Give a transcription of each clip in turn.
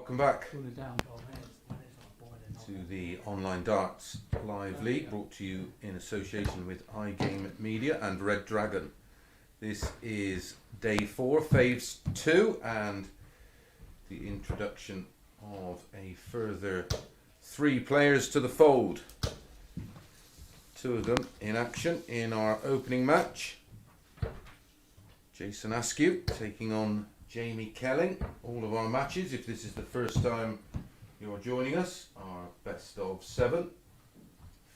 Welcome back Cool it down. to the Online Darts Live League, brought to you in association with iGame Media and Red Dragon. This is day 4, Faves 2, and the introduction of a further 3 players to the fold. 2 of them in action in our opening match. Jason Askew taking on Jamie Kelling. All of our matches, if this is the first time you're joining us, are best of 7,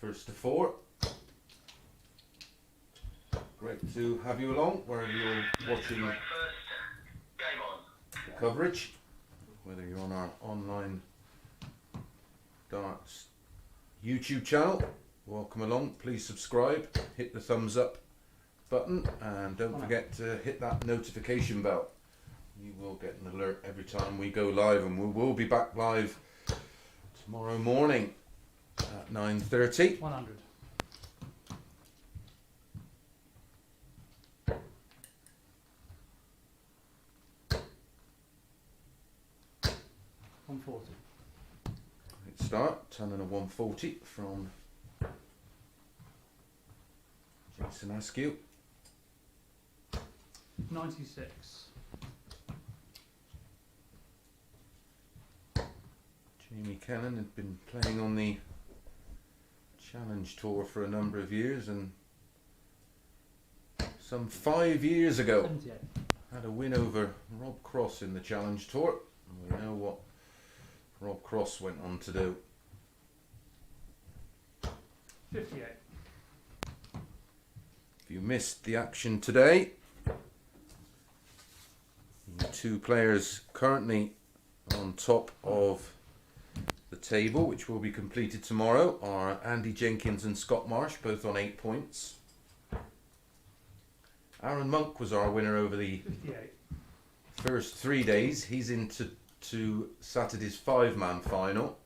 first to 4. Great to have you along, wherever you're watching the coverage, whether you're on our Online Darts YouTube channel. Welcome along, please subscribe, hit the thumbs up button, and don't forget to hit that notification bell. You will get an alert every time we go live, and we will be back live tomorrow morning at 9:30. 100. $140. Great start, 10 and a 140 from Jason Askew. 96. Jamie Kelling had been playing on the Challenge Tour for a number of years, and some 5 years ago 78. had a win over Rob Cross in the Challenge Tour. And we know what Rob Cross went on to do. 58. If you missed the action today, the 2 players currently on top of the table, which will be completed tomorrow, are Andy Jenkins and Scott Marsh, both on 8 points. Aaron Monk was our winner over the 58. first 3 days. He's into Saturday's 5-man final.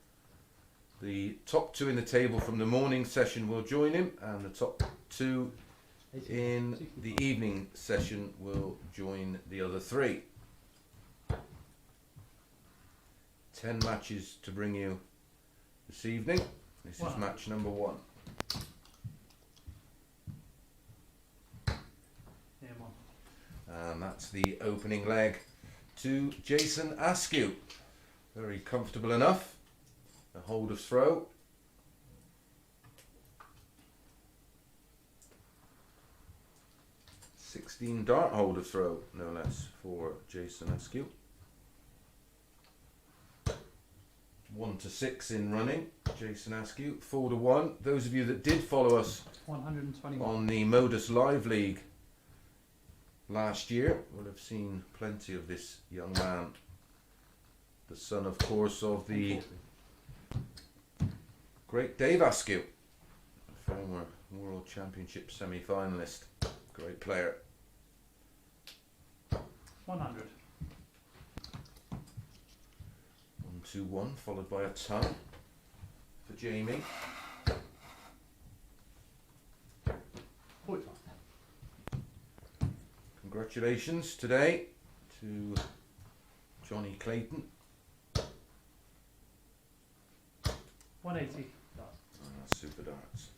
The top 2 in the table from the morning session will join him, and the top 2 in the evening session will join the other 3. 10 matches to bring you this evening. This is match number 1. And that's the opening leg to Jason Askew. Very comfortable enough. A hold of throw. .16 dart hold of throw, no less, for Jason Askew. 1 to 6 in running, Jason Askew. 4 to 1. Those of you that did follow us 121. on the MODUS Live League last year will have seen plenty of this young man. The son, of course, of the great Dave Askew, a former World Championship semi-finalist. Great player. 100. 1-2-1, followed by a ton for Jamie. 45. Congratulations today to Johnny Clayton. 180. Super darts.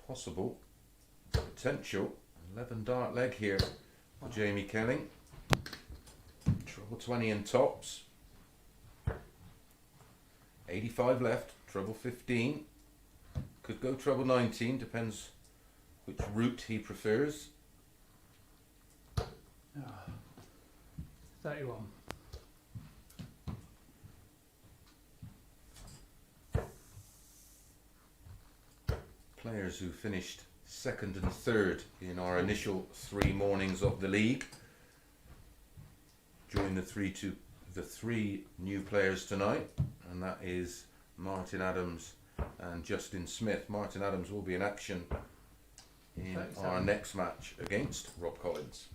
Possible, potential 11 dart leg here for Jamie Kelling. Treble 20 in tops. 85 left, treble 15. Could go treble 19, depends which route he prefers. 31. Players who finished 2nd and 3rd in our initial 3 mornings of the league. Join the 3 new players tonight, and that is Martin Adams and Justin Smith. Martin Adams will be in action in 37. our next match against Rob Collins.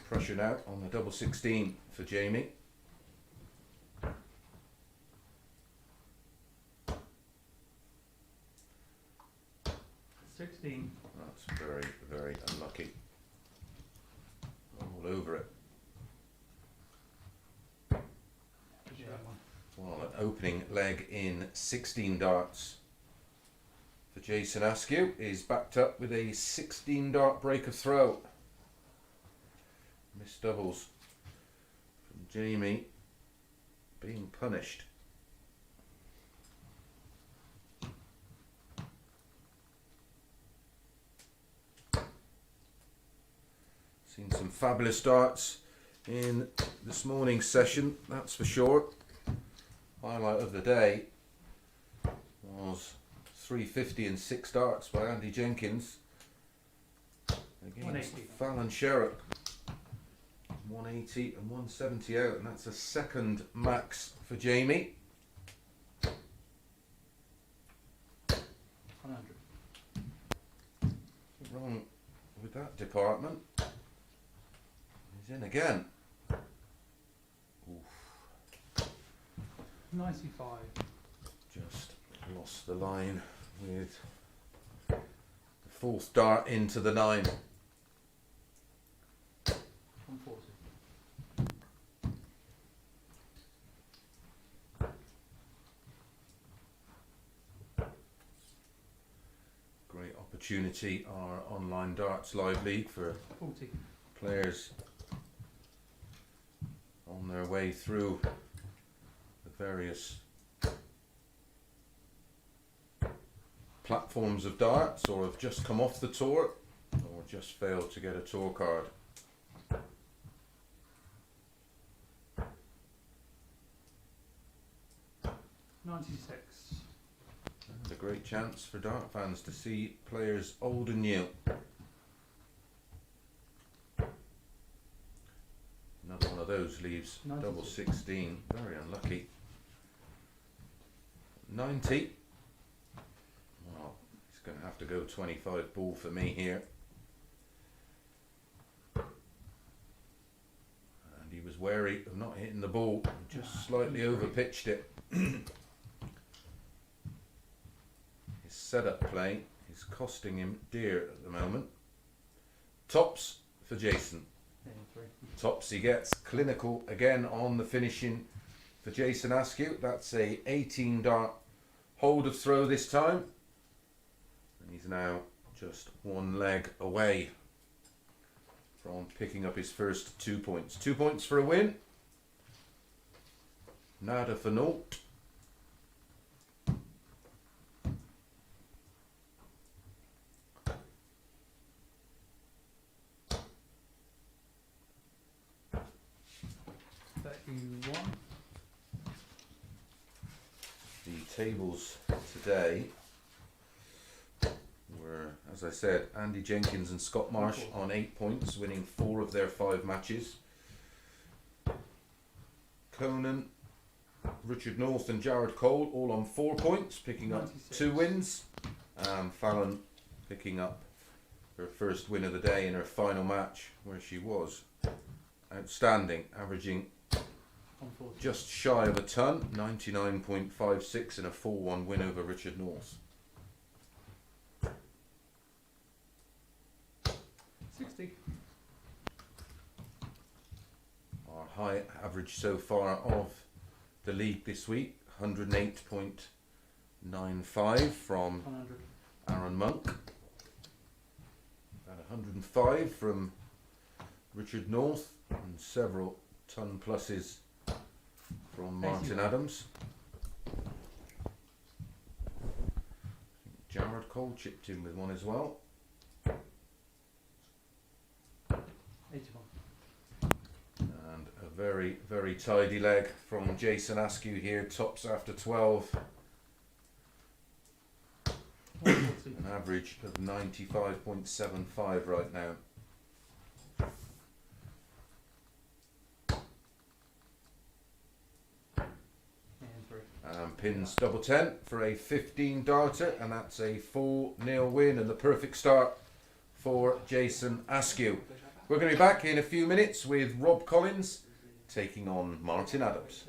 Pressure now on the double 16 for Jamie. That's very, very unlucky. All over it. Yeah, that one. Well, an opening leg in 16 darts for Jason Askew is backed up with a 16 dart break of throw. Missed doubles from Jamie, being punished. Seen some fabulous darts in this morning's session, that's for sure. Highlight of the day was 350 and 6 darts by Andy Jenkins against 180. Fallon Sherrock. 180 and 170 out, and that's a second max for Jamie. 100. What's wrong with that department? He's in again. Oof. 95. Just lost the line with the fourth dart into the 9. 140. Great opportunity, our online darts live league for 40. players on their way through the various platforms of darts, or have just come off the tour, or just failed to get a tour card. $96. It's a great chance for dart fans to see players old and new. Another one of those leaves 92. double 16. Very unlucky. 90. Well, he's going to have to go 25 ball for me here. And he was wary of not hitting the ball. Just slightly over pitched it. His setup play is costing him dear at the moment. Tops for Jason. 83. Tops he gets. Clinical again on the finishing for Jason Askew. That's a 18 dart hold of throw this time. And he's now just one leg away from picking up his first 2 points. 2 points for a win. Nada for naught. The tables today were, as I said, Andy Jenkins and Scott Marsh on 8 points, winning 4 of their 5 matches. Conan, Richard North and Jared Cole all on 4 points, picking up 96. 2 wins. Fallon picking up her first win of the day in her final match, where she was outstanding, averaging 140. just shy of a ton, 99.56 in a 4-1 win over Richard North. 60. Our high average so far of the league this week, 108.95 from 100. Aaron Monk, about 105 from Richard North, and several ton pluses from Martin 81. Adams. Jared Cole chipped in with one as well. 81. And a very, very tidy leg from Jason Askew here, tops after 12. 140. An average of 95.75 right now. And 3. Pins double 10 for a 15 darter, and that's a 4-0 win and the perfect start for Jason Askew. We're going to be back in a few minutes with Rob Collins taking on Martin Adams.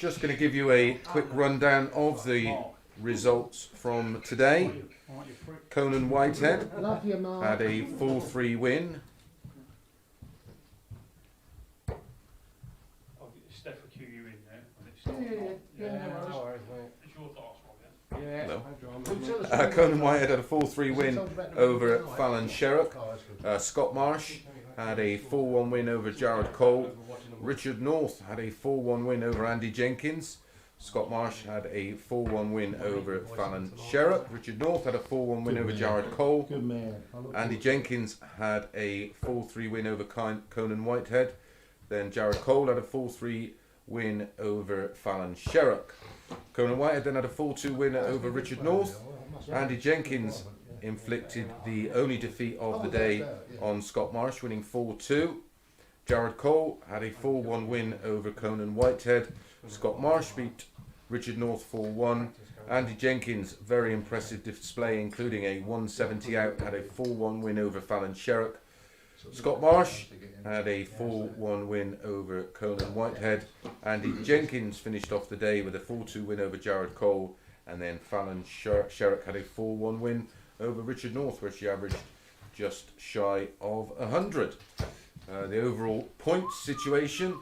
Just going to give you a quick rundown of the results from today. Conan Whitehead had a 4-3 win. I'll get Steph will cue you in there when it starts. No worries, mate. It's your thoughts, Rob, yeah? Yeah, No. no drama. Conan Whitehead had a 4-3 win over Fallon Sherrock. Scott Marsh had a 4-1 win over Jared Cole. Richard North had a 4-1 win over Andy Jenkins. Scott Marsh had a 4-1 win over Fallon Sherrock. Richard North had a 4-1 win over Jared Cole. Good man. Andy Jenkins had a 4-3 win over Conan Whitehead. Then Jared Cole had a 4-3 win over Fallon Sherrock. Conan Whitehead then had a 4-2 win over Richard North. Andy Jenkins inflicted the only defeat of the day on Scott Marsh, winning 4-2. Jared Cole had a 4-1 win over Conan Whitehead. Scott Marsh beat Richard North 4-1. Andy Jenkins, very impressive display, including a 170 out, had a 4-1 win over Fallon Sherrock. Scott Marsh had a 4-1 win over Conan Whitehead. Andy Jenkins finished off the day with a 4-2 win over Jared Cole. And then Fallon Sherrock had a 4-1 win over Richard North, where she averaged just shy of 100. The overall points situation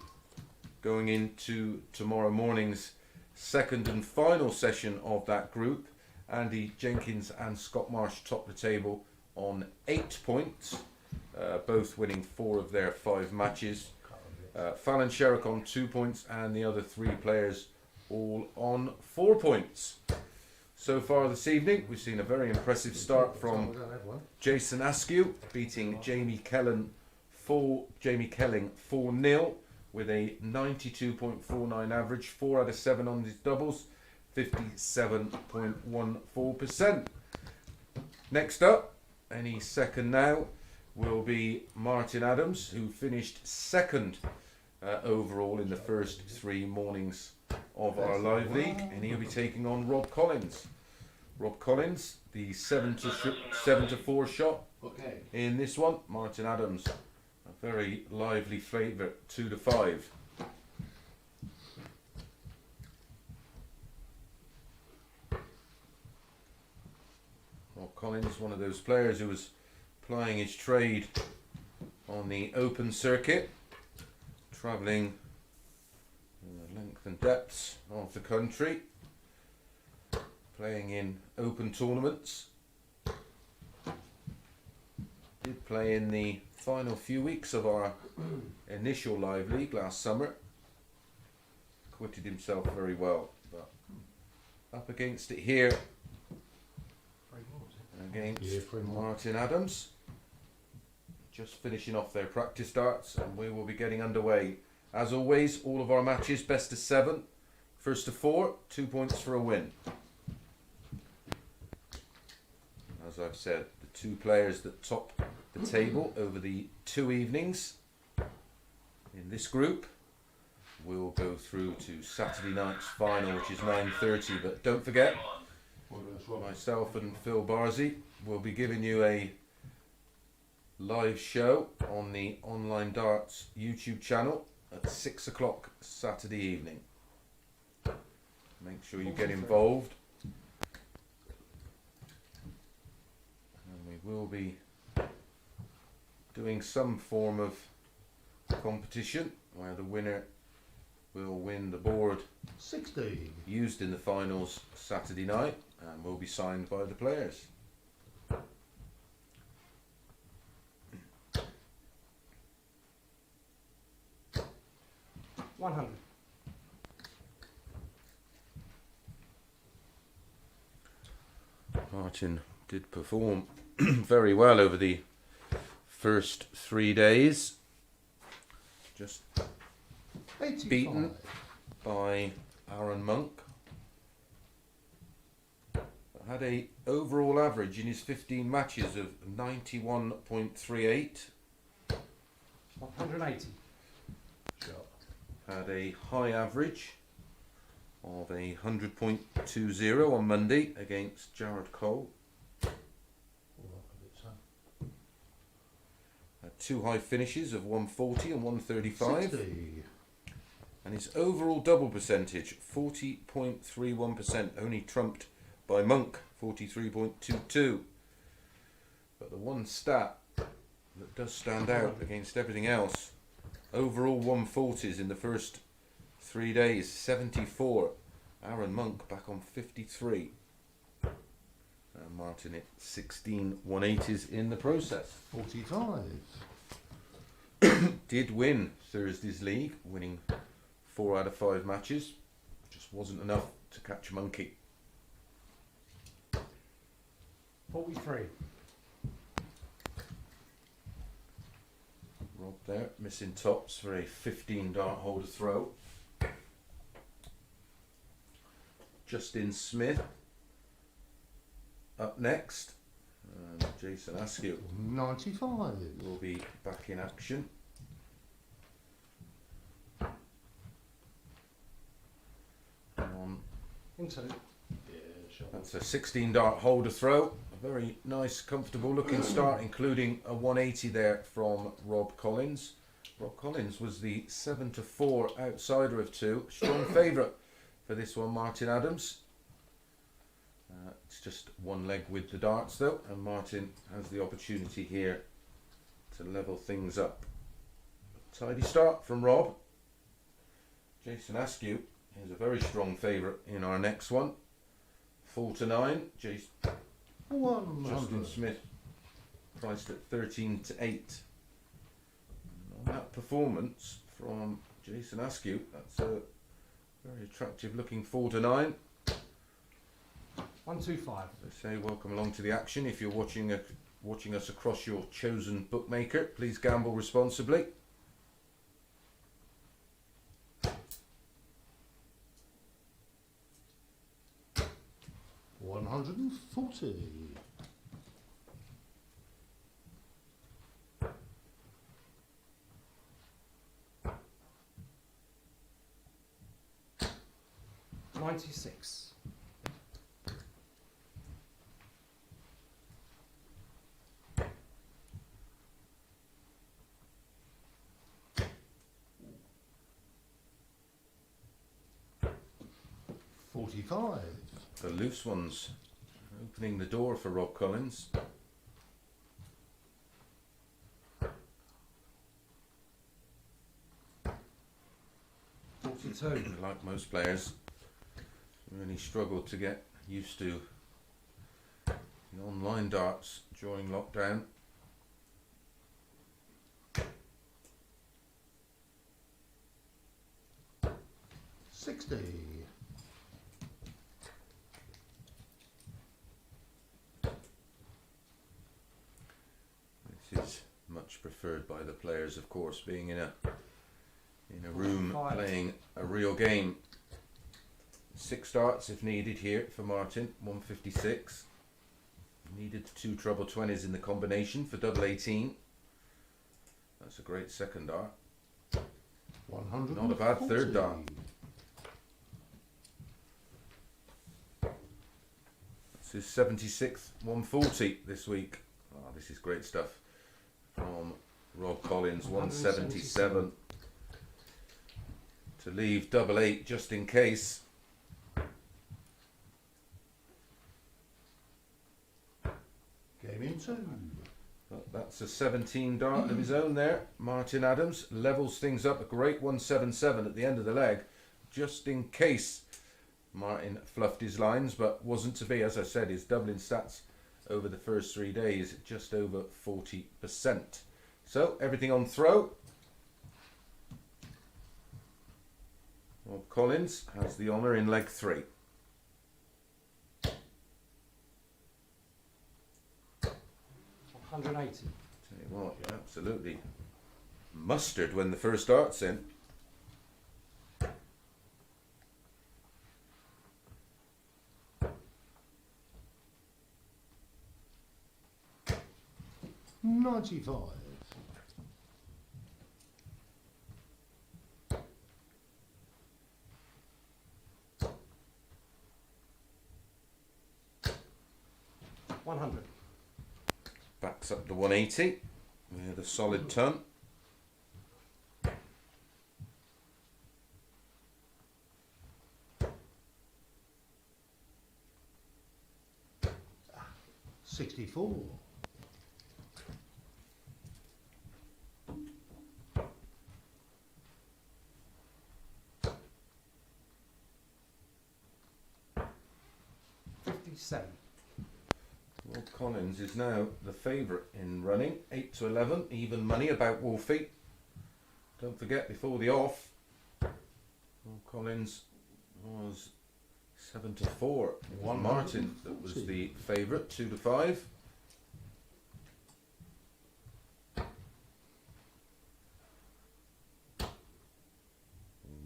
going into tomorrow morning's second and final session of that group. Andy Jenkins and Scott Marsh top the table on 8 points, both winning 4 of their 5 matches. Fallon Sherrock on 2 points and the other 3 players all on 4 points. So far this evening we've seen a very impressive start from Jason Askew, beating Jamie Kelling 4-0 with a 92.49 average, 4 out of 7 on his doubles, 57.14%. Next up, any second now, will be Martin Adams, who finished second overall in the first 3 mornings of our live league, and he'll be taking on Rob Collins. Rob Collins, the 7-4 shot in this one. Martin Adams, a very lively favourite, 2-5. Rob Collins, one of those players who was plying his trade on the open circuit, travelling the length and depths of the country. playing in open tournaments. Did play in the final few weeks of our initial live league last summer. Acquitted himself very well, but up against it here against Martin Adams. Just finishing off their practice darts, and we will be getting underway. As always, all of our matches best of 7, first to 4, 2 points for a win. As I've said, the 2 players that top the table over the 2 evenings in this group will go through to Saturday night's final, which is 9:30. But don't forget, myself and Phil Barsey will be giving you a live show on the Online Darts YouTube channel at 6 o'clock Saturday evening. Make sure you get involved. And we will be doing some form of competition where the winner will win the board 60 used in the finals Saturday night and will be signed by the players. $100. Martin did perform very well over the first 3 days. Just 85. beaten by Aaron Monk. Had a overall average in his 15 matches of 91.38. 180. Shot. Had a high average of 100.20 on Monday against Jared Cole. All up a bit, son. Had 2 high finishes of 140 and 135. 60. And his overall double percentage, 40.31%, only trumped by Monk, 43.22. But the one stat that does stand out against everything else, overall 140s in the first 3 days, 74. Aaron Monk back on 53. And Martin at 16 180s in the process. 45. Did win Thursday's league, winning 4 out of 5 matches. Just wasn't enough to catch Monkey. 43. Rob there, missing tops for a 15 dart holder throw. Justin Smith up next. And Jason Askew 95. will be back in action. Into. Yeah, shot. That's a 16 dart holder throw. A very nice, comfortable looking start, including a 180 there from Rob Collins. Rob Collins was the 7-4 outsider of 2. Strong favourite for this one, Martin Adams. It's just one leg with the darts though, and Martin has the opportunity here to level things up. Tidy start from Rob. Jason Askew is a very strong favourite in our next one. 4-9. Justin 100. Smith priced at 13-8. On that performance from Jason Askew, that's a very attractive looking 4-9. 125. As I say, welcome along to the action. If you're watching us across your chosen bookmaker, please gamble responsibly. $140. $96. $45. The loose ones opening the door for Rob Collins. $42. Like most players, really struggled to get used to the online darts during lockdown. $60. This is much preferred by the players, of course, being in a room playing a real game. 6 darts if needed here for Martin. 156. Needed 2 treble 20s in the combination for double 18. That's a great second dart. 140. Not a bad third dart. This is 76th 140 this week. Oh, this is great stuff from Rob Collins. 177 to leave double 8 just in case. Game in 2. But that's a 17 dart of his own there. Martin Adams levels things up. A great 177 at the end of the leg, just in case Martin fluffed his lines, but wasn't to be. As I said, his doubling stats over the first 3 days, just over 40%. So everything on throw. Rob Collins has the honour in leg 3. $180. Tell you what, absolutely mustard when the first dart's in. $95. $100. Backs up the 180 with a solid ton. $64. $57. Rob Collins is now the favourite in running. 8 to 11, even money about Wolfie. Don't forget, before the off, Rob Collins was 7 to 4. It was Martin that was the favourite. 2 to 5.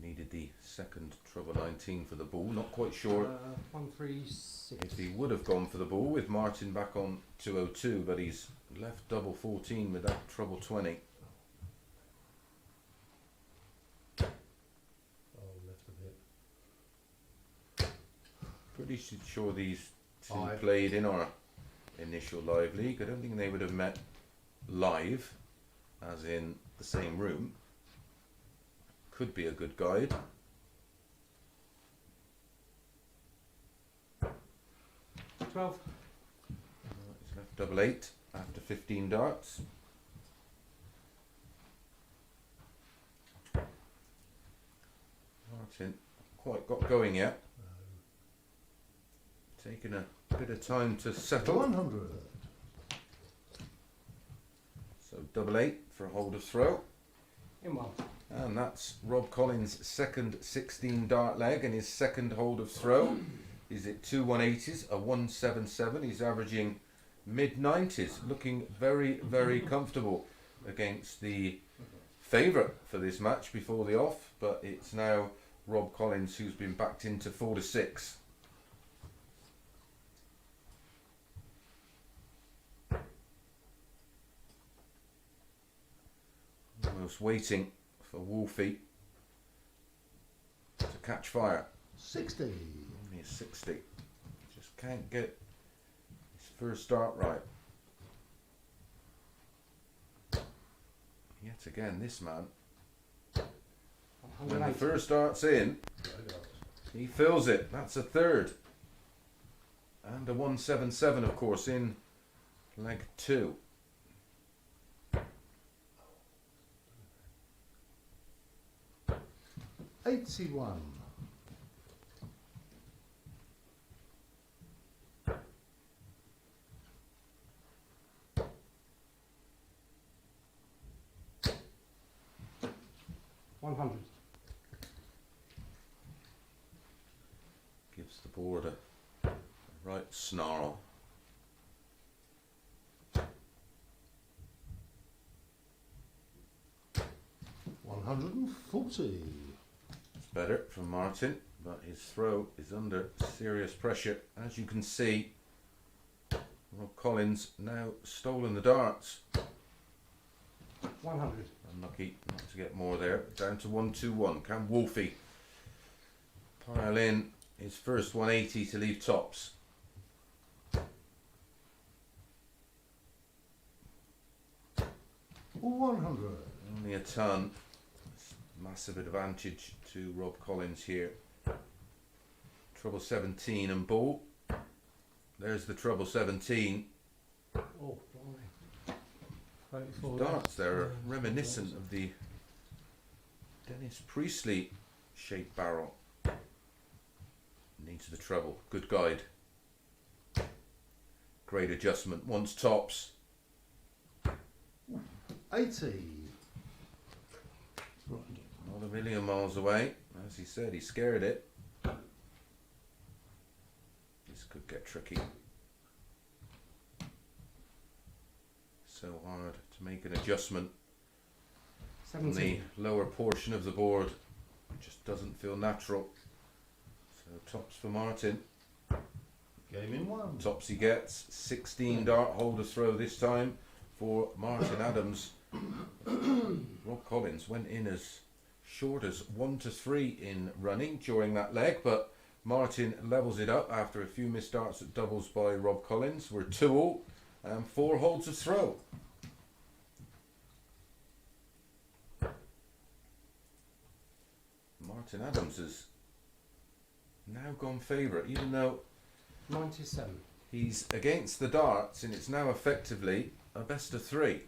Needed the second treble 19 for the ball. Not quite sure 136. if he would have gone for the ball with Martin back on 202, but he's left double 14 with that treble 20. Oh, left a bit. Pretty sure these two Five. played in our initial live league. I don't think they would have met live, as in the same room. Could be a good guide. $12. He's left double 8 after 15 darts. Martin quite got going yet. Taking a bit of time to settle. 100. So double 8 for a hold of throw. In 1. And that's Rob Collins' second 16 dart leg and his second hold of throw. He's at 2 180s, a 177. He's averaging mid 90s, looking very, very comfortable against the favourite for this match before the off. But it's now Rob Collins who's been backed into 4 to 6. Almost waiting for Wolfie to catch fire. 60. Only a 60. Just can't get his first start right. Yet again, this man, when the 180. first start's in, he fills it. That's a third. And a 177, of course, in leg 2. $81. 100. Gives the board a right snarl. £140. It's better from Martin, but his throw is under serious pressure. As you can see, Rob Collins now stolen the darts. 100. Unlucky not to get more there. Down to 121. Can Wolfie pile in his first 180 to leave tops? £100. Only a ton. Massive advantage to Rob Collins here. Trouble 17 and ball. There's the trouble 17. Oh, blimey. 34 Darts there are reminiscent of the Dennis Priestley shaped barrel. Needs the treble. Good guide. Great adjustment. Wants tops. 80. Not a million miles away. As he said, he scared it. This could get tricky. So hard to make an adjustment on the 17. lower portion of the board. It just doesn't feel natural. So tops for Martin. Game in 1. Tops he gets. 16 dart holder throw this time for Martin Adams. Rob Collins went in as short as 1 to 3 in running during that leg, but Martin levels it up after a few missed darts at doubles by Rob Collins. We're 2-all and 4 holds of throw. Martin Adams has now gone favourite, even though 97. he's against the darts, and it's now effectively a best of 3.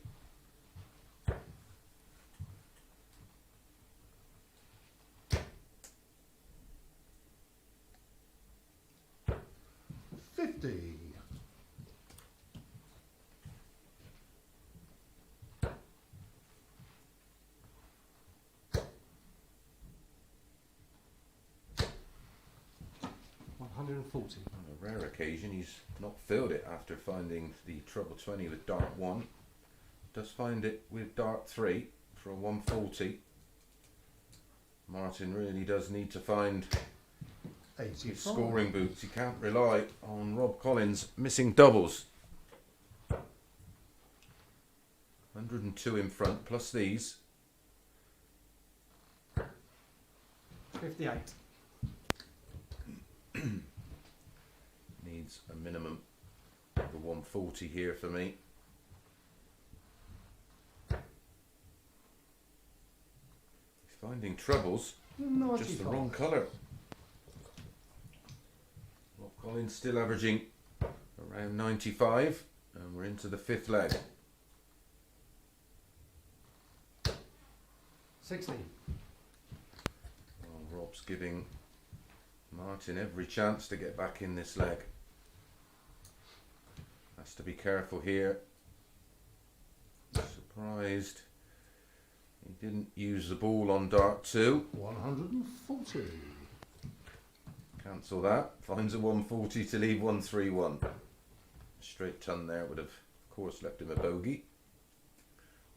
£50. £140. On a rare occasion, he's not filled it after finding the treble 20 with dart 1. Does find it with dart 3 for a 140. Martin really does need to find his 85. scoring boots. He can't rely on Rob Collins missing doubles. 102 in front, plus these. 58. Needs a minimum of a 140 here for me. He's finding trebles, 95. just the wrong colour. Rob Collins still averaging around 95, and we're into the 5th leg. 60. Well, Rob's giving Martin every chance to get back in this leg. Has to be careful here. Surprised he didn't use the ball on dart 2. 140. Cancel that. Finds a 140 to leave 131. Straight ton there would have, of course, left him a bogey.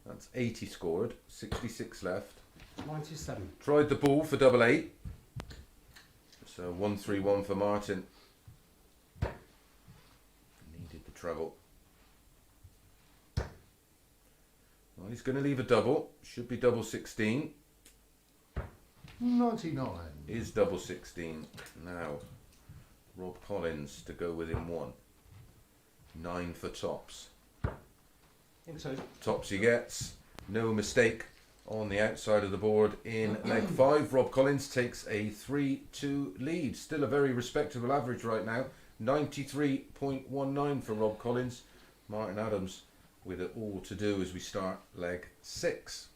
That's 80 scored. 66 left. 97. Tried the ball for double 8. So 131 for Martin. Needed the treble. Well, he's going to leave a double. Should be double 16. 99. Is double 16. Now, Rob Collins to go within 1. 9 for tops. In 2. Tops he gets. No mistake on the outside of the board in leg 5. Rob Collins takes a 3-2 lead. Still a very respectable average right now. 93.19 for Rob Collins. Martin Adams with it all to do as we start leg 6.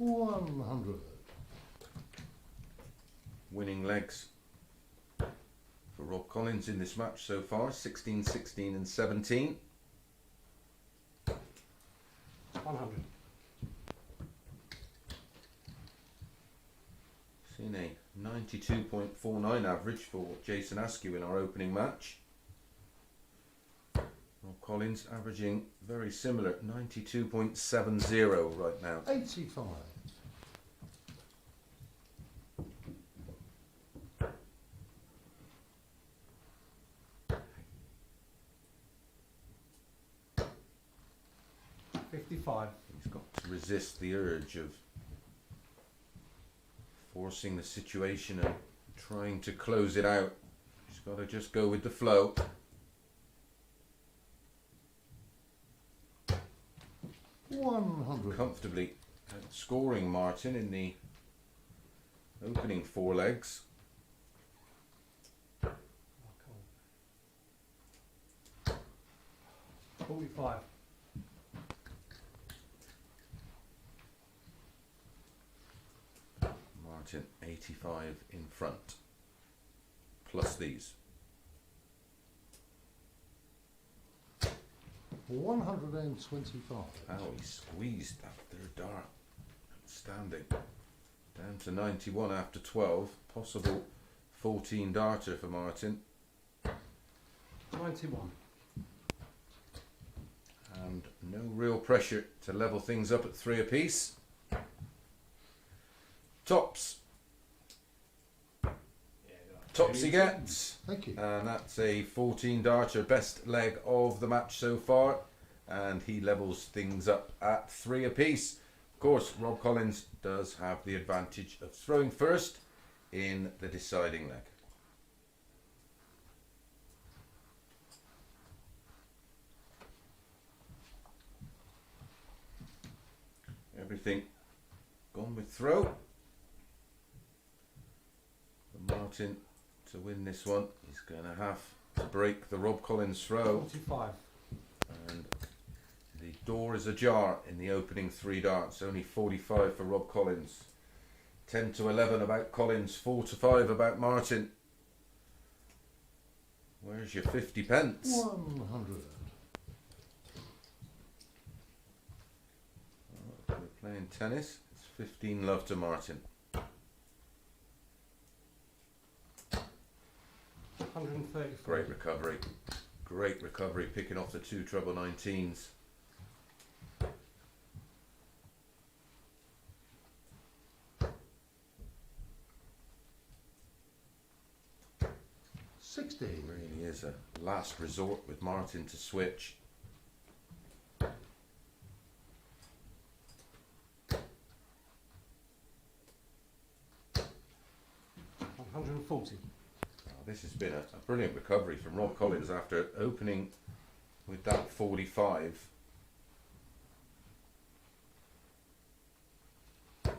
100. Winning legs for Rob Collins in this match so far, 16, 16 and 17. 100. Seen a 92.49 average for Jason Askew in our opening match. Rob Collins averaging very similar, 92.70 right now. 85. He's got to resist the urge of forcing the situation and trying to close it out. He's got to just go with the flow. Comfortably scoring Martin in the opening four legs. 45. Martin 85 in front, plus these. 125. How he squeezed that third dart. Outstanding. Down to 91 after 12. Possible 14 darter for Martin. 91. And no real pressure to level things up at 3 apiece. Tops. Tops he gets. Thank you. And that's a 14 darter, best leg of the match so far. And he levels things up at 3 apiece. Of course, Rob Collins does have the advantage of throwing first in the deciding leg. Everything gone with throw. For Martin to win this one, he's going to have to break the Rob Collins throw. 45. And the door is ajar in the opening 3 darts. Only 45 for Rob Collins. 10 to 11 about Collins. 4 to 5 about Martin. Where's your 50 pence? 100. We're playing tennis. It's 15 love to Martin. 134. Great recovery. Great recovery, picking off the 2 treble 19s. 60. Really is a last resort with Martin to switch. $140. This has been a brilliant recovery from Rob Collins after opening with that 45. He's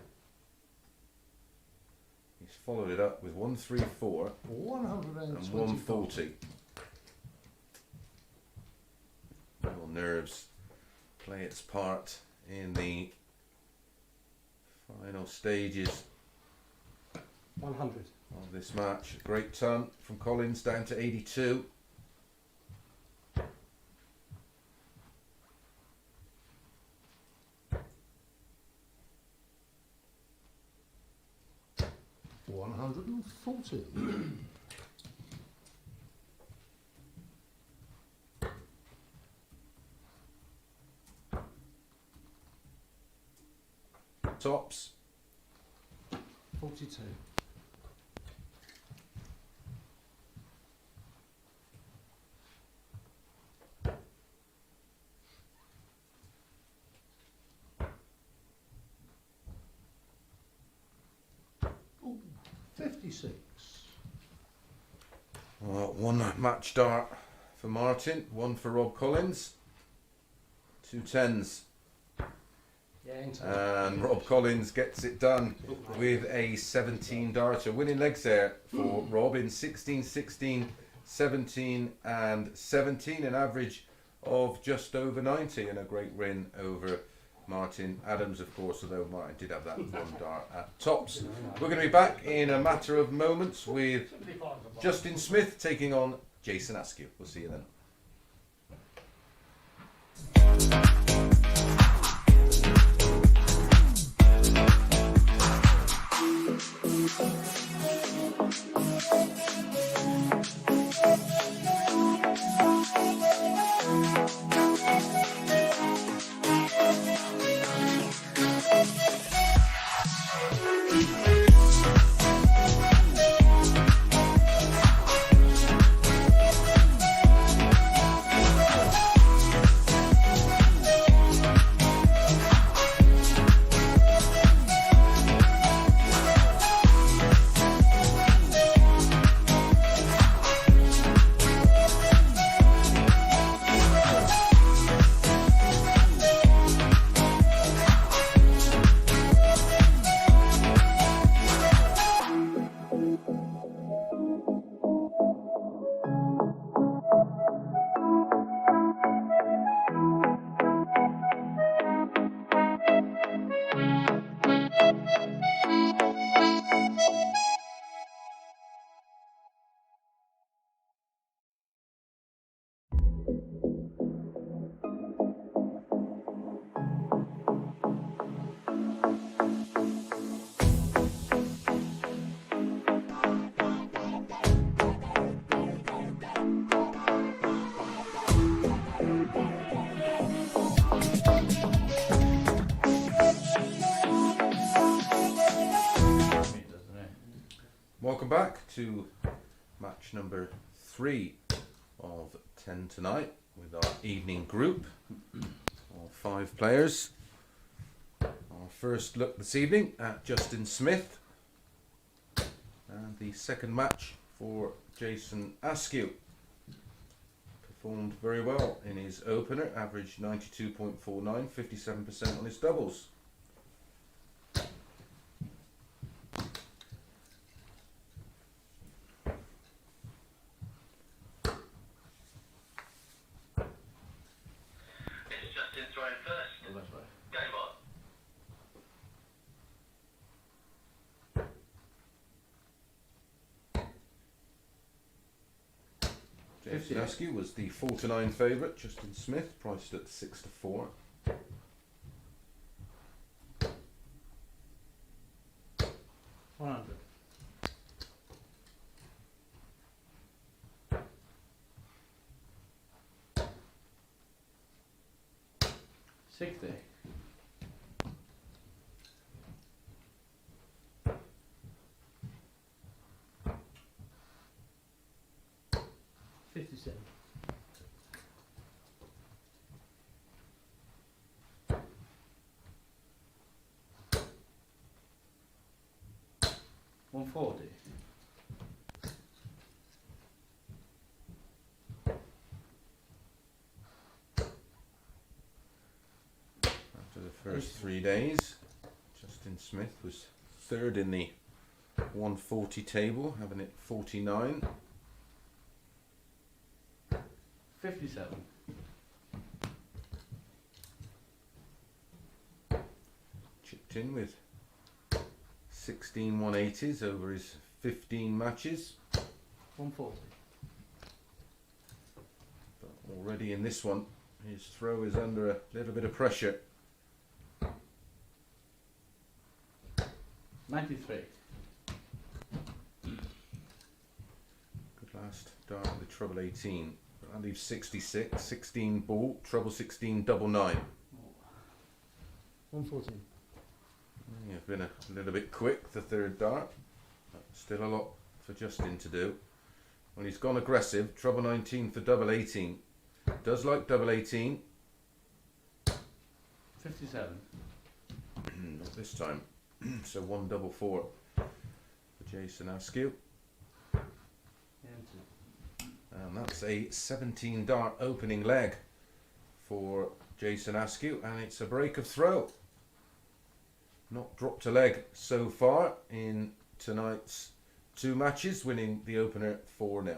followed it up with 134 and 125. 140. Little nerves play its part in the final stages 100. of this match. A great turn from Collins down to 82. $140. Tops. 42. Ooh, 56. Well, 1 match dart for Martin, 1 for Rob Collins. 2 10s. Yeah, into And Rob Collins gets it done with a 17 darter. Winning legs there for Rob in 16, 16, 17 and 17. An average of just over 90 and a great win over Martin Adams, of course, although Martin did have that one dart at tops. We're going to be back in a matter of moments with Justin Smith taking on Jason Askew. We'll see you then. Welcome back to match number 3 of 10 tonight with our evening group of 5 players. Our first look this evening at Justin Smith, and the second match for Jason Askew. Performed very well in his opener, averaged 92.49, 57% on his doubles. Jason Askew was the 4-9 favourite. Justin Smith priced at 6-4. $100. $60. $57. $140. After the first 3 days, Justin Smith was third in the 140 table, having it 49. 57. Chipped in with 16 180s over his 15 matches. 140. But already in this one, his throw is under a little bit of pressure. 93. Good last dart with the treble 18. That leaves 66, 16 ball, treble 16, double 9. 114. You've been a little bit quick, the third dart, but still a lot for Justin to do. Well, he's gone aggressive, treble 19 for double 18. Does like double 18. 57. Not this time. So 144 for Jason Askew. And that's a 17 dart opening leg for Jason Askew, and it's a break of throw. Not dropped a leg so far in tonight's 2 matches, winning the opener 4-0.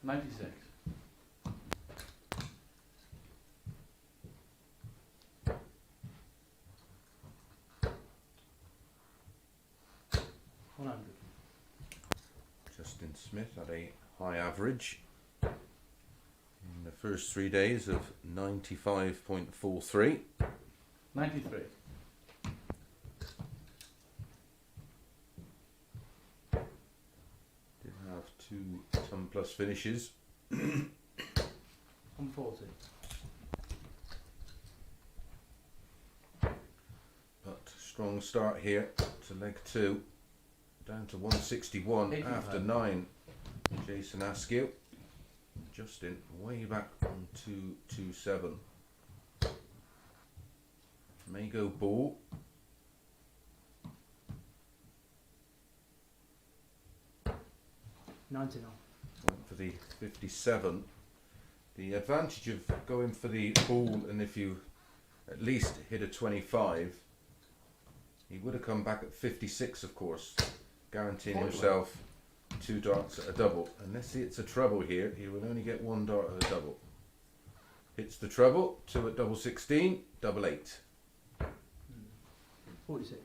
96. $100. Justin Smith had a high average in the first 3 days of 95.43. 93. Did have 2 ton plus finishes. 140. But strong start here to leg 2. Down to 161 after 9. Jason Askew. Justin way back on 227. May go ball. $99. Went for the 57. The advantage of going for the ball, and if you at least hit a 25, he would have come back at 56, of course, guaranteeing himself 2 darts at a double. Unless it's a treble here, he will only get 1 dart at a double. Hits the treble, 2 at double 16, double 8. 46.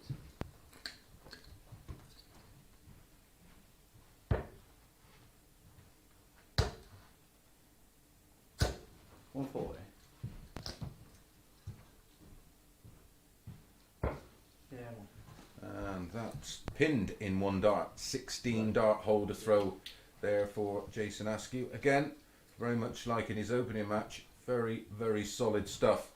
$140. Yeah, And that's pinned in 1 dart. 16 dart hole to throw there for Jason Askew. Again, very much like in his opening match, very, very solid stuff.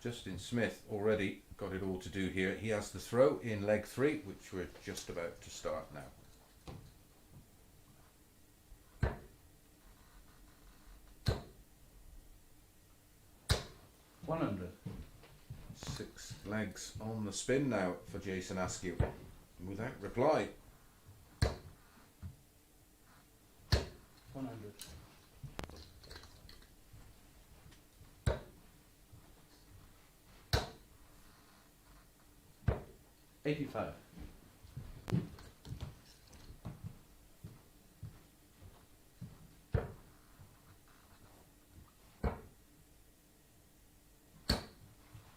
Justin Smith already got it all to do here. He has the throw in leg 3, which we're just about to start now. $100. 6 legs on the spin now for Jason Askew. Without reply. 100. $85.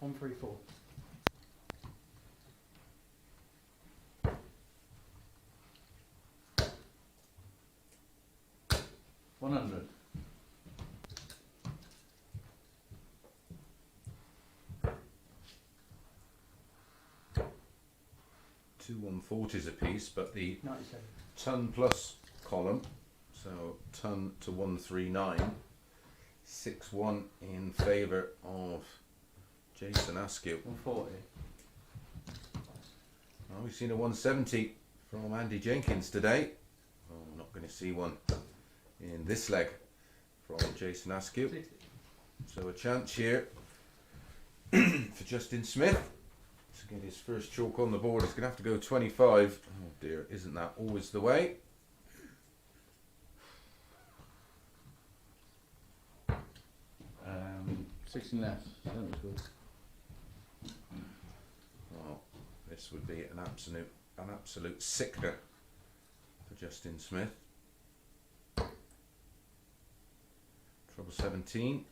$134. $100. 2 140s apiece, but the 97. ton plus column, so ton to 139, 6-1 in favour of Jason Askew. 140. Well, we've seen a 170 from Andy Jenkins today. Oh, we're not going to see one in this leg from Jason Askew. 60. So a chance here for Justin Smith to get his first chalk on the board. He's going to have to go 25. Oh dear, isn't that always the way? Um, 16 left. That was good. Well, this would be an absolute sickener for Justin Smith. Trouble 17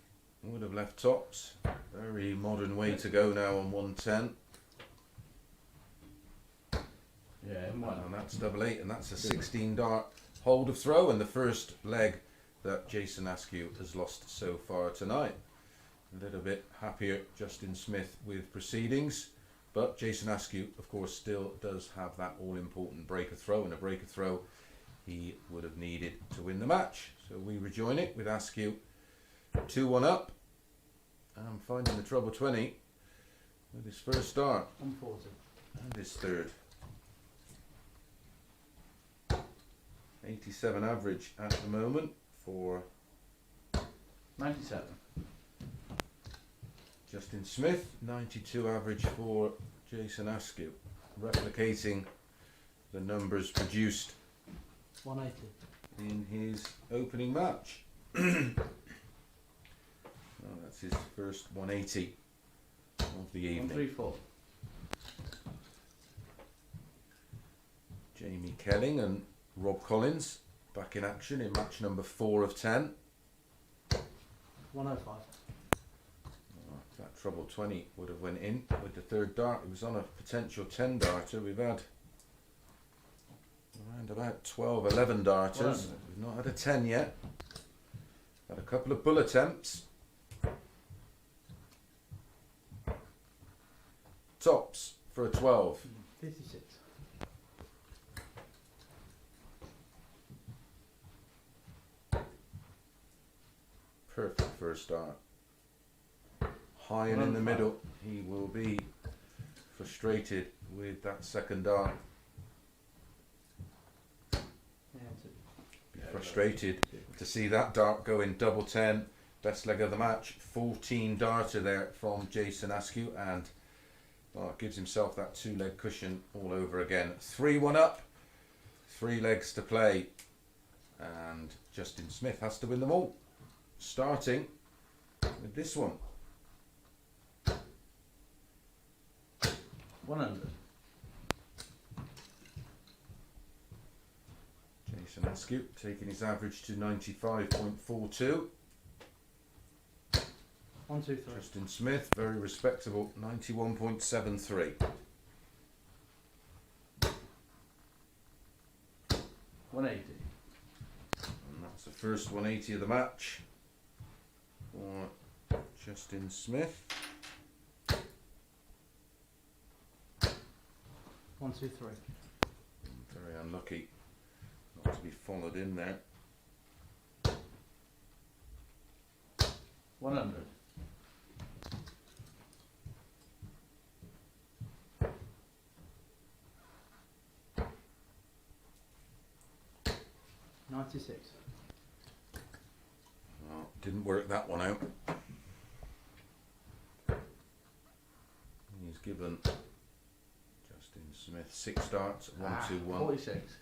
would have left tops. Very modern way to go now on 110. Yeah, one. And that's double 8, and that's a 16 dart hold of throw, and the first leg that Jason Askew has lost so far tonight. A little bit happier Justin Smith with proceedings, but Jason Askew of course still does have that all important breaker throw, and a breaker throw he would have needed to win the match. So we rejoin it with Askew 2-1 up and finding the treble 20 with his first start 140. and his third. 87 average at the moment for 97. Justin Smith, 92 average for Jason Askew, replicating the numbers produced 180. in his opening match. Well, that's his first 180 of the evening. 134. Jamie Kelling and Rob Collins back in action in match number 4 of 10. 105. That treble 20 would have went in with the third dart. It was on a potential 10 darter. We've had around about 12, 11 darters. We've not had a 10 yet. Had a couple of bull attempts. Tops for a 12. 56. Perfect first dart. High and in the middle. He will be frustrated with that second dart. Yeah, Be frustrated to see that dart go in double 10. Best leg of the match. 14 darter there from Jason Askew, and well, gives himself that 2-leg cushion all over again. 3-1 up. 3 legs to play. And Justin Smith has to win them all. Starting with this one. 100. Jason Askew taking his average to 95.42. 1, 2, 3. Justin Smith, very respectable, 91.73. 180. And that's the first 180 of the match for Justin Smith. 1, 2, 3. Very unlucky not to be followed in there. 100. 96. Well, didn't work that one out. He's given Justin Smith 6 darts, 1, 2, 1. 46.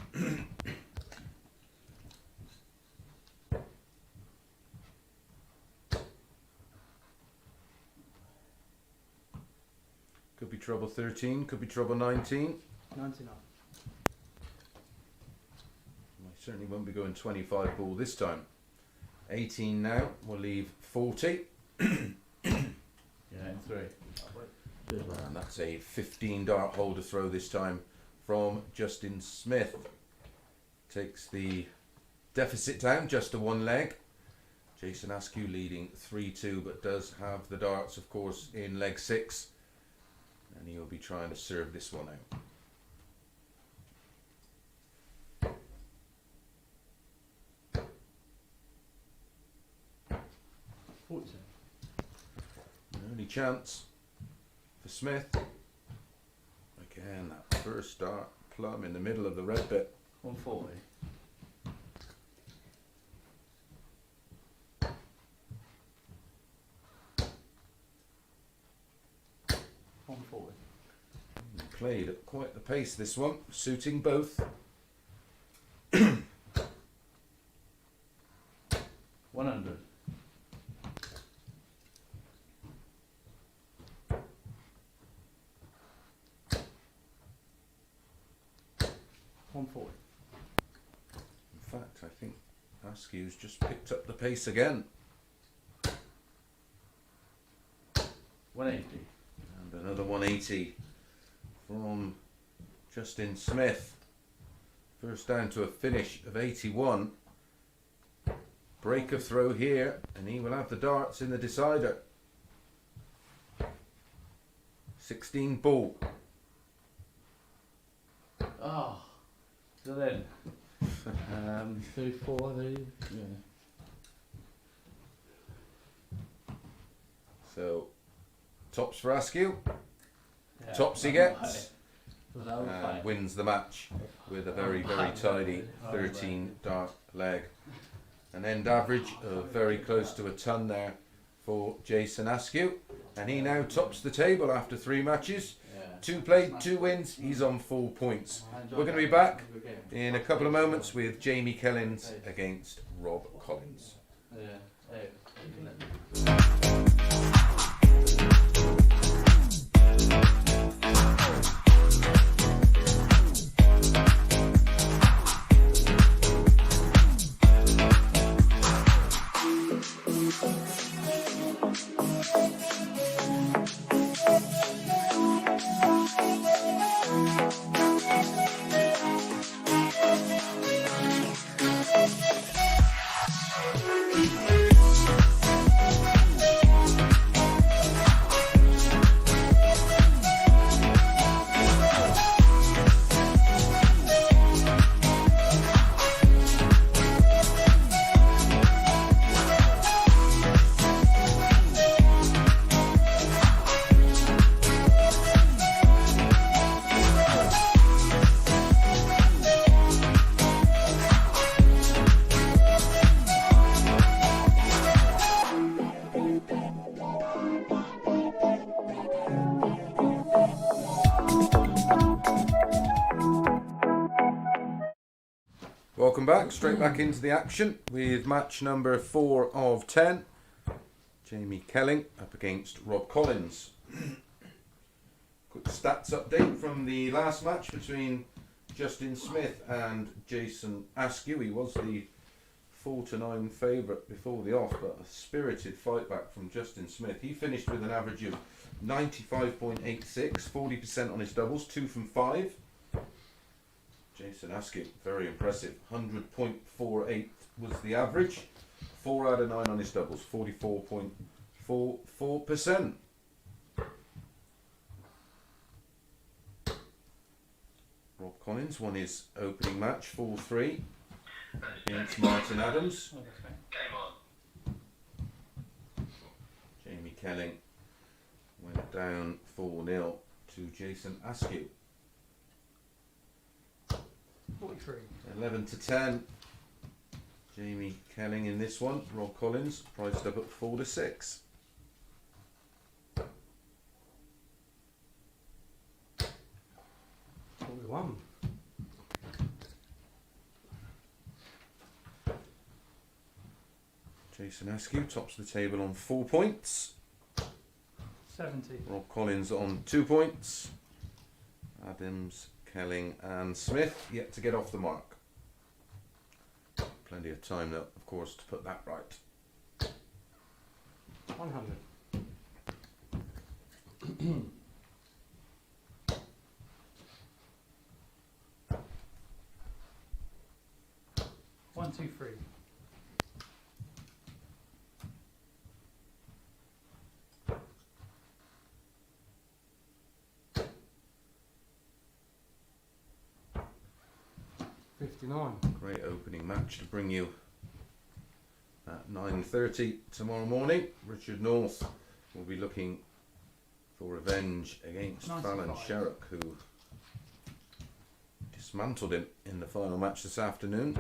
Could be trouble 13, could be trouble 19. 99. I certainly won't be going 25 ball this time. 18 now, we'll leave 40. Yeah, in 3. And that's a 15 dart holder throw this time from Justin Smith. Takes the deficit down just to 1 leg. Jason Askew leading 3-2, but does have the darts, of course, in leg 6. And he'll be trying to serve this one out. 47. Only chance for Smith. Again, that first dart plumb in the middle of the red bit. 140. 140. Played at quite the pace this one, suiting both. 100. 140. In fact, I think Askew's just picked up the pace again. 180. And another 180 from Justin Smith. First down to a finish of 81. Break of throw here, and he will have the darts in the decider. 16 ball. Oh. So then. 34, yeah. So, tops for Askew. Yeah, Tops he gets. And wins the match with a very, very tidy 13 dart leg. An end average of very close to a ton there for Jason Askew. And he now tops the table after 3 matches. 2 played, 2 wins. He's on 4 points. We're going to be back in a couple of moments with Jamie Kelling against Rob Collins. welcome back. Straight back into the action with match number 4 of 10. Jamie Kelling up against Rob Collins. Quick stats update from the last match between Justin Smith and Jason Askew. He was the 4-9 favourite before the off, but a spirited fight back from Justin Smith. He finished with an average of 95.86, 40% on his doubles, 2 from 5. Jason Askew, very impressive. 100.48 was the average. 4 out of 9 on his doubles, 44.44%. Rob Collins won his opening match 4-3 against Martin Adams. Jamie Kelling went down 4-0 to Jason Askew. 43. 11-10. Jamie Kelling in this one. Rob Collins priced up at 4-6. One. Jason Askew tops the table on 4 points. 70. Rob Collins on 2 points. Adams, Kelling and Smith yet to get off the mark. Plenty of time though, of course, to put that right. 100. 1, 2, 3. 59. Great opening match to bring you at 9:30 tomorrow morning. Richard North will be looking for revenge against 95. Fallon Sherrock, who dismantled him in the final match this afternoon.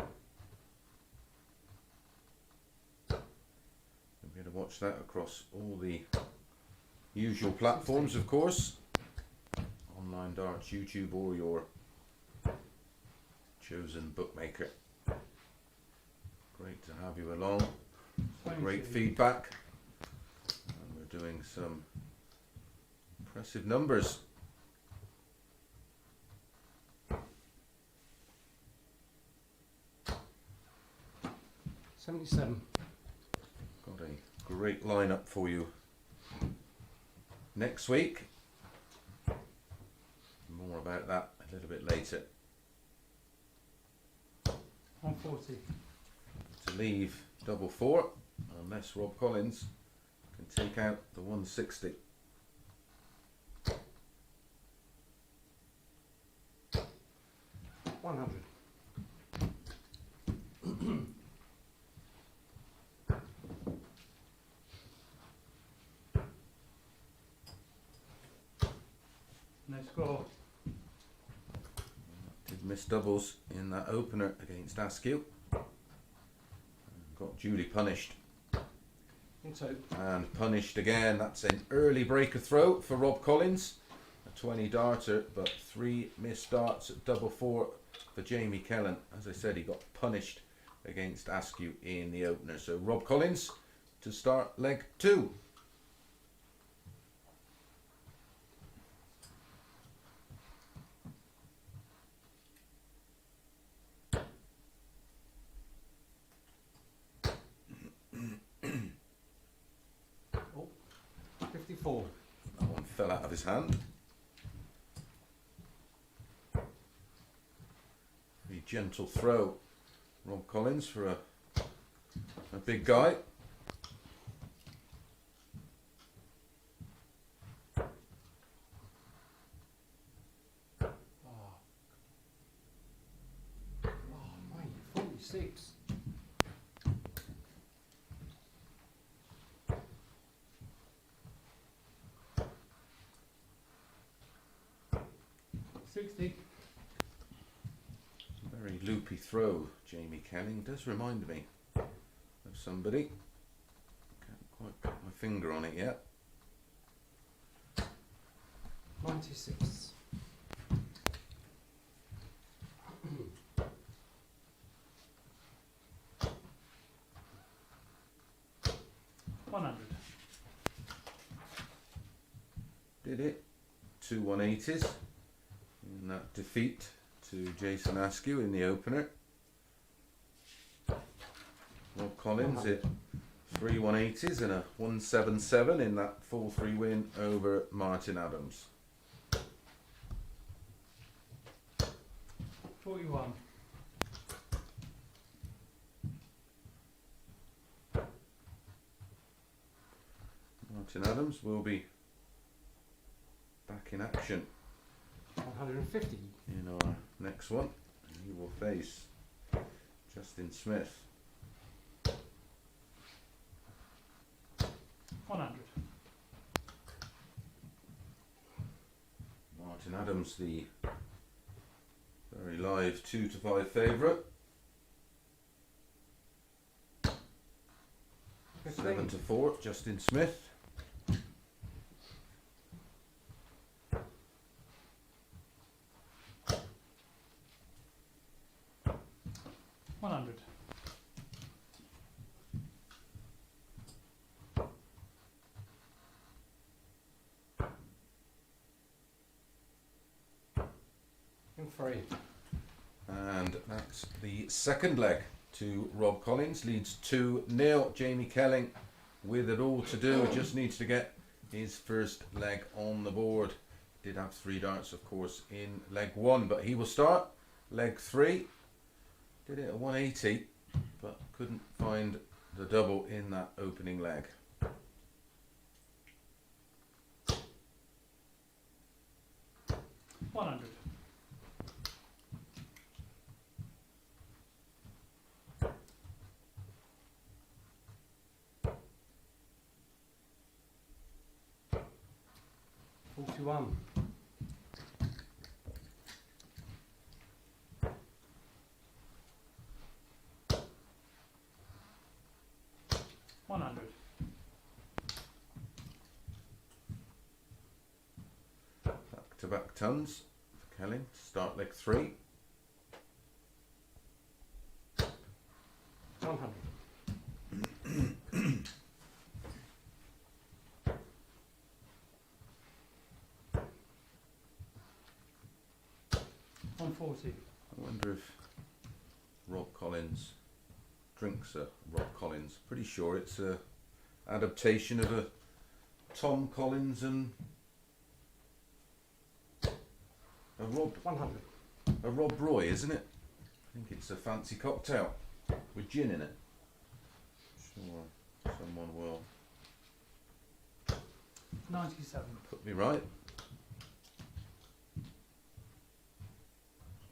You'll be able to watch that across all the usual platforms, of course. Online Darts, YouTube, or your chosen bookmaker. Great to have you along. Great 22. feedback. And we're doing some impressive numbers. $77. Got a great lineup for you next week. More about that a little bit later. 140. To leave double 4 unless Rob Collins can take out the 160. $100. No score. Did miss doubles in that opener against Askew. Got duly punished. Into And punished again. That's an early breaker throw for Rob Collins. A 20 darter, but 3 missed darts at double 4 for Jamie Kelling. As I said, he got punished against Askew in the opener. So Rob Collins to start leg 2. oh, 54. That one fell out of his hand. Very gentle throw. Rob Collins for a big guy. Oh, mate, 46. Very loopy throw, Jamie Kelling. Does remind me of somebody. Can't quite put my finger on it yet. 96. 100. Did it. 2 180s in that defeat to Jason Askew in the opener. Rob Collins hit 3 180s and a 177 in that 4-3 win over Martin Adams. 41. Martin Adams will be back in action 150. in our next one. He will face Justin Smith. 100. Martin Adams, the very live 2 to 5 favourite. 15. 7 to 4, Justin Smith. 100. In 3. And that's the second leg to Rob Collins. Leads 2-0. Jamie Kelling with it all to do. Just needs to get his first leg on the board. Did have 3 darts, of course, in leg 1, but he will start leg 3. Did it at 180, but couldn't find the double in that opening leg. $100. $41. $100. Back-to-back tons for Kelling. Start leg 3. 100. $140. I wonder if Rob Collins drinks a Rob Collins. Pretty sure it's a adaptation of a Tom Collins and a Rob 100. Roy, isn't it? I think it's a fancy cocktail with gin in it. Sure, someone will 97. put me right.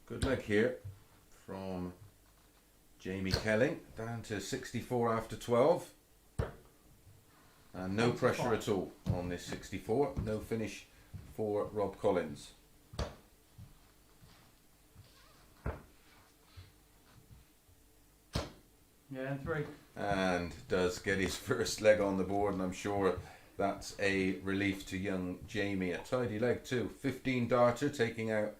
Good leg here from Jamie Kelling, down to 64 after 12. And no pressure at all on this 64. No finish for Rob Collins. Yeah, and 3. And does get his first leg on the board, and I'm sure that's a relief to young Jamie. A tidy leg too. 15 darter, taking out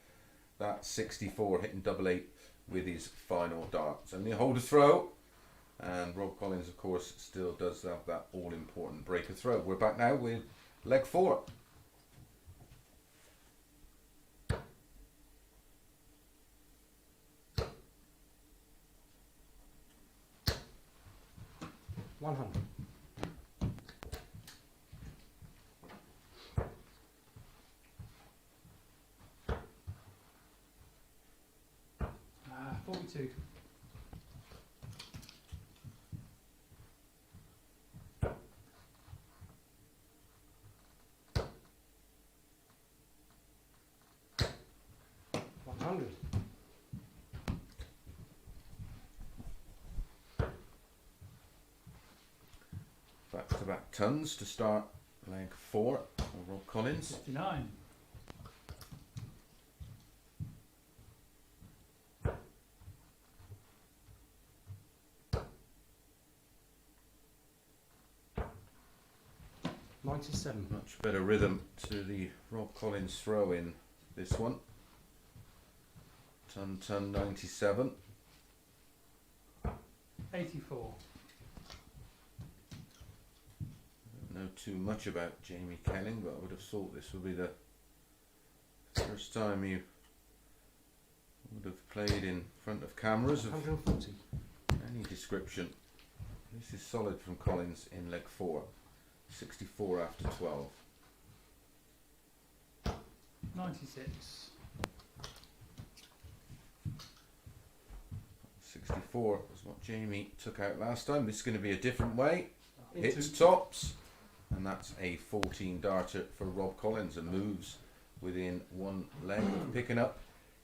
that 64, hitting double 8 with his final darts. And the hold a throw, and Rob Collins, of course, still does have that all-important break a throw. We're back now with leg 4. $100. $42. $100. Back-to-back tons to start leg 4 for Rob Collins. 59. $97. Much better rhythm to the Rob Collins throw in this one. Ton 97. 84. know too much about Jamie Kelling, but I would have thought this would be the first time you would have played in front of cameras of 140. any description. This is solid from Collins in leg 4. 64 after 12. 96. 64 was what Jamie took out last time. This is going to be a different way. Into Hits tops, and that's a 14 darter for Rob Collins and moves within one leg of picking up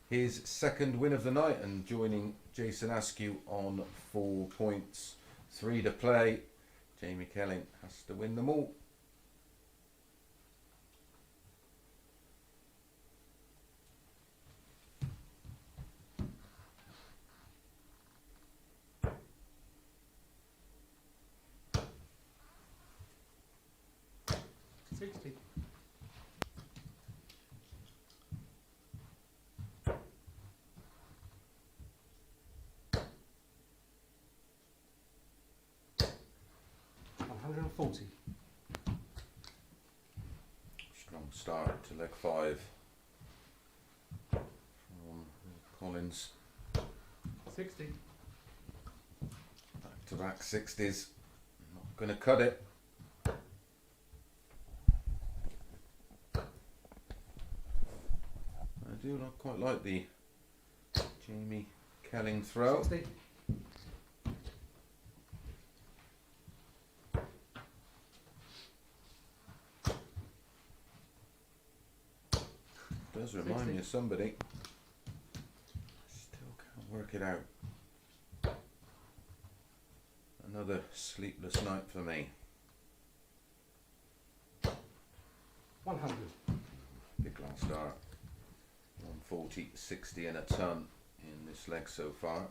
his second win of the night and joining Jason Askew on 4 points. 3 to play. Jamie Kelling has to win them all. $60. $140. Strong start to leg 5 from Collins. 60. Back to back 60s. Not going to cut it. I do not quite like the Jamie Kelling throw. 60. Does remind me of somebody. Still can't work it out. Another sleepless night for me. 100. Big last start. 140, 60 and a ton in this leg so far.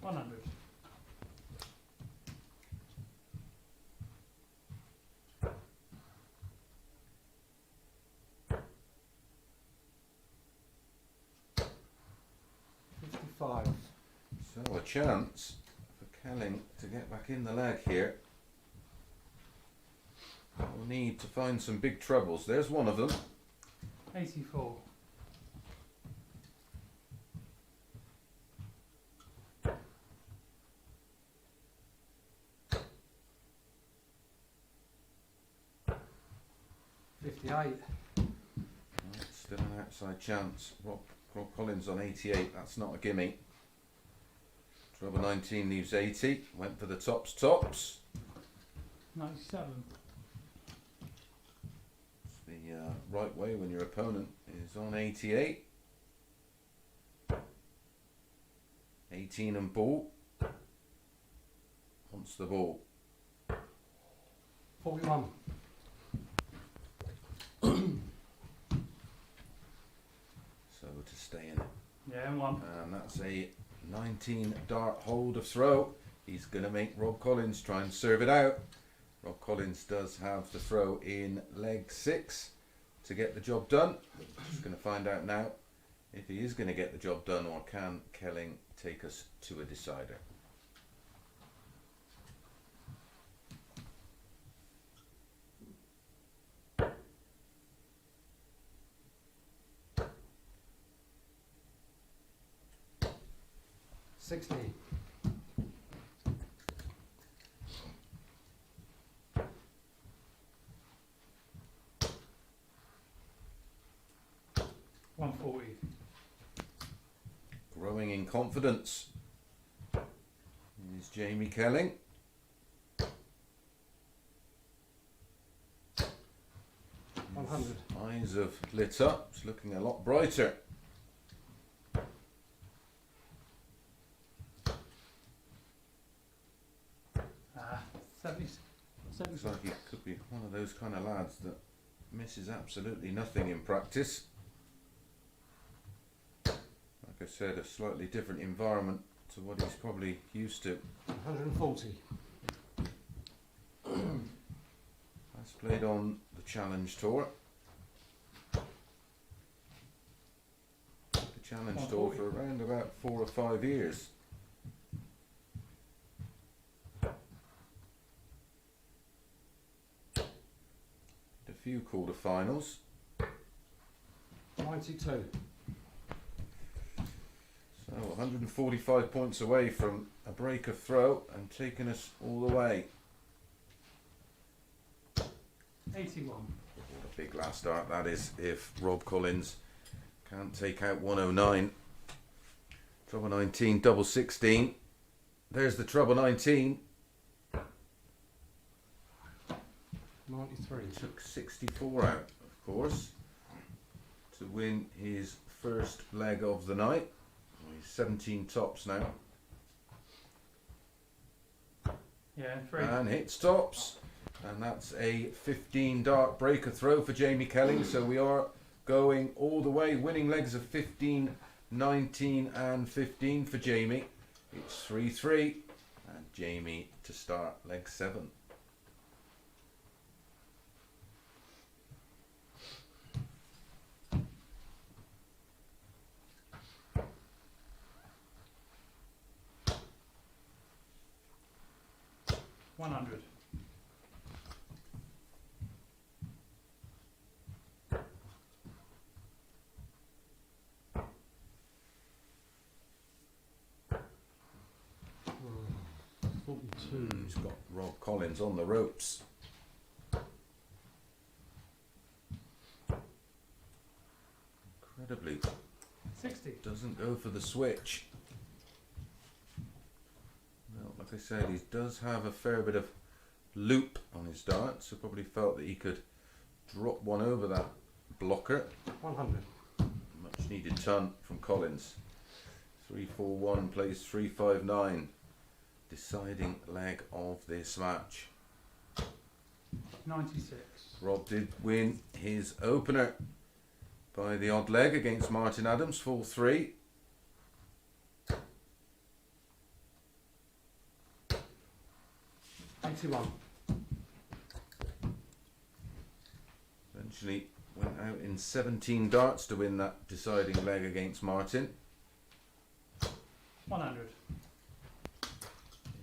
100. $55. So a chance for Kelling to get back in the leg here. We'll need to find some big troubles. There's one of them. 84. $58. Still an outside chance. Rob Collins on 88. That's not a gimme. Trouble 19 leaves 80. Went for the tops. 97. It's the right way when your opponent is on 88. 18 and ball. Wants the ball. 41. So to stay in it. Yeah, and 1. And that's a 19 dart hold of throw. He's going to make Rob Collins try and serve it out. Rob Collins does have the throw in leg 6 to get the job done. Just going to find out now if he is going to get the job done, or can Kelling take us to a decider. $60. $140. Growing in confidence is Jamie Kelling. $100. Eyes have lit up. It's looking a lot brighter. Ah, 70. Looks like he could be one of those kind of lads that misses absolutely nothing in practice. Like I said, a slightly different environment to what he's probably used to. 140. That's played on the Challenge Tour. The Challenge Tour for around about 4 or 5 years. quarterfinals. 92. So 145 points away from a break of throw and taking us all the way. 81. What a big last start that is if Rob Collins can't take out 109. Treble 19, double 16. There's the treble 19. 93. Took 64 out, of course, to win his first leg of the night. He's 17 tops now. Yeah, and 3. And hits tops. And that's a 15 dart breaker throw for Jamie Kelling. So we are going all the way, winning legs of 15, 19 and 15 for Jamie. It's 3-3 and Jamie to start leg 7. $100. Oh, 42. He's got Rob Collins on the ropes. Incredibly, 60. doesn't go for the switch. Well, like I said, he does have a fair bit of loop on his dart, so probably felt that he could drop one over that blocker. 100. Much needed ton from Collins. 3-4-1 plays 3-5-9. Deciding leg of this match. 96. Rob did win his opener by the odd leg against Martin Adams, 4-3. $81. Eventually went out in 17 darts to win that deciding leg against Martin. 100.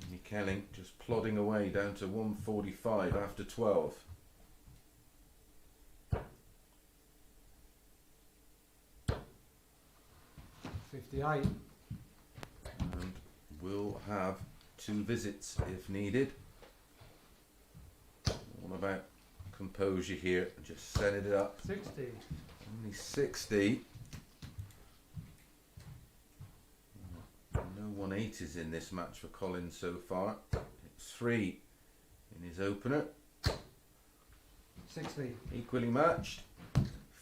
Jamie Kelling just plodding away down to 145 after 12. $58. And will have 2 visits if needed. All about composure here, just setting it up. 60. Only 60. No 180s in this match for Collins so far. It's 3 in his opener. 60. Equally matched.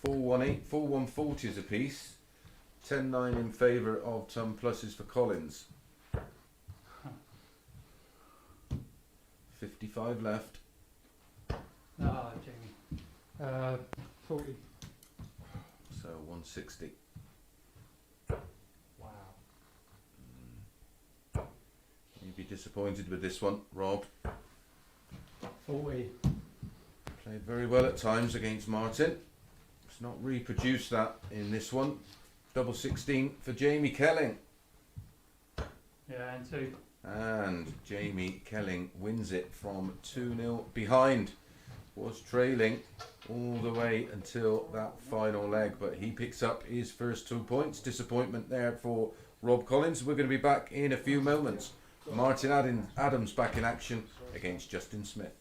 4-1-8, 4-1-40s apiece. 10-9 in favour of ton pluses for Collins. 55 left. Ah, Jamie. 40. So 160. Wow. You'd be disappointed with this one, Rob. 40. Played very well at times against Martin. It's not reproduced that in this one. Double 16 for Jamie Kelling. Yeah, and 2. And Jamie Kelling wins it from 2-0 behind. Was trailing all the way until that final leg, but he picks up his first 2 points. Disappointment there for Rob Collins. We're going to be back in a few moments. Martin Adams back in action against Justin Smith.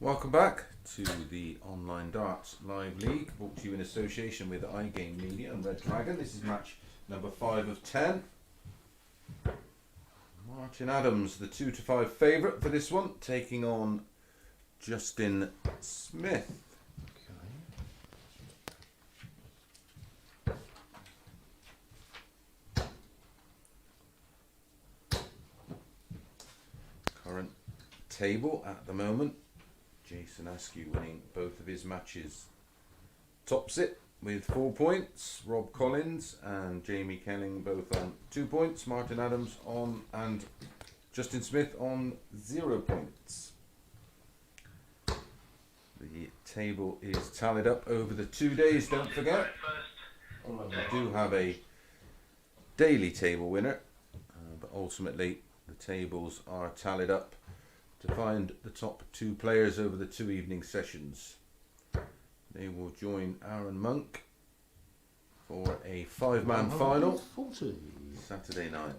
Welcome back to the Online Darts Live League, brought to you in association with iGame Media and Red Dragon. This is match number 5 of 10. Martin Adams, the 2 to 5 favourite for this one, taking on Justin Smith. Current table at the moment. Jason Askew winning both of his matches. Tops it with 4 points. Rob Collins and Jamie Kelling both on 2 points. Martin Adams on and Justin Smith on 0 points. The table is tallied up over the 2 days, don't forget. We do have a daily table winner, but ultimately the tables are tallied up to find the top 2 players over the 2 evening sessions. They will join Aaron Monk for a 5-man final Saturday night.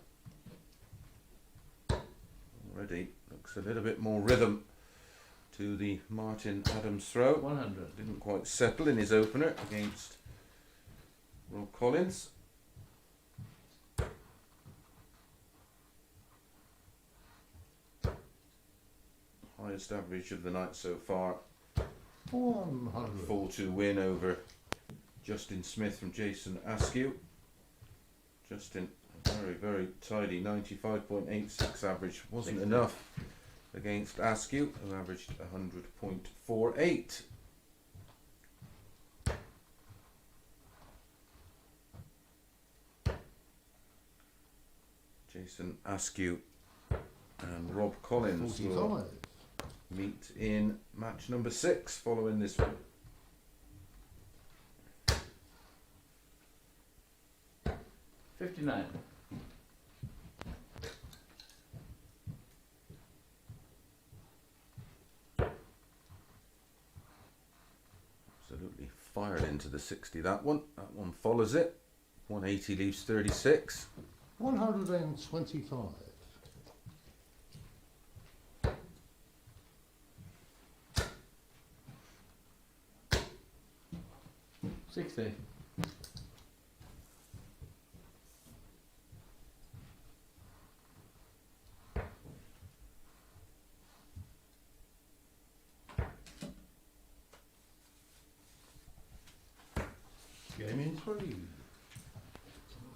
Already looks a little bit more rhythm to the Martin Adams throw. 100. Didn't quite settle in his opener against Rob Collins. Highest average of the night so far. 100. 4-2 win over Justin Smith from Jason Askew. Justin, a very, very tidy 95.86 average. Wasn't enough against Askew, who averaged 100.48. Jason Askew and Rob Collins will 45. meet in match number 6 following this one. $59. Absolutely fired into the 60 that one. That one follows it. 180 leaves 36. 125. 60. 3.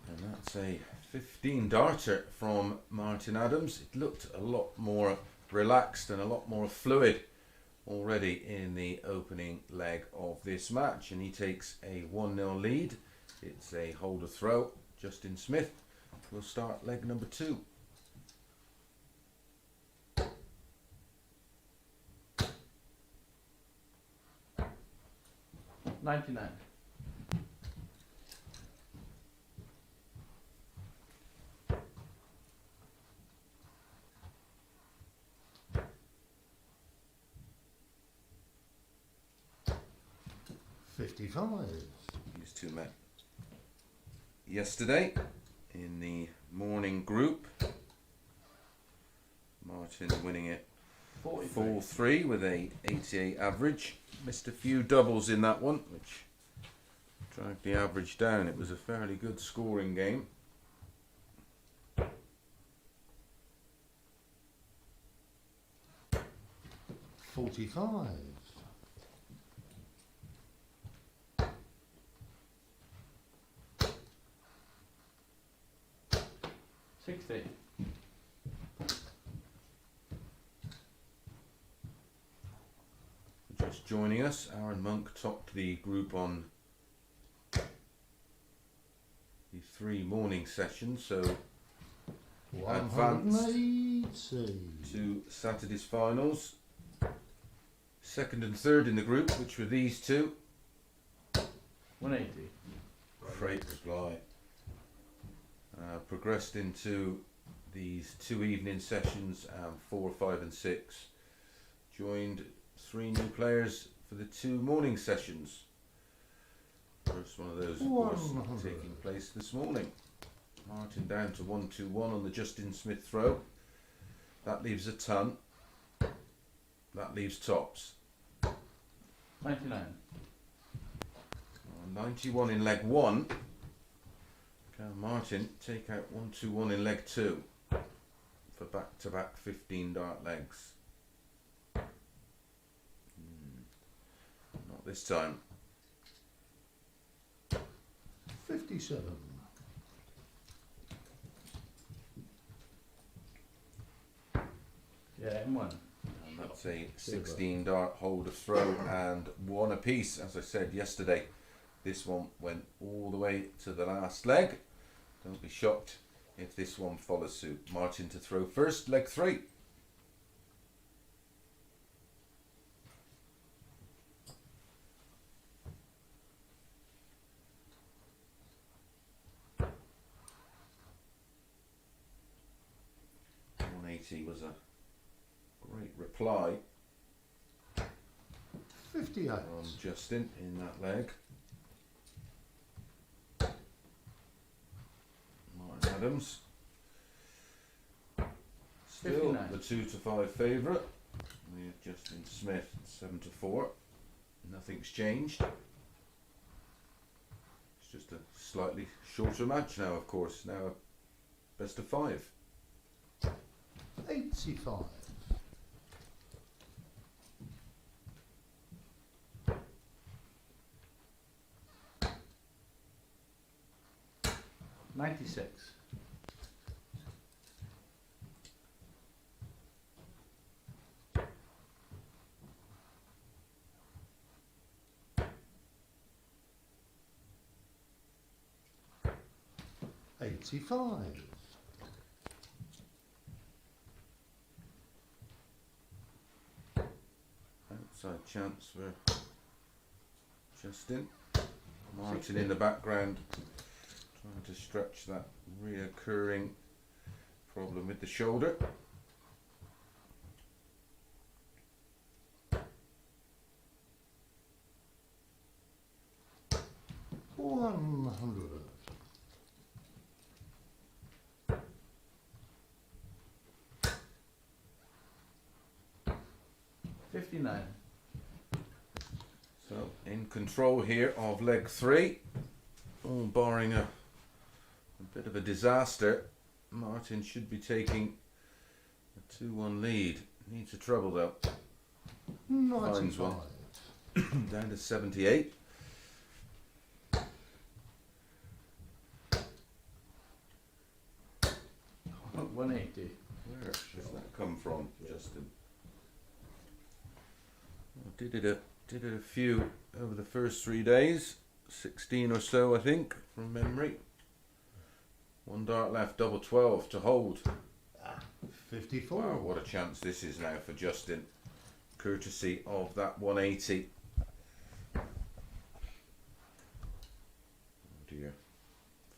And that's a 15 darter from Martin Adams. It looked a lot more relaxed and a lot more fluid already in the opening leg of this match, and he takes a 1-0 lead. It's a holder throw. Justin Smith will start leg number 2. $99. 55. These two met yesterday in the morning group. Martin winning it 4-3 with a 88 average. Missed a few doubles in that one, which dragged the average down. It was a fairly good scoring game. 45. 60. Just joining us, Aaron Monk topped the group on the 3 morning sessions, so advance 180. to Saturday's finals. Second and third in the group, which were these two. 180. Great reply. Progressed into these 2 evening sessions, 4, 5 and 6. Joined 3 new players for the 2 morning sessions. First one of those, of course, 100. taking place this morning. Martin down to 121 on the Justin Smith throw. That leaves a ton. That leaves tops. 99. 91 in leg 1. Can Martin take out 121 in leg 2 for back-to-back 15 dart legs? Not this time. 57. Yeah, M1. And that's a 16 dart hold of throw and 1 apiece. As I said yesterday, this one went all the way to the last leg. Don't be shocked if this one follows suit. Martin to throw first, leg 3. Was a great reply 58. from Justin in that leg. Martin Adams still 59. the 2 to 5 favourite. We have Justin Smith 7 to 4. Nothing's changed. It's just a slightly shorter match now, of course. Now a best of 5. 85. 96. 85. Outside chance for Justin. Martin in the background trying to stretch that reoccurring problem with the shoulder. One hundred. 59. So in control here of leg 3, barring a bit of a disaster. Martin should be taking a 2-1 lead. Needs a treble though. 95. Down to 78. Oh, 180. Where does that come from, Justin? I did it a few over the first 3 days, 16 or so I think from memory. 1 dart left, double 12 to hold. 54. Wow, what a chance this is now for Justin, courtesy of that 180. Oh dear,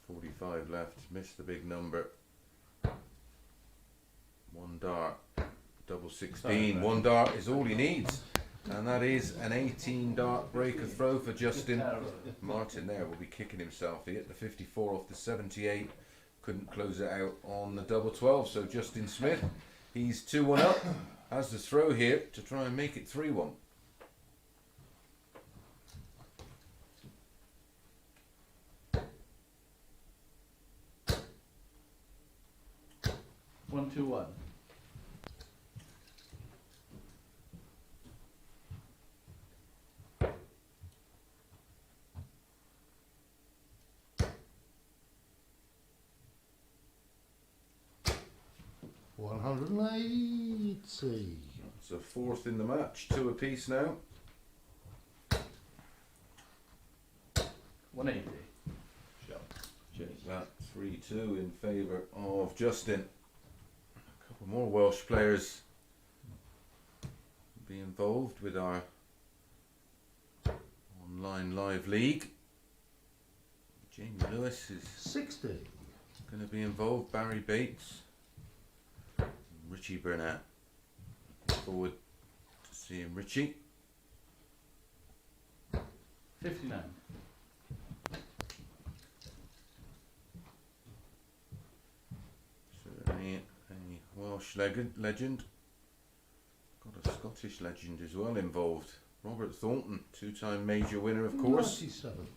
45 left, missed the big number. 1 dart, double 16. 1 dart is all he needs. And that is an 18 dart breaker throw for Justin. Martin there will be kicking himself. He hit the 54 off the 78. Couldn't close it out on the double 12. So Justin Smith, he's 2-1 up. Has the throw here to try and make it 3-1. One, two, one. 180. It's a fourth in the match, 2 apiece now. 180. Cheers. That 3-2 in favour of Justin. A couple more Welsh players be involved with our online live league. Jamie Lewis is 60. going to be involved. Barry Bates, Richie Burnett. Look forward to seeing Richie. 59. Certainly a Welsh legend. Got a Scottish legend as well involved. Robert Thornton, 2-time major winner, of course. 97.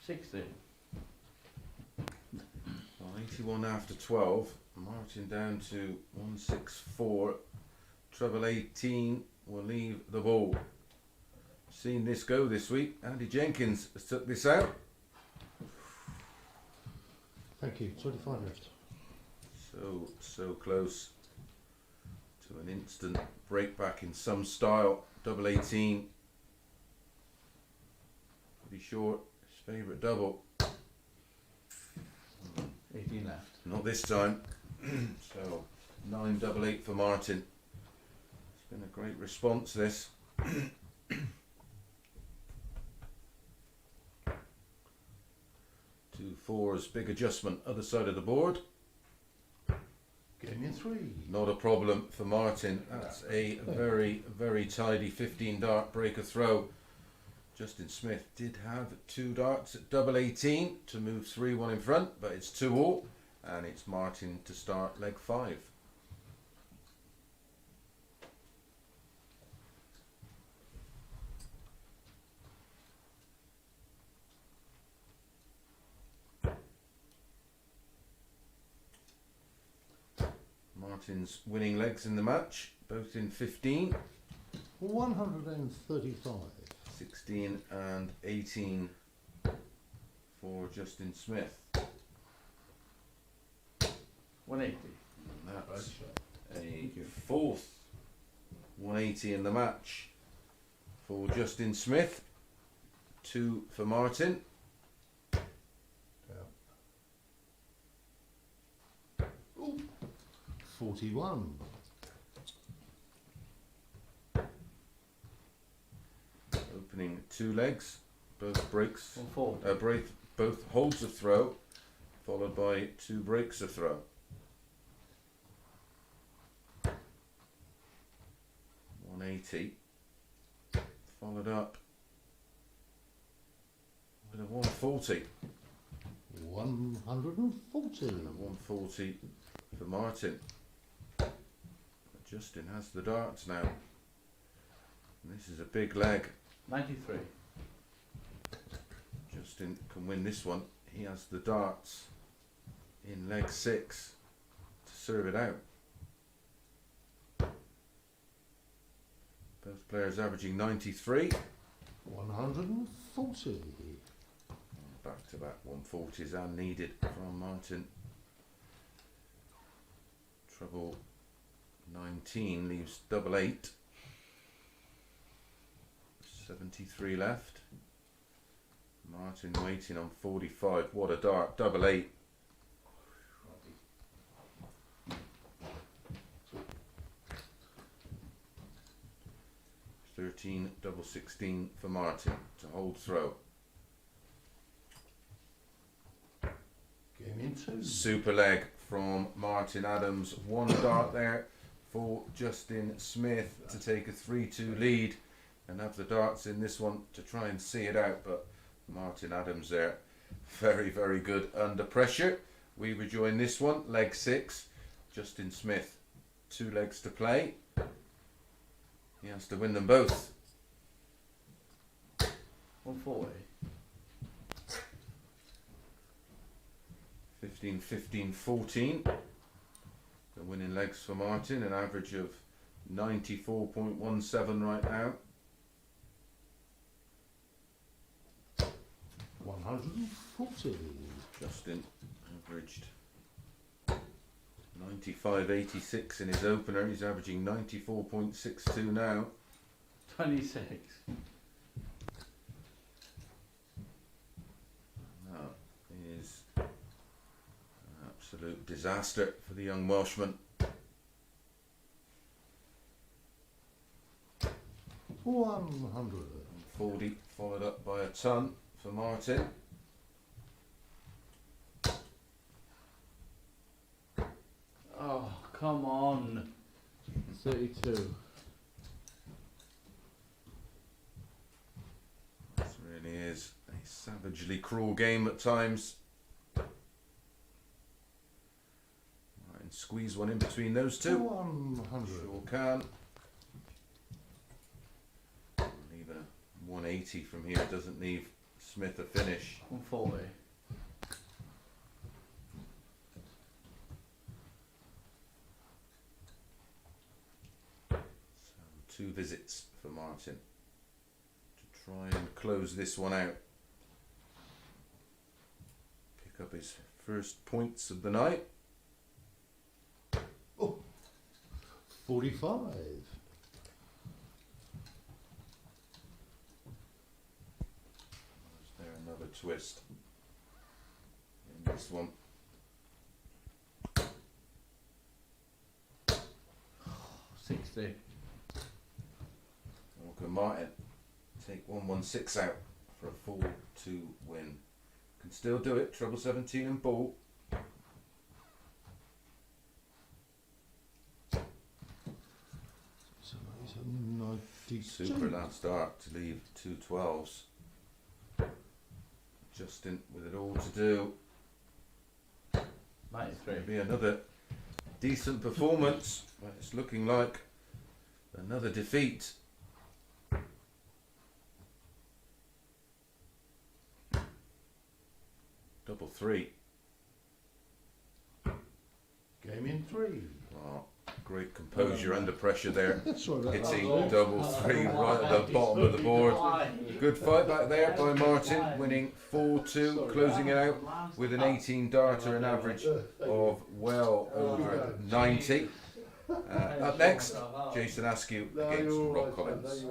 $60. Well, 81 after 12. Martin down to 164. Treble 18 will leave the ball. Seen this go this week. Andy Jenkins has took this out. Thank you. 25 left. So close to an instant break back in some style. Double 18. Pretty short. His favourite double. 18 left. Not this time. So 9 double 8 for Martin. It's been a great response, this. 2 4s, big adjustment, other side of the board. Game in 3. Not a problem for Martin. That's a very tidy 15 dart breaker throw. Justin Smith did have 2 darts at double 18 to move 3-1 in front, but it's 2-all, and it's Martin to start leg 5. Martin's winning legs in the match, both in 15, 135. 16 and 18 for Justin Smith. 180. And that's a 4th 180 in the match for Justin Smith. 2 for Martin. 41. Opening 2 legs, both breaks, 140. both holds of throw, followed by 2 breaks of throw. 180, followed up with a 140. 140. And a 140 for Martin. Justin has the darts now. And this is a big leg. 93. Justin can win this one. He has the darts in leg 6 to serve it out. Both players averaging 93. 140. Back to back 140s are needed from Martin. Treble 19 leaves double 8. 73 left. Martin waiting on 45. What a dart. Double 8. Double 16 for Martin to hold throw. Game in 2. Super leg from Martin Adams. 1 dart there for Justin Smith to take a 3-2 lead and have the darts in this one to try and see it out, but Martin Adams there very good under pressure. We rejoin this one, leg 6. Justin Smith, 2 legs to play. He has to win them both. 140. 15, 15, 14. The winning legs for Martin, an average of 94.17 right now. 140. Justin averaged 95.86 in his opener. He's averaging 94.62 now. 26. That is an absolute disaster for the young Welshman. 100. 40 followed up by a ton for Martin. Oh, come on. 32. This really is a savagely cruel game at times. Martin squeeze one in between those two. 100. Sure can. Leave a 180 from here. Doesn't leave Smith a finish. 140. So 2 visits for Martin to try and close this one out. Pick up his first points of the night. 45. Is there another twist in this one? 60. Walker Martin take 116 out for a 4-2 win. Can still do it. Treble 17 and ball. So he's a 92. Super last start to leave 2 12s. Justin with it all to do. 93. Maybe another decent performance, but it's looking like another defeat. Double 3. Game in 3. Oh, great composure under pressure there. Sorry about Hitting that. double 3 right at the bottom of the board. Good fight back there by Martin, winning 4-2, closing it out with an 18 darter, an average of well over 90. Up next, Jason Askew against Rob Collins.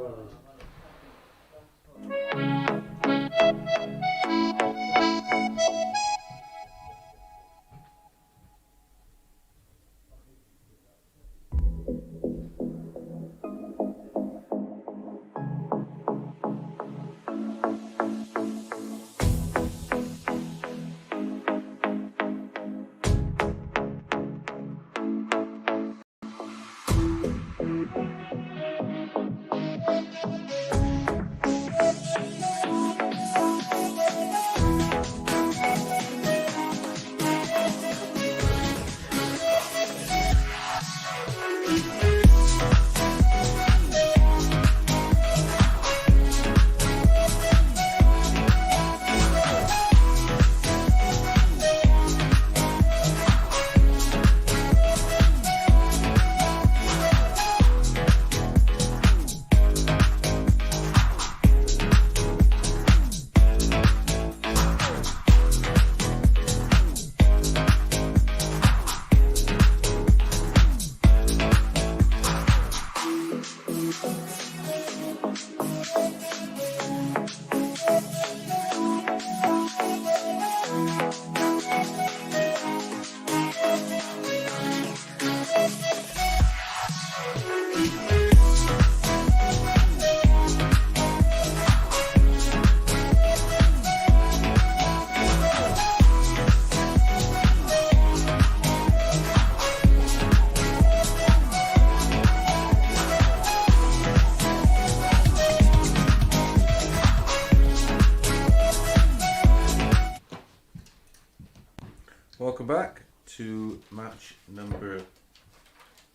Welcome back to match number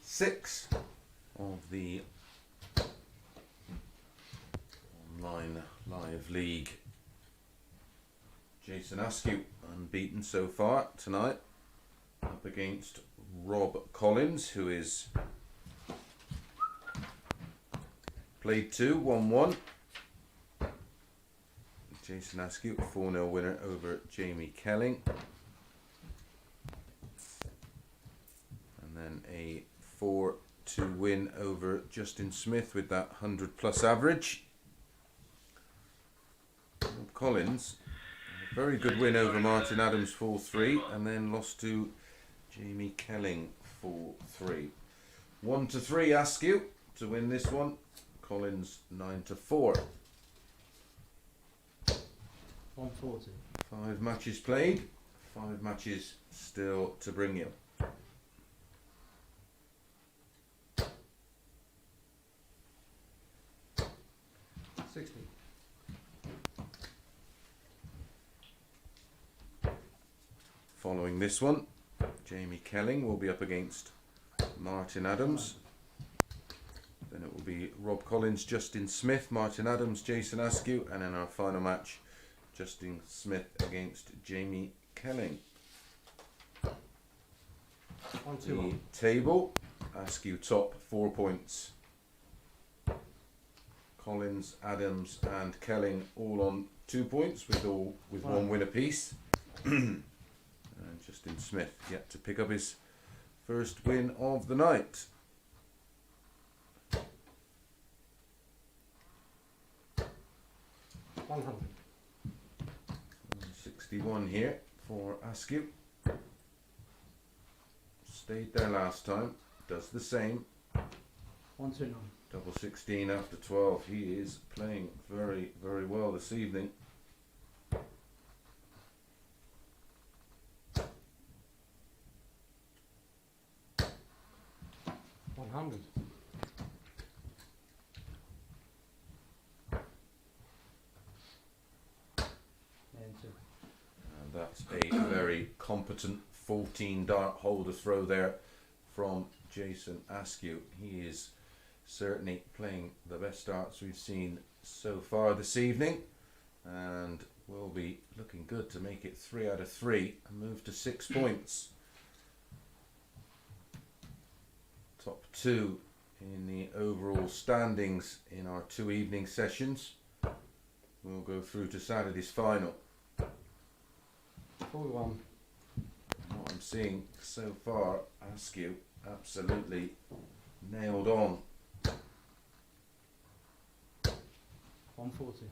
6 of the online live league. Jason Askew unbeaten so far tonight, up against Rob Collins, who is played 2, 1-1. Jason Askew, 4-0 winner over Jamie Kelling. And then a 4-2 win over Justin Smith with that 100+ average. Rob Collins, a very good win over Martin Adams, 4-3, and then lost to Jamie Kelling, 4-3. 1-3 Askew to win this one. Collins 9-4. 140. 5 matches played, 5 matches still to bring you. $60. Following this one, Jamie Kelling will be up against Martin Adams. Then it will be Rob Collins, Justin Smith, Martin Adams, Jason Askew, and in our final match, Justin Smith against Jamie Kelling. 121. The table, Askew top 4 points. Collins, Adams and Kelling all on 2 points with 1 win apiece. And Justin Smith yet to pick up his first win of the night. 100. 61 here for Askew. Stayed there last time, does the same. 129. Double 16 after 12. He is playing very, very well this evening. $100. And that's a very competent 14 dart holder throw there from Jason Askew. He is certainly playing the best darts we've seen so far this evening, and will be looking good to make it 3 out of 3 and move to 6 points. Top 2 in the overall standings in our 2 evening sessions. We'll go through to Saturday's final. 41. What I'm seeing so far, Askew absolutely nailed on. 140.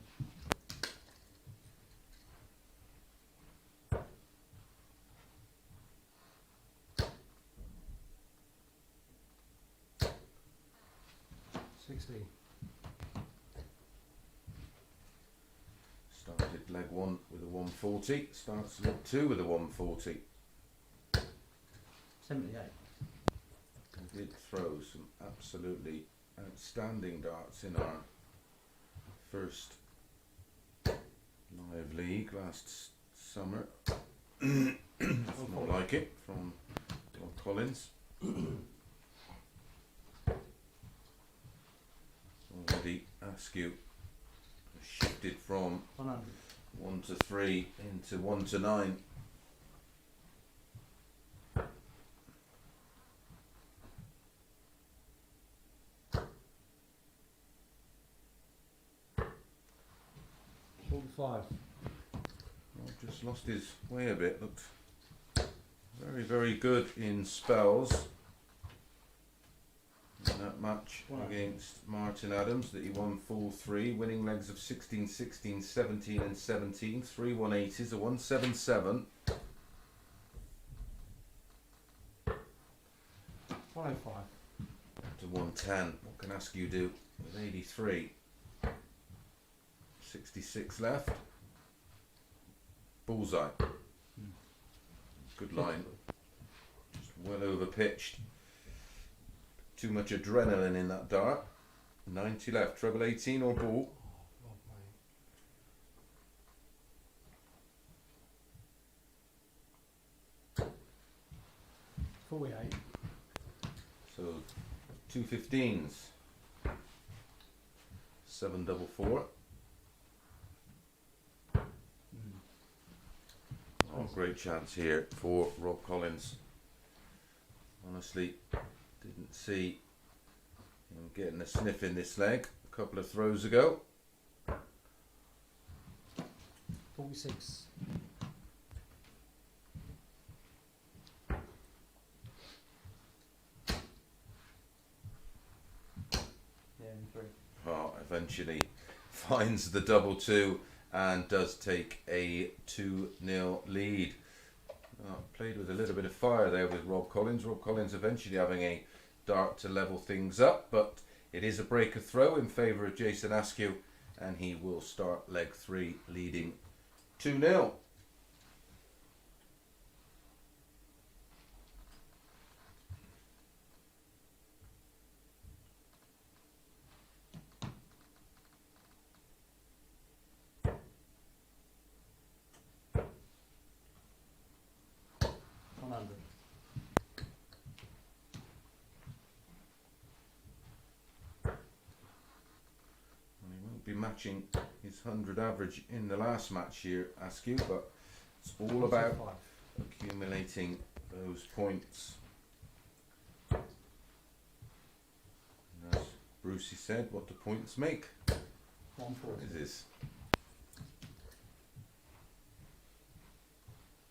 $60. Started leg 1 with a 140, starts leg 2 with a 140. 78. And did throw some absolutely outstanding darts in our first live league last summer. It's not like it from Rob Collins. Already Askew has shifted from 100. 1 to 3 into 1 to 9. $45. Just lost his way a bit. Looked very, very good in spells in that match against Martin Adams that he won 4-3, winning legs of 16, 16, 17 and 17, 3 180s, a 177. 105. Up to 110. What can Askew do with 83? 66 left. Bullseye. Good line. Just well over pitched. Too much adrenaline in that dart. 90 left. Treble 18 or ball. 48. So 2 15s. 7 double 4. Oh, great chance here for Rob Collins. Honestly, didn't see him getting a sniff in this leg. couple of throws ago. 46. Yeah, in 3. Eventually finds the double 2 and does take a 2-0 lead. Played with a little bit of fire there with Rob Collins. Rob Collins eventually having a dart to level things up, but it is a breaker throw in favour of Jason Askew, and he will start leg 3 leading 2-0. Be matching his 100 average in the last match here, Askew, but it's all about accumulating those points. And as Brucey said, what do points make? 140. It is.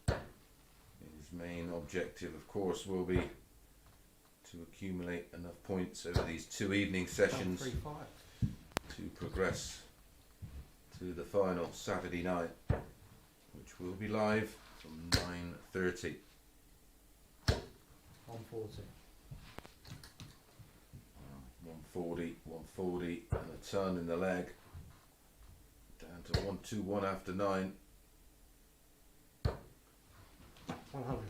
His main objective, of course, will be to accumulate enough points over these 2 evening sessions 35. to progress to the final Saturday night, which will be live from 9:30. 140. 140, 140, and a ton in the leg. Down to 121 after 9. 100.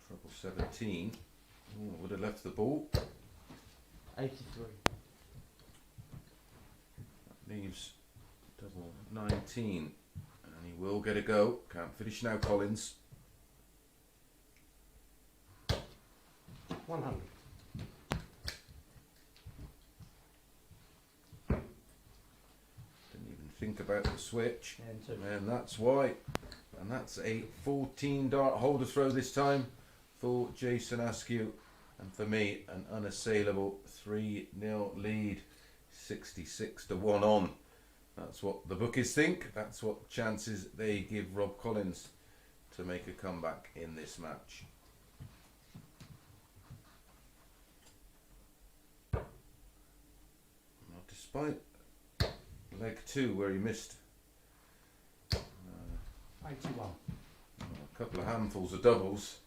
Trouble 17. Ooh, would have left the ball. 83. That leaves double 19. And he will get a go. Can't finish now, Collins. 100. Didn't even think about the switch. Yeah, in 2. And that's why. And that's a 14 dart holder throw this time for Jason Askew. And for me, an unassailable 3-0 lead. 66-1 on. That's what the bookies think. That's what chances they give Rob Collins to make a comeback in this match. Now, despite leg 2 where he missed 81. a couple of handfuls of doubles,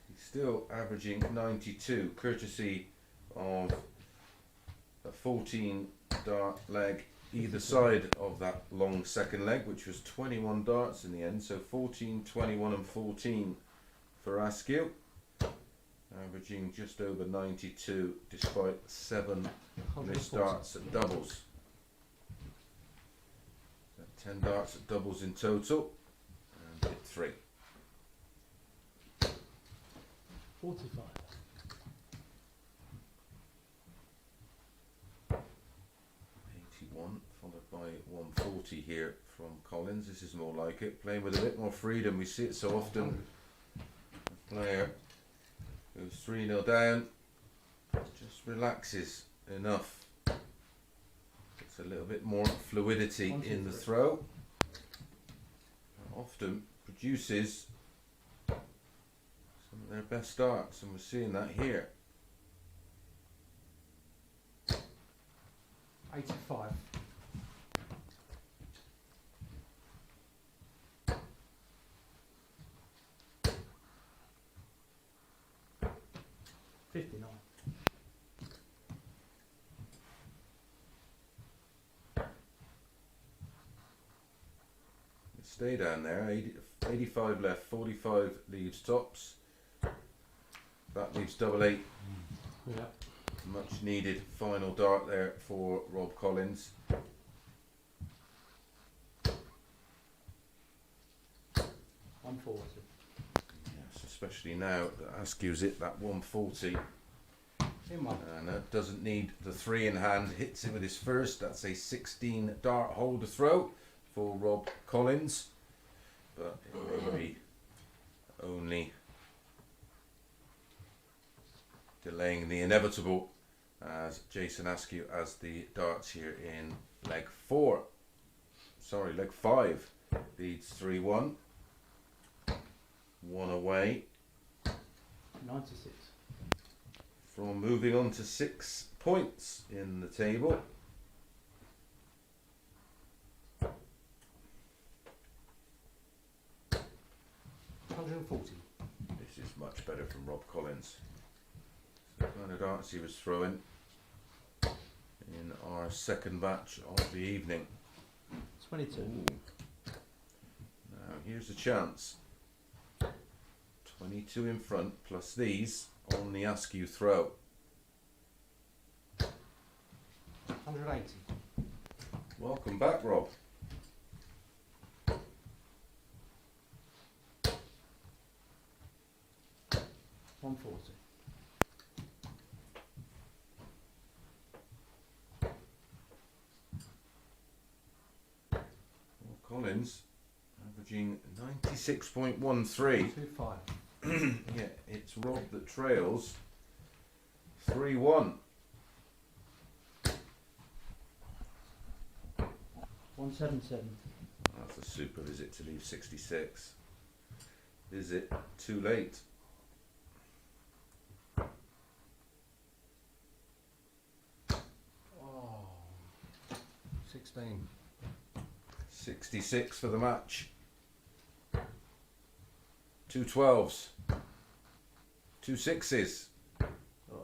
he's still averaging 92, courtesy of a 14 dart leg either side of that long second leg, which was 21 darts in the end. So 14, 21 and 14 for Askew, averaging just over 92 despite 7 missed darts at doubles. So 10 darts at doubles in total, and hit 3. 45. 81, followed by 140 here from Collins. This is more like it, playing with a bit more freedom. We see it so often. The player goes 3-0 down, just relaxes enough. Gets a little bit more fluidity in the throw. Often produces some of their best starts, and we're seeing that here. 85. 59. Stay down there. 85 left, 45 leaves tops. That leaves double 8. Yeah. Much needed final dart there for Rob Collins. 140. Yes, especially now that Askew's hit that 140. In one. And doesn't need the 3 in hand. Hits it with his first. That's a 16 dart holder throw for Rob Collins. But it may be only delaying the inevitable as Jason Askew has the darts here in leg 5. Leads 3-1. 1 away 96. from moving on to 6 points in the table. $140. This is much better from Rob Collins. So the kind of darts he was throwing in our second match of the evening. 22. Now here's a chance. 22 in front plus these on the Askew throw. 180. Welcome back, Rob. $140. Collins averaging 96.13. 25. Yeah, it's Rob that trails 3-1. 177. That's a super visit to leave 66. Is it too late? Oh, 16. 66 for the match. 2 12s. 2 6s. Oh,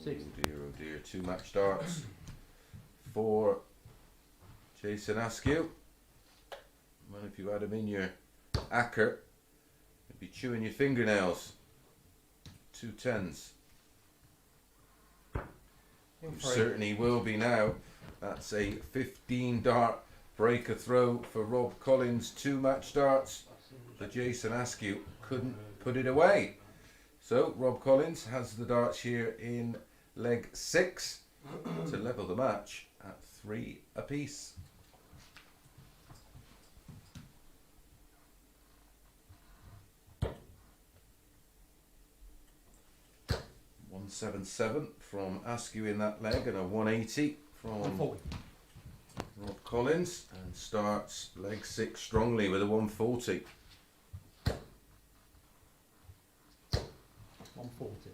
60. Oh dear, 2 match darts for Jason Askew. Well, if you had him in your acre, you'd be chewing your fingernails. 2 10s. In You three. certainly will be now. That's a 15 dart breaker throw for Rob Collins. 2 match darts for Jason Askew. Couldn't put it away. So Rob Collins has the darts here in leg 6 to level the match at 3 apiece. $177 from Askew in that leg and a 180 from 140. Rob Collins, and starts leg 6 strongly with a 140. 140.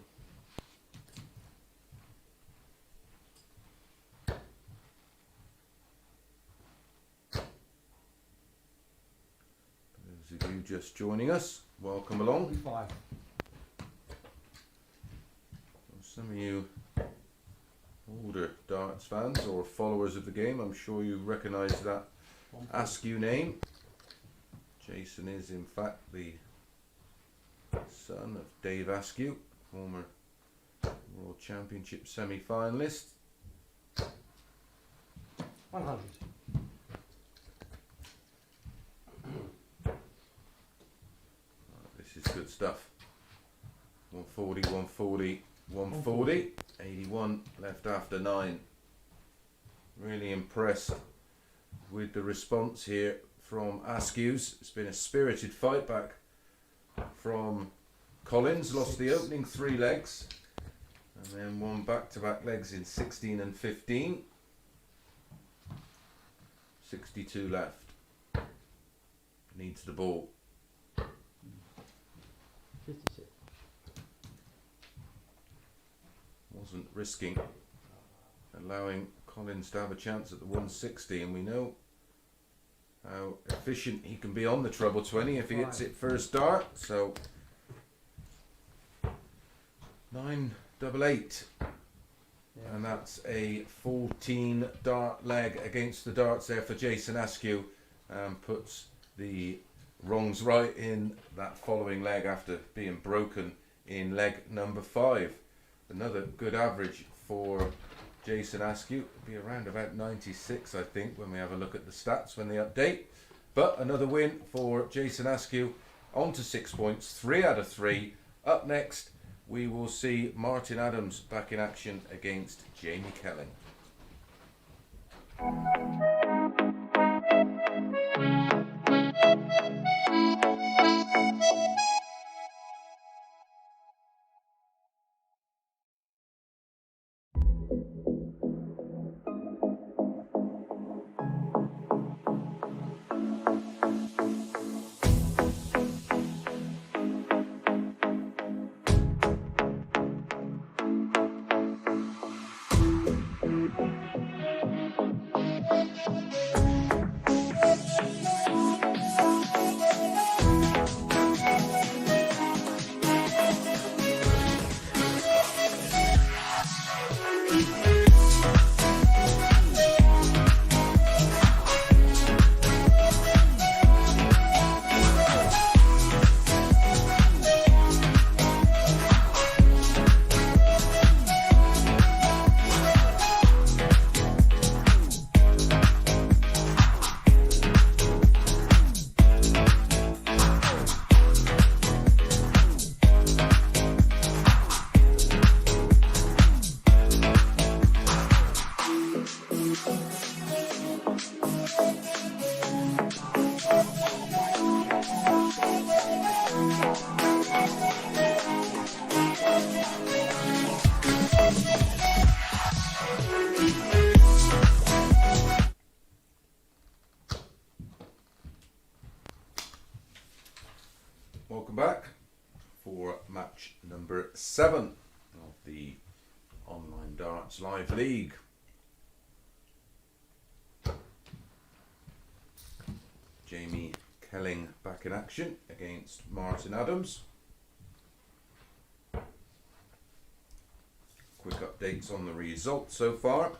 Those of you just joining us, welcome along. 45. Some of you older darts fans or followers of the game, I'm sure you recognise that 140. Askew name. Jason is in fact the son of Dave Askew, former World Championship semi-finalist. 100. This is good stuff. 140, 140, 140. 81 left after 9. Really impressed with the response here from Askew's. It's been a spirited fight back from Collins. Lost the opening 3 legs and then won back-to-back legs in 16 and 15. 62 left. Needs the ball. 56. Wasn't risking allowing Collins to have a chance at the 160, and we know how efficient he can be on the treble 20 if he hits it first dart. So 988, Yeah. and that's a 14 dart leg against the darts there for Jason Askew, and puts the wrongs right in that following leg after being broken in leg number 5. Another good average for Jason Askew. It'll be around about 96, I think, when we have a look at the stats when they update. But another win for Jason Askew. On to 6 points, 3 out of 3. Up next, we will see Martin Adams back in action against Jamie Kelling. 7 of the Online Darts Live League. Jamie Kelling back in action against Martin Adams. Quick updates on the results so far.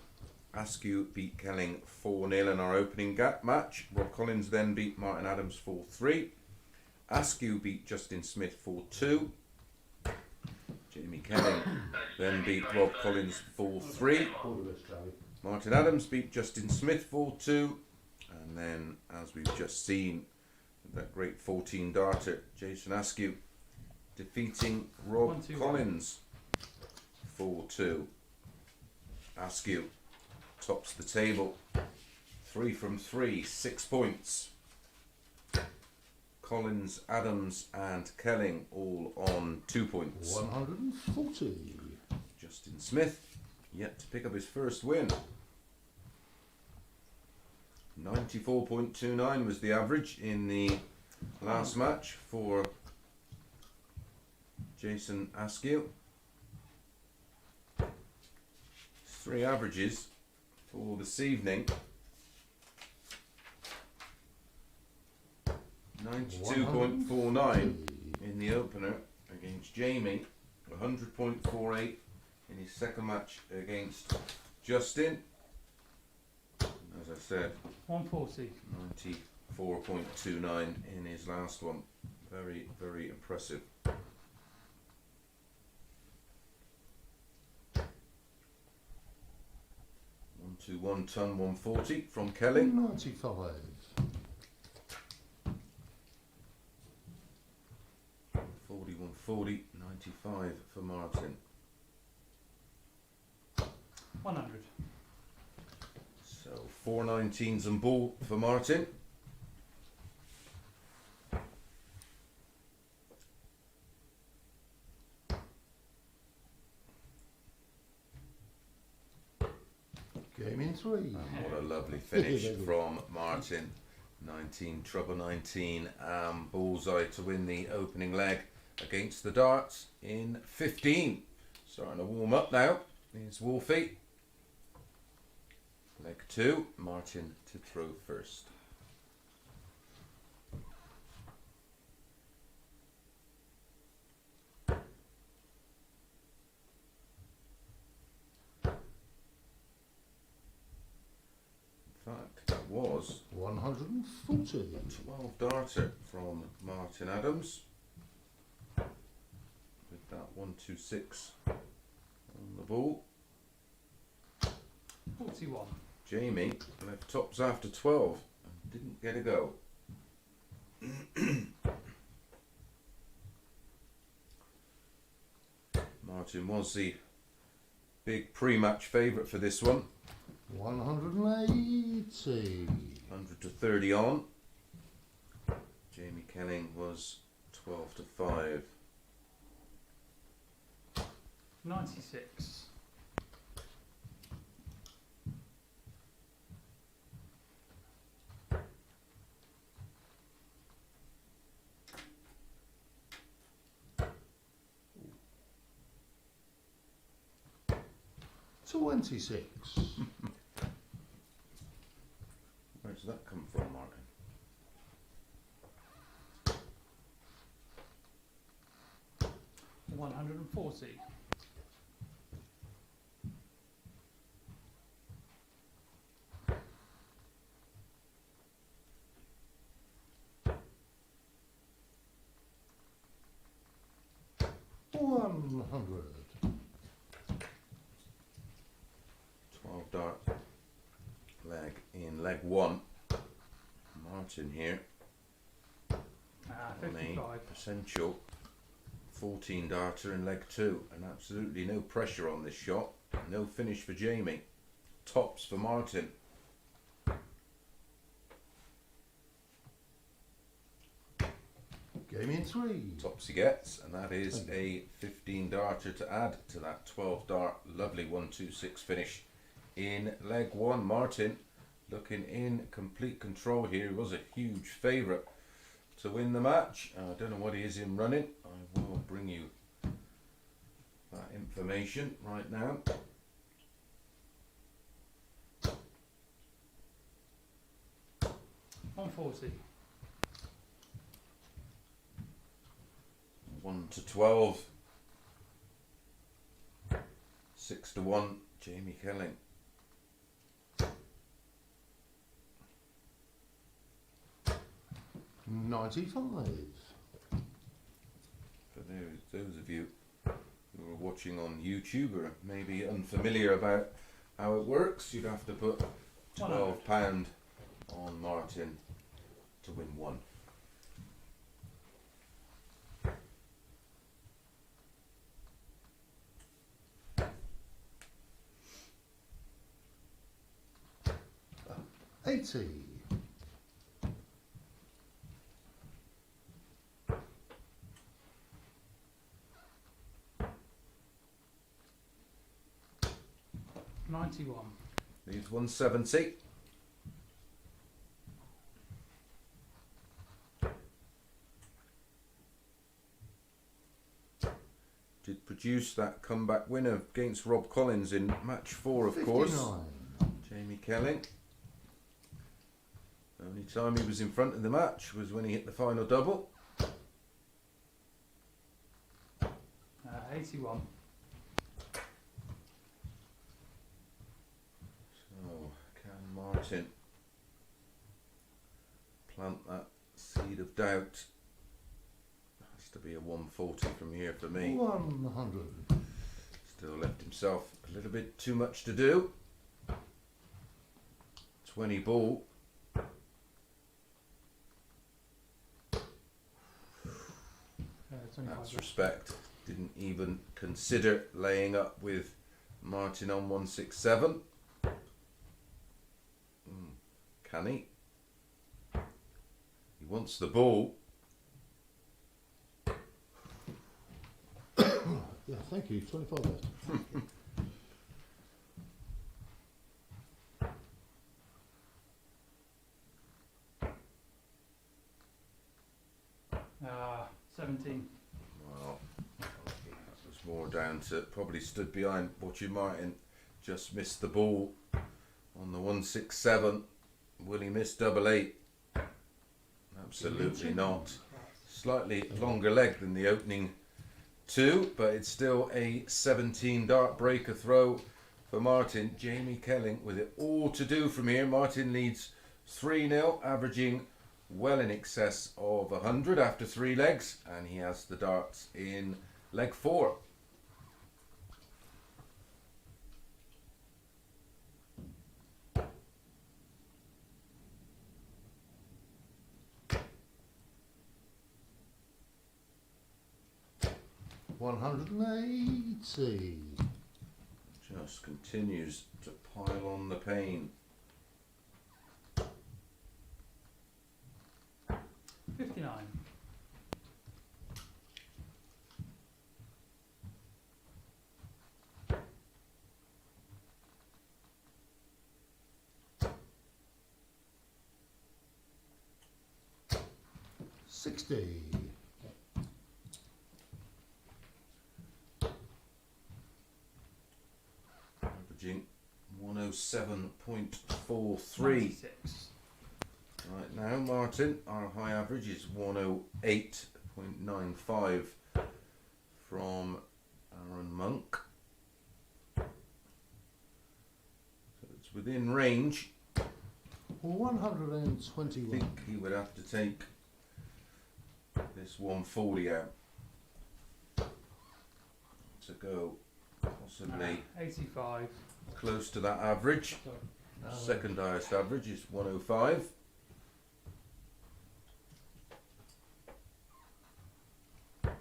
Askew beat Kelling 4-0 in our opening match. Rob Collins then beat Martin Adams 4-3. Askew beat Justin Smith 4-2. Jamie Kelling then beat Rob Collins 4-3. Martin Adams beat Justin Smith 4-2. And then, as we've just seen, that great 14 darter Jason Askew defeating Rob 1-2-1. Collins 4-2. Askew tops the table, 3 from 3, 6 points. Collins, Adams and Kelling all on 2 points. 140. Justin Smith yet to pick up his first win. 94.29 was the average in the last match for Jason Askew. 3 averages for this evening. 92.49 in the opener against Jamie. 100.48 in his second match against Justin. As I said, 140. 94.29 in his last one. Very, very impressive. To 1 ton 140 from Kelling. 95. 140, 95 for Martin. 100. So 4 19s and ball for Martin. Game in 3. And what a lovely finish from Martin. 19, treble 19, bullseye to win the opening leg against the darts in 15. Starting to warm up now. Here's Wolfie. Leg 2, Martin to throw first. In fact, that was 140. 12 darter from Martin Adams. With that 126 on the ball. 41. Jamie left tops after 12 and didn't get a go. Martin was the big pre-match favourite for this one. 180. 100 to 30 on. Jamie Kelling was 12 to 5. 96. 26. Where does that come from, Martin? $140. 100. 12 dart leg in leg 1. Martin here on a 55. potential 14 darter in leg 2, and absolutely no pressure on this shot. No finish for Jamie. Tops for Martin. Game in 3. Tops he gets, and that is a 15 darter to add to that 12 dart lovely 126 finish in leg 1. Martin looking in complete control here. He was a huge favourite to win the match. I don't know what he is in running. I will bring you information right now. £140. 1 to 12. 6 to 1. Jamie Kelling. 95. For those of you who are watching on YouTube or maybe unfamiliar about how it works, you'd have to put £12 on Martin to win one. $80. 91. Leaves 170. Did produce that comeback winner against Rob Collins in match 4, of 59. course. Jamie Kelling. Only time he was in front of the match was when he hit the final double. 81. So, can Martin plant that seed of doubt? Has to be a 140 from here for me. 100. Still left himself a little bit too much to do. 20 ball. That's respect. Didn't even consider laying up with Martin on 167. Can he? He wants the ball. Yeah, thank you. 25 left. Uh, 17. Well, that was more down to probably stood behind watching Martin just missed the ball on the 167. Will he miss double eight? Absolutely not. Slightly longer leg than the opening two, but it's still a 17 dart breaker throw for Martin. Jamie Kelling with it all to do from here. Martin leads 3-0, averaging well in excess of 100 after 3 legs, and he has the darts in leg 4. $180. Just continues to pile on the pain. 59. $60. Averaging 107.43. 96. Right now, Martin, our high average is 108.95 from Aaron Monk. So it's within range. 121. I think he would have to take this 140 out to go possibly 85. close to that average. Second highest average is 105. Good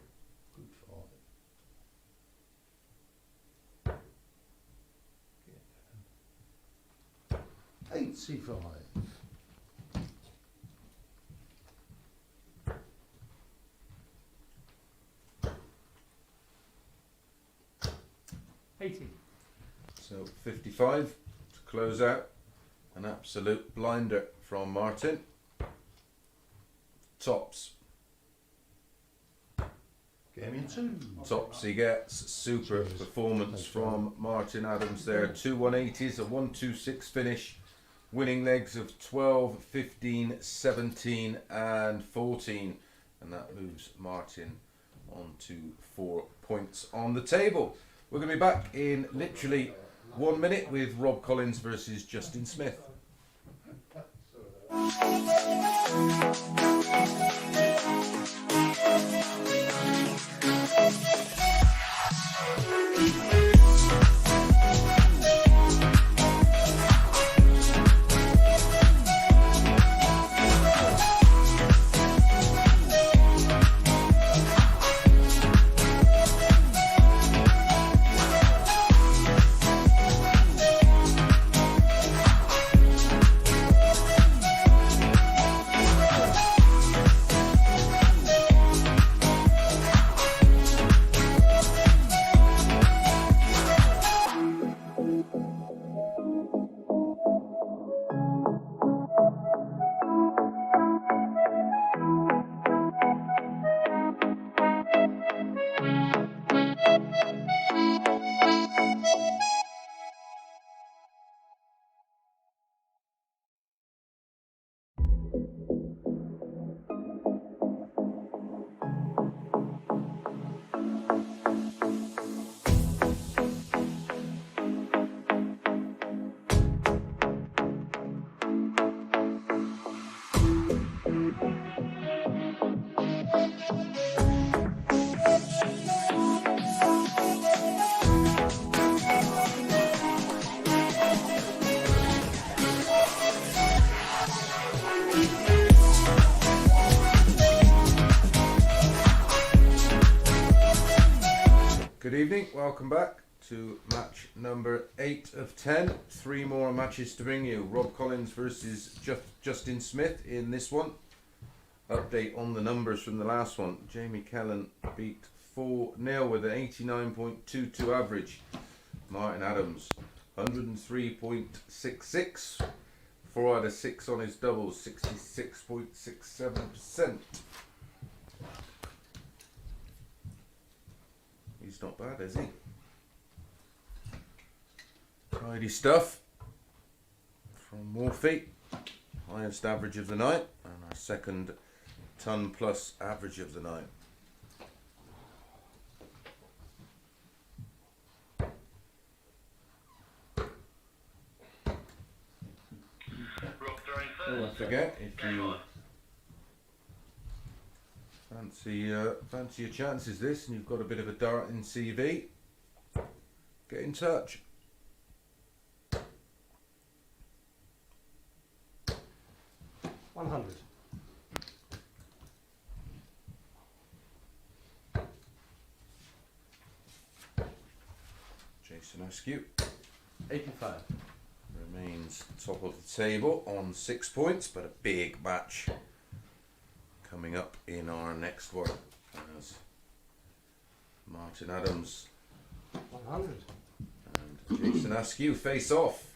five. 85. 80. So 55 to close out. An absolute blinder from Martin. Tops. Game in 2. Topsy gets super Cheers. performance Thanks, from Martin Adams there. 2 180s, a 1-2-6 finish. Winning legs of 12, 15, 17 and 14. And that moves Martin on to 4 points on the table. We're going to be back in literally 1 minute with Rob Collins versus Justin Smith. Good evening, welcome back to match number 8 of 10. 3 more matches to bring you. Rob Collins versus Justin Smith in this one. Update on the numbers from the last one. Jamie Kelling beat 4-0 with an 89.22 average. Martin Adams 103.66. 4 out of 6 on his doubles, 66.67%. He's not bad, is he? Tidy stuff from Wolfie. Highest average of the night and our second ton plus average of the night. Don't forget, if you fancy your chances this and you've got a bit of a dart in CV, get in touch. $100. Jason Askew 85. remains top of the table on 6 points, but a big match coming up in our next one as Martin Adams 100. and Jason Askew face off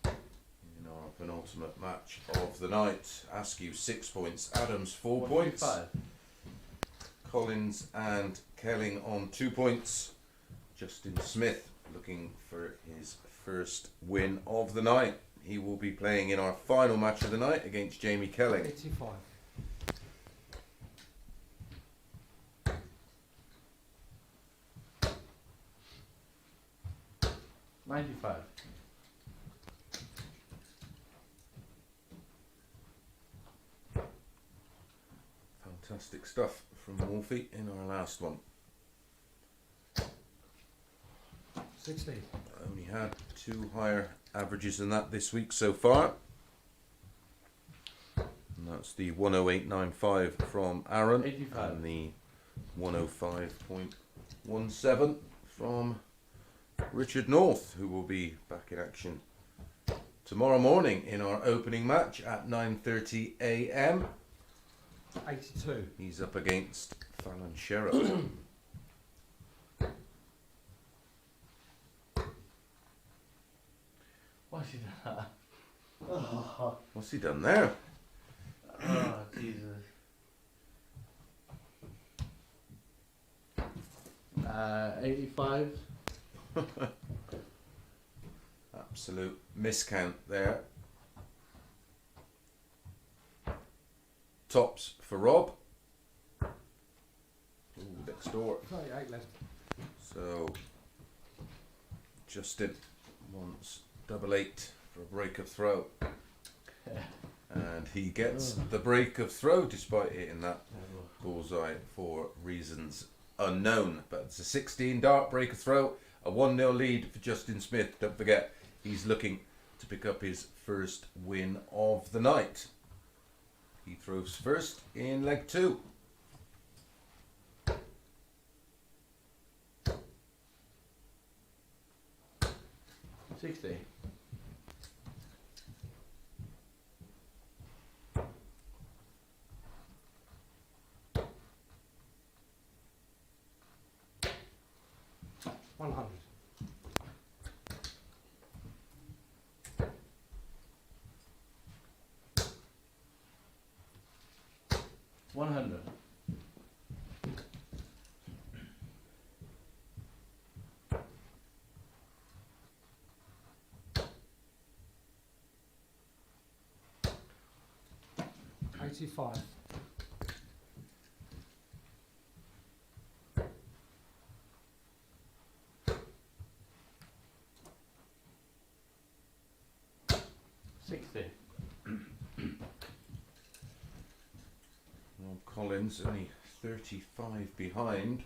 in our penultimate match of the night. Askew 6 points, Adams 4 points, 125. Collins and Kelling on 2 points. Justin Smith looking for his first win of the night. He will be playing in our final match of the night against Jamie Kelling. 85. $95. Fantastic stuff from Wolfie in our last one. 60. Only had 2 higher averages than that this week so far. And that's the 108.95 from Aaron 85. and the 105.17 from Richard North, who will be back in action tomorrow morning in our opening match at 9:30 a.m. 82. He's up against Fallon Sherritt. Why's he done that? What's he done there? Oh, Jesus. 85. Absolute miscount there. Tops for Rob. Ooh, next door. 38 left. So Justin wants double 8 for a break of throw. And he gets the break of throw despite hitting that bullseye for reasons unknown. But it's a 16 dart break of throw, a 1-0 lead for Justin Smith. Don't forget, he's looking to pick up his first win of the night. He throws first in leg 2. 60. $100. 100. 85. 60. Rob Collins only 35 behind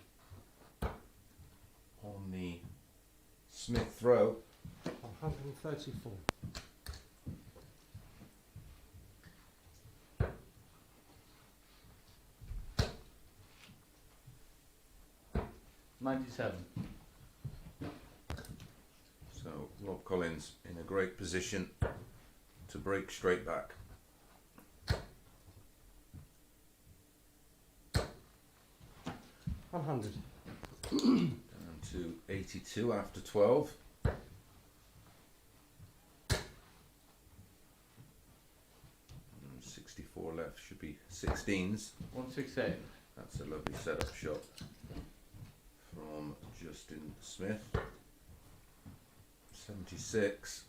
on the Smith throw. 134. 97. So Rob Collins in a great position to break straight back. 100. Down to 82 after 12. And 64 left, should be 16s. 168. That's a lovely setup shot from Justin Smith. 76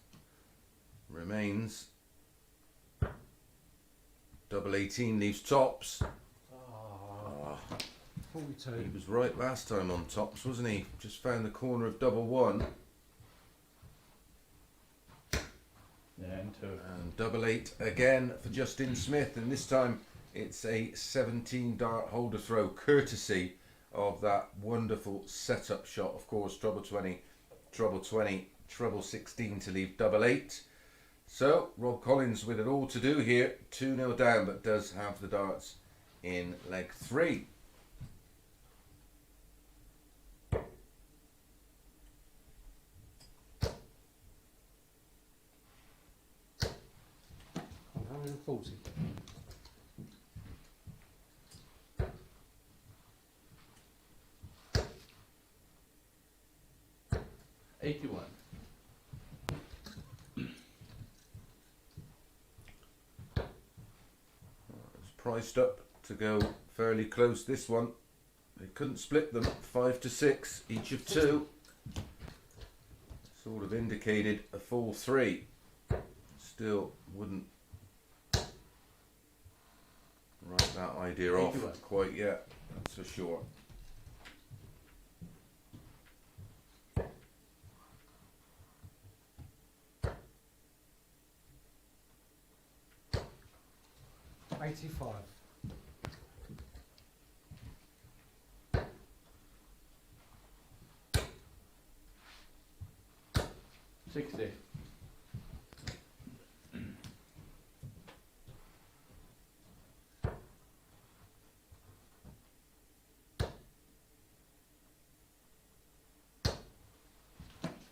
remains. Double 18 leaves tops. Ah, 42. he was right last time on tops, wasn't he? Just found the corner of double 1. Yeah, and 2. And double 8 again for Justin Smith, and this time it's a 17 dart holder throw, courtesy of that wonderful setup shot. Of course, treble 20, treble 20, treble 16 to leave double 8. So Rob Collins with it all to do here, 2-0 down, but does have the darts in leg 3. $140. 81. It's priced up to go fairly close, this one. They couldn't split them, 5 to 6, each of 2. Sort of indicated a full 3. Still wouldn't write that idea off 81. quite yet, that's for sure. $85. 60.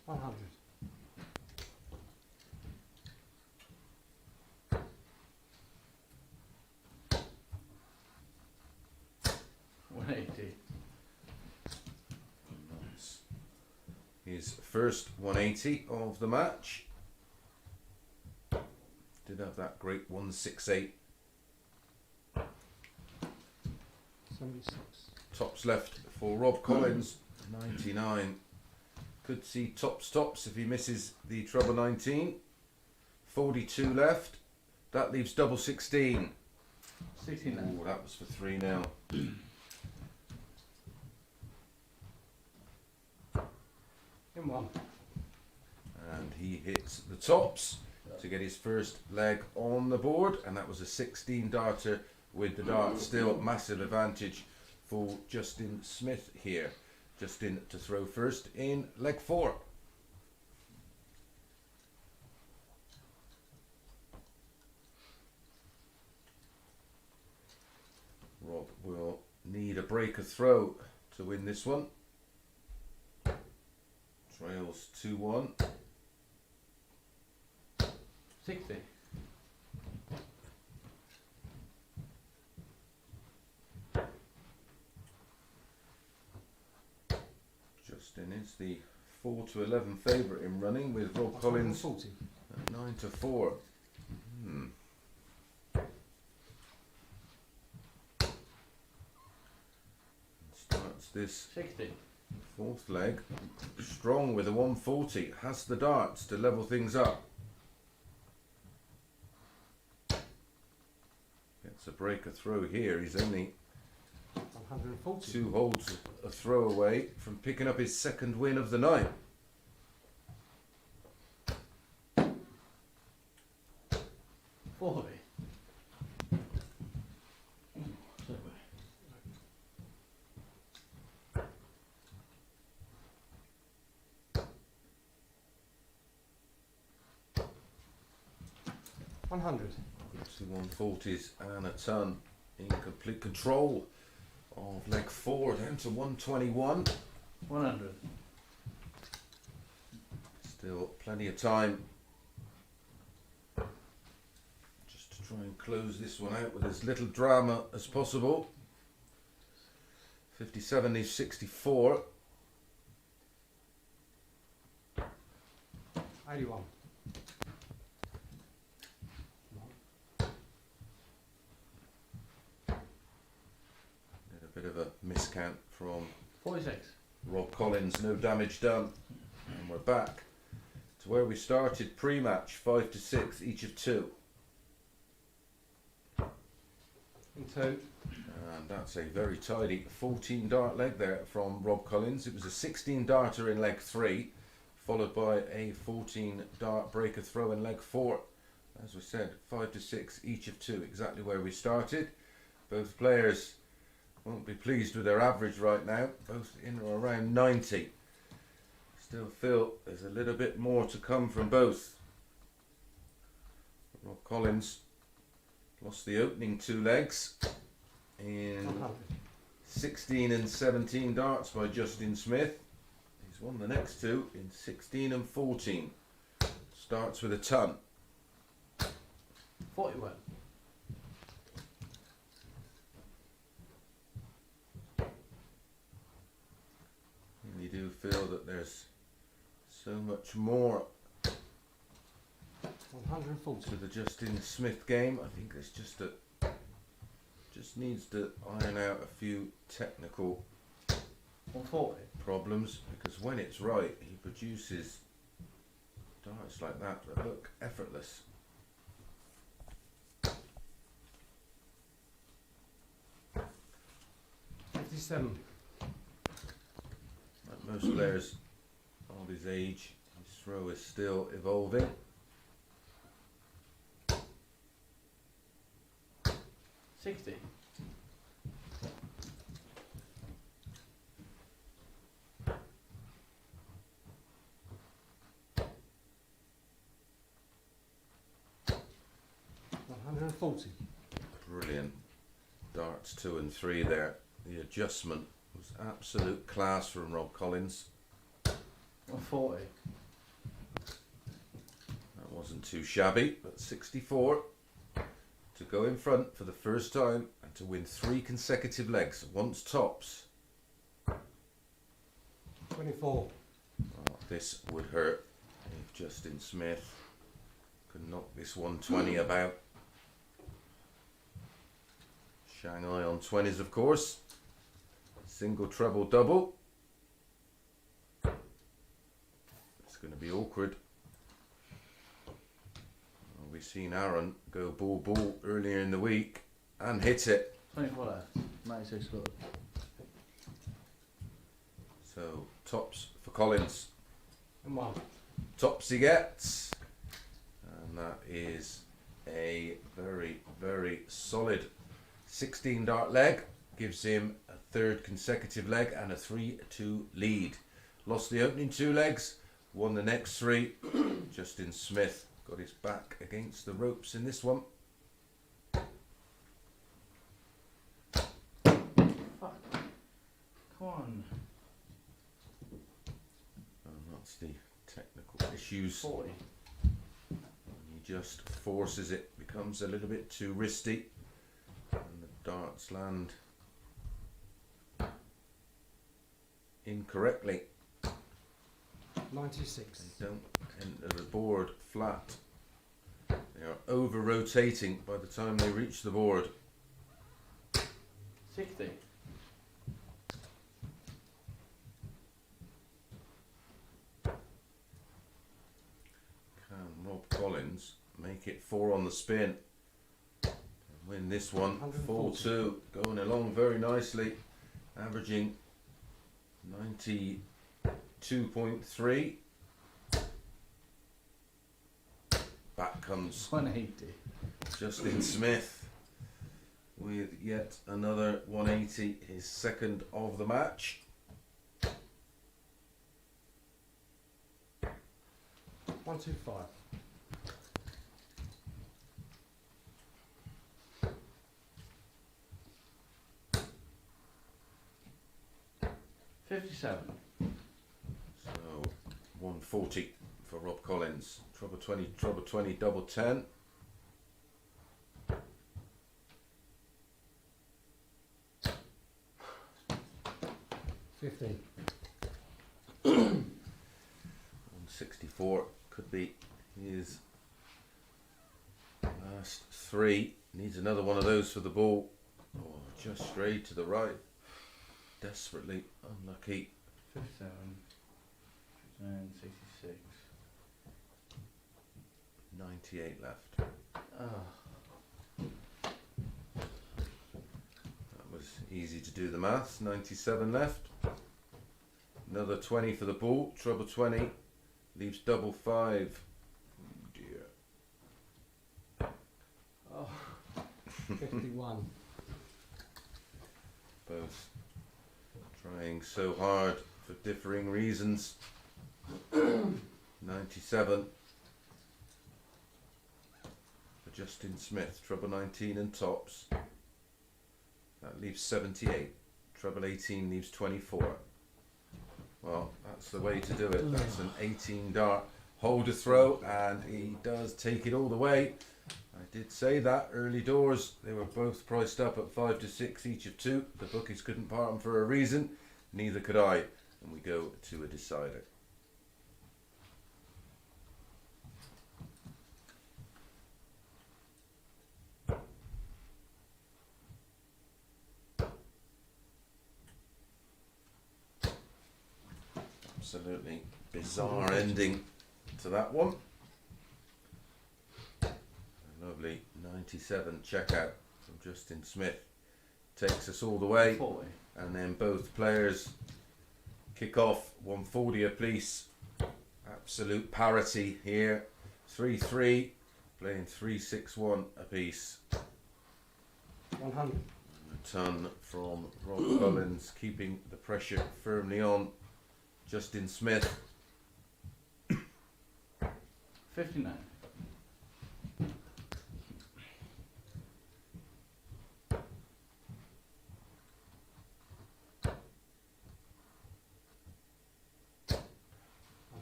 100. 180. Nice. His first 180 of the match. Did have that great 168. 76. Tops left for Rob Collins. 99. Could see tops if he misses the treble 19. 42 left. That leaves double 16. 69. Ooh, that was for 3 now. In one. And he hits the tops to get his first leg on the board, and that was a 16 darter with the dart still massive advantage for Justin Smith here. Justin to throw first in leg 4. Rob will need a breaker throw to win this one. Trails 2-1. 60. Justin is the 4-11 favourite in running with Rob Collins 40. at 9-4. Starts this 60. 4th leg strong with a 140. Has the darts to level things up. Gets a breaker throw here. He's only 140. 2 holds a throw away from picking up his 2nd win of the night. Forty. $100. 2 140s and a ton in complete control of leg 4 down to 121. 100. Still plenty of time just to try and close this one out with as little drama as possible. 57 leaves 64. 81. Did a bit of a miscount from 46. Rob Collins, no damage done. And we're back to where we started pre-match, 5-6, each of 2. In 2. And that's a very tidy 14 dart leg there from Rob Collins. It was a 16 darter in leg 3, followed by a 14 dart breaker throw in leg 4. As we said, 5-6, each of 2, exactly where we started. Both players won't be pleased with their average right now, both in or around 90. Still feel there's a little bit more to come from both. Rob Collins lost the opening 2 legs in 100. 16 and 17 darts by Justin Smith. He's won the next 2 in 16 and 14. Starts with a ton. 41. You do feel that there's so much more 140. to the Justin Smith game. I think it's just needs to iron out a few technical 140. problems, because when it's right he produces darts like that look effortless. 57. Like most players of his age, his throw is still evolving. 60. $140. Brilliant. Darts 2 and 3 there. The adjustment was absolute class from Rob Collins. 140. That wasn't too shabby, but 64 to go in front for the first time and to win 3 consecutive legs once tops. 24. Well, this would hurt if Justin Smith could knock this 120 about. Shanghai on 20s, of course. Single, treble, double. going to be awkward. Well, we've seen Aaron go ball earlier in the week and hit it. 24 left. 96 good. So tops for Collins. And 1. Tops he gets. And that is a very, very solid 16 dart leg. Gives him a third consecutive leg and a 3-2 lead. Lost the opening 2 legs, won the next 3. Justin Smith got his back against the ropes in this one. Fuck. Come on. And that's the technical issues. 40. He just forces it, becomes a little bit too wristy, and the darts land incorrectly. 96. They don't enter the board flat. They are over rotating by the time they reach the board. 60. Can Rob Collins make it 4 on the spin and win this one? 4-2, going along very nicely, averaging 92.3. Back comes 180. Justin Smith with yet another 180, his second of the match. 125. 57. So 140 for Rob Collins. Trouble 20, double 10. $15. 164 could be his last 3. Needs another one of those for the ball. Oh, just straight to the right. Desperately unlucky. 57. 59, 66. 98 left. Oh. That was easy to do the maths. 97 left. Another 20 for the ball. Trouble 20. Leaves double 5. Oh dear. Oh. 51. Both trying so hard for differing reasons. 97 for Justin Smith. Trouble 19 and tops. That leaves 78. Trouble 18 leaves 24. Well, that's the way to do it. That's an 18 dart holder throw, and he does take it all the way. I did say that early doors. They were both priced up at 5 to 6 each of 2. The bookies couldn't part them for a reason. Neither could I. And we go to a decider. Absolutely bizarre ending to that one. A lovely 97 checkout from Justin Smith. Takes us all the way. 40. And then both players kick off 140 apiece. Absolute parity here. 3-3, playing 3-6-1 apiece. 100. A ton from Rob Collins, keeping the pressure firmly on Justin Smith. 59.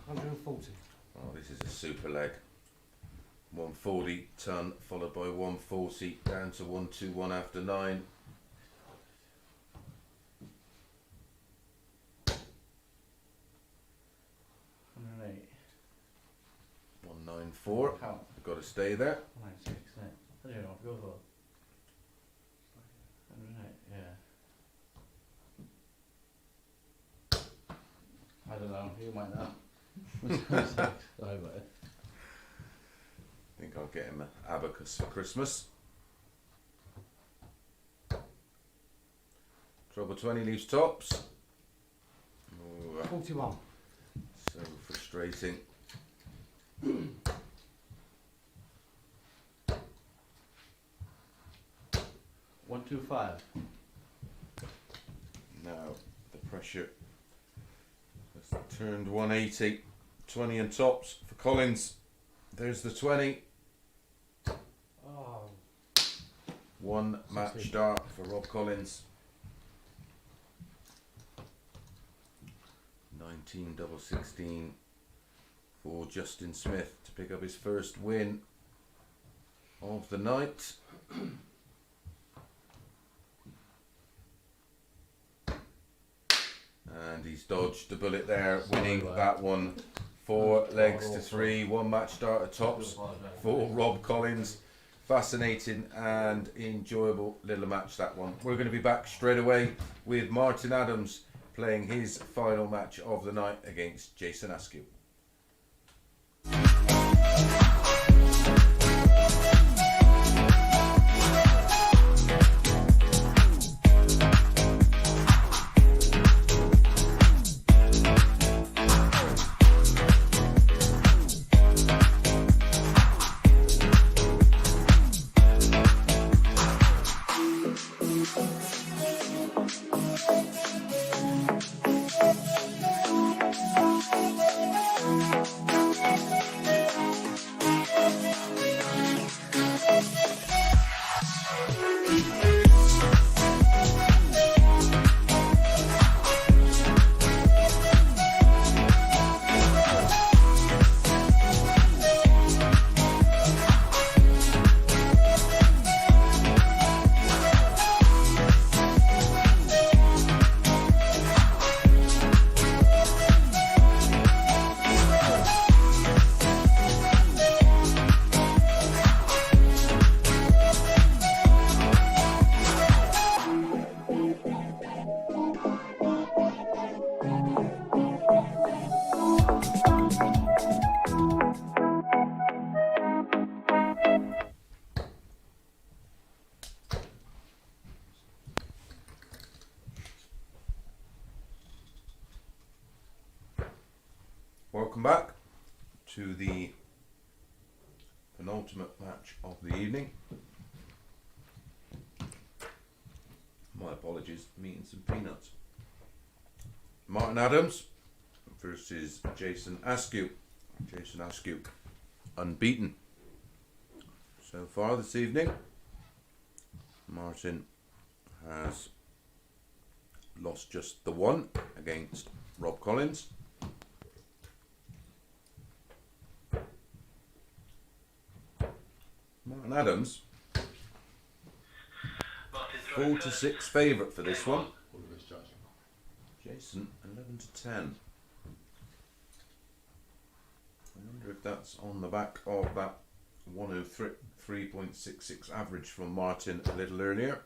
140. Oh, this is a super leg. 140 ton, followed by 140, down to 121 after 9. $108. 194. Count. Got to stay there. 96, isn't it? I don't know what to go for. 108, yeah. I don't know, you might know. Sorry, about it. I think I'll get him an abacus for Christmas. Trouble 20 leaves tops. Oh, 41. so frustrating. One, two, five. Now the pressure has turned 180. 20 and tops for Collins. There's the 20. Oh, One match 16. start for Rob Collins. 19 double 16 for Justin Smith to pick up his first win of the night. And he's dodged the bullet there, winning that one 4 legs to 3. One match start at tops for Rob Collins. Fascinating and enjoyable little match, that one. We're going to be back straight away with Martin Adams playing his final match of the night against Jason Askew. Welcome back to the penultimate match of the evening. My apologies, I'm eating some peanuts. Martin Adams versus Jason Askew. Jason Askew, unbeaten so far this evening. Martin has lost just the one against Rob Collins. Martin Adams, 4-6 favourite for this one. Jason, 11 to 10. I wonder if that's on the back of that 103.66 average from Martin a little earlier.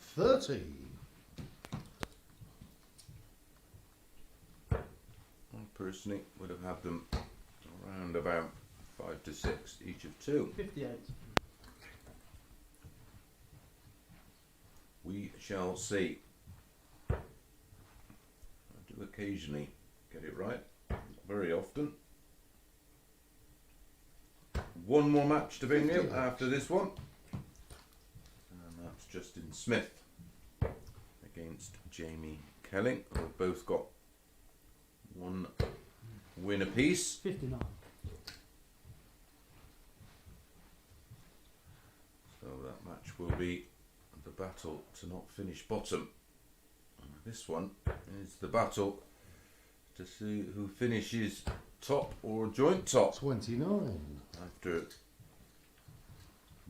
30. I personally would have had them around about 5 to 6, each of 2. 58. We shall see. I do occasionally get it right, not very often. One more match to bring you after this one, and that's Justin Smith against Jamie Kelling. We've both got one win apiece. 59. So that match will be the battle to not finish bottom. And this one is the battle to see who finishes top or joint top 29. after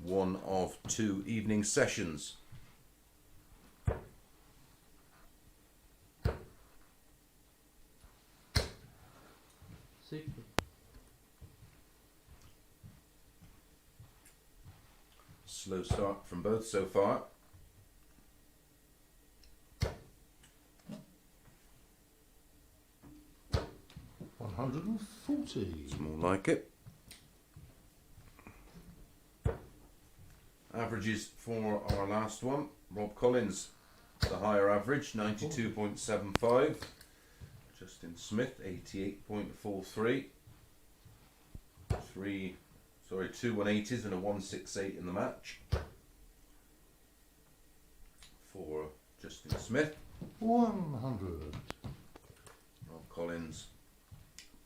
one of 2 evening sessions. Slow start from both so far. 140. It's more like it. Averages for our last one. Rob Collins, the higher average, 92.75. Justin Smith, 88.43. Two 180s and a 168 in the match for Justin Smith. 100. Rob Collins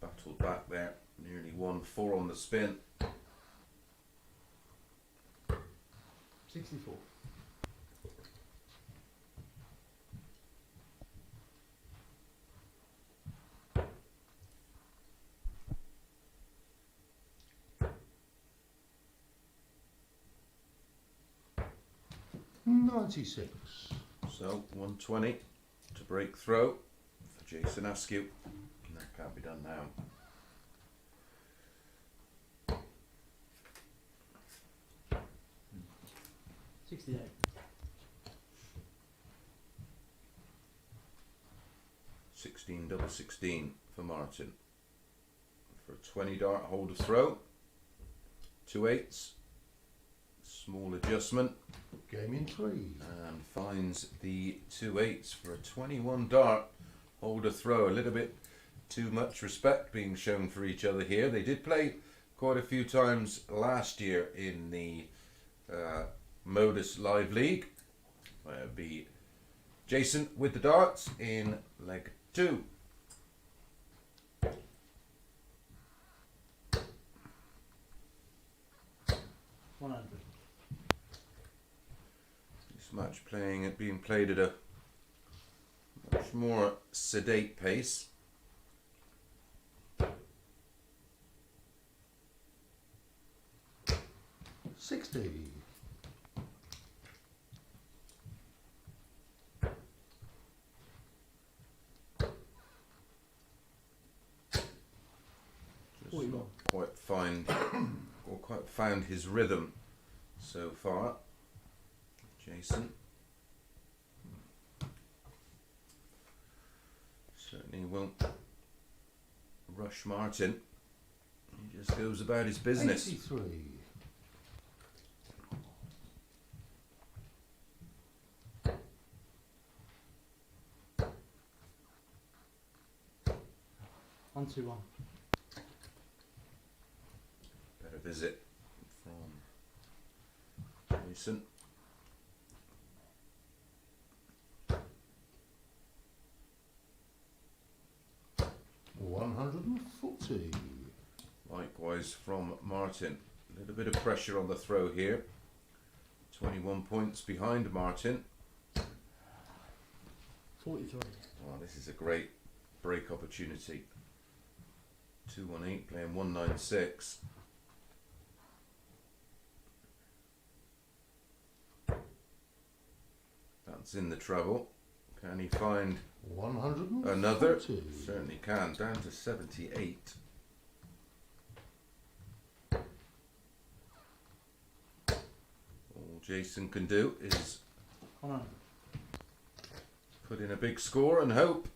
battled back there, nearly won 4 on the spin. 64. $96. So 120 to break throw for Jason Askew. And that can't be done now. $68. 16 double 16 for Martin. For a 20 dart hold of throw. 2 8s. Small adjustment. Game in 3. And finds the 2 8s for a 21 dart hold of throw. A little bit too much respect being shown for each other here. They did play quite a few times last year in the MODUS Live League. It'll be Jason with the darts in leg 2. $100. This match being played at a much more sedate pace. $60. Just not quite found his rhythm so far, Jason. Certainly won't rush Martin. He just goes about his business. 83. One, two, one. Better visit from Jason. $140. Likewise from Martin. A little bit of pressure on the throw here. 21 points behind Martin. 43. Oh, this is a great break opportunity. 218 playing 196. That's in the treble. Can he find 140. another? Certainly can. Down to 78. All Jason can do is 100. put in a big score and hope.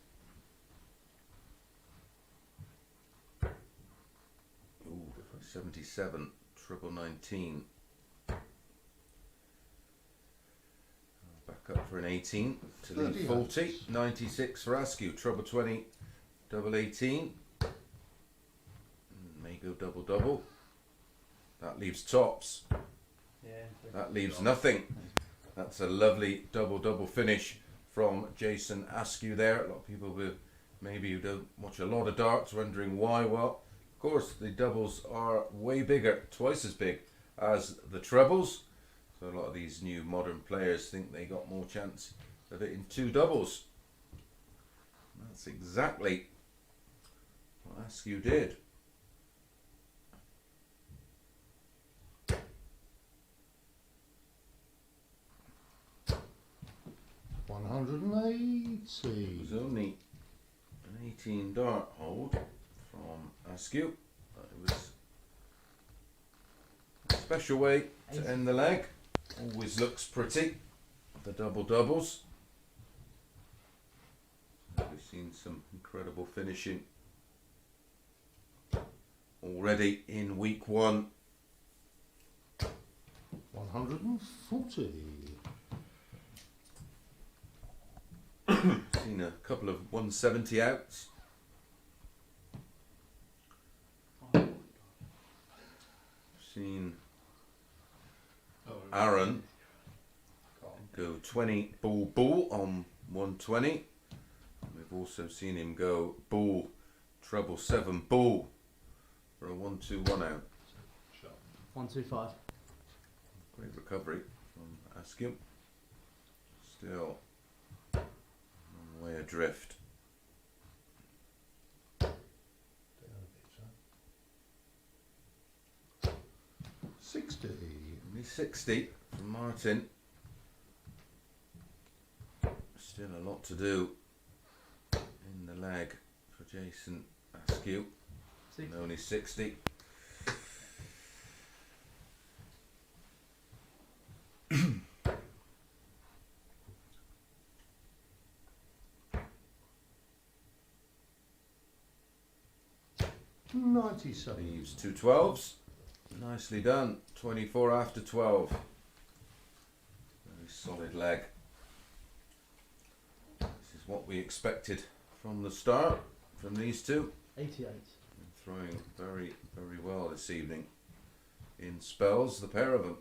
Ooh, 77, triple 19. Back up for an 18 to leave 38. 40. 96 for Askew, treble 20, double 18. May go double double. That leaves tops. Yeah. That leaves nothing. That's a lovely double double finish from Jason Askew there. A lot of people will maybe who don't watch a lot of darts wondering why. Well, of course the doubles are way bigger, twice as big as the trebles. So a lot of these new modern players think they got more chance of it in 2 doubles. That's exactly what Askew did. It was only an 18 dart hold from Askew, but it was a special way to end the leg. Always looks pretty, the double doubles. We've seen some incredible finishing already in week 1. 140. Seen a couple of 170 outs. Seen Aaron go 20 bull on 120. We've also seen him go bull treble 7 bull for a 1-2-1 out. 125. Great recovery from Askew. Still a long way adrift. 60. Only 60 from Martin. Still a lot to do in the leg for Jason Askew. 60. And only 60. Leaves 2 12s. Nicely done. 24 after 12. Very solid leg. This is what we expected from the start from these two. 88. Throwing very, very well this evening. In spells, the pair of them.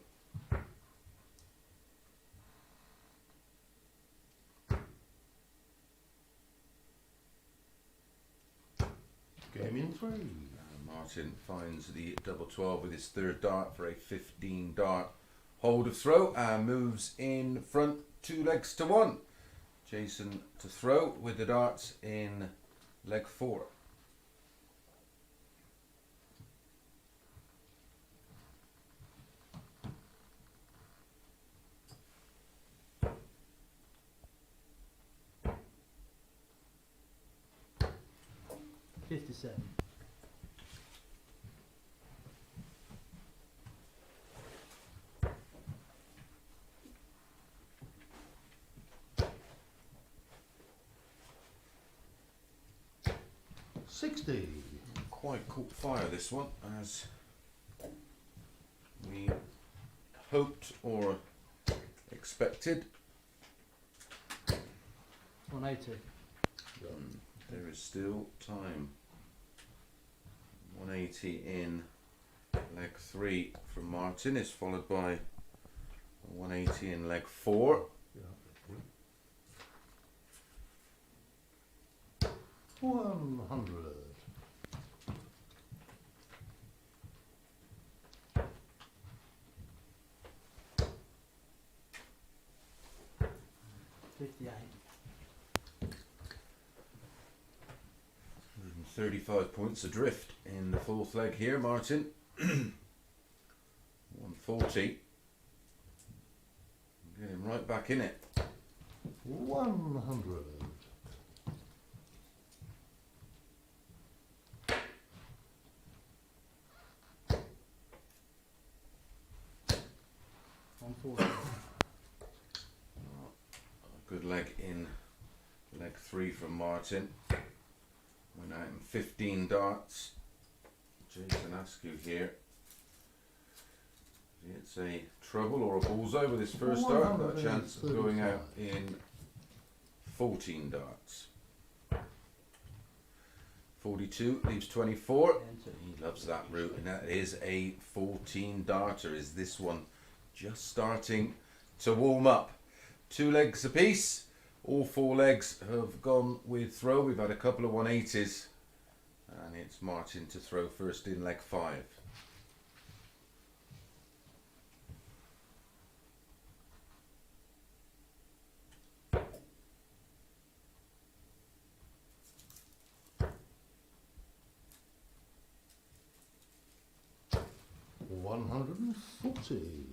Game in 3. Martin finds the double 12 with his 3rd dart for a 15 dart hold of throw and moves in front 2 legs to 1. Jason to throw with the darts in leg 4. $57. Quite caught fire this one, as we hoped or expected. 180. There is still time. 180 in leg 3 from Martin is followed by 180 in leg 4. 100. $58. 135 points adrift in the 4th leg here, Martin. 140. Get him right back in it. 100. A good leg in leg 3 from Martin. Went out in 15 darts. Jason Askew here. It's a treble or a bullseye with his first dart. Got a chance of going out in 14 darts. 42 leaves 24. He loves that route, and that is a 14 darter. Is this one just starting to warm up? 2 legs apiece. All 4 legs have gone with throw. We've had a couple of 180s, and it's Martin to throw first in leg 5. $140.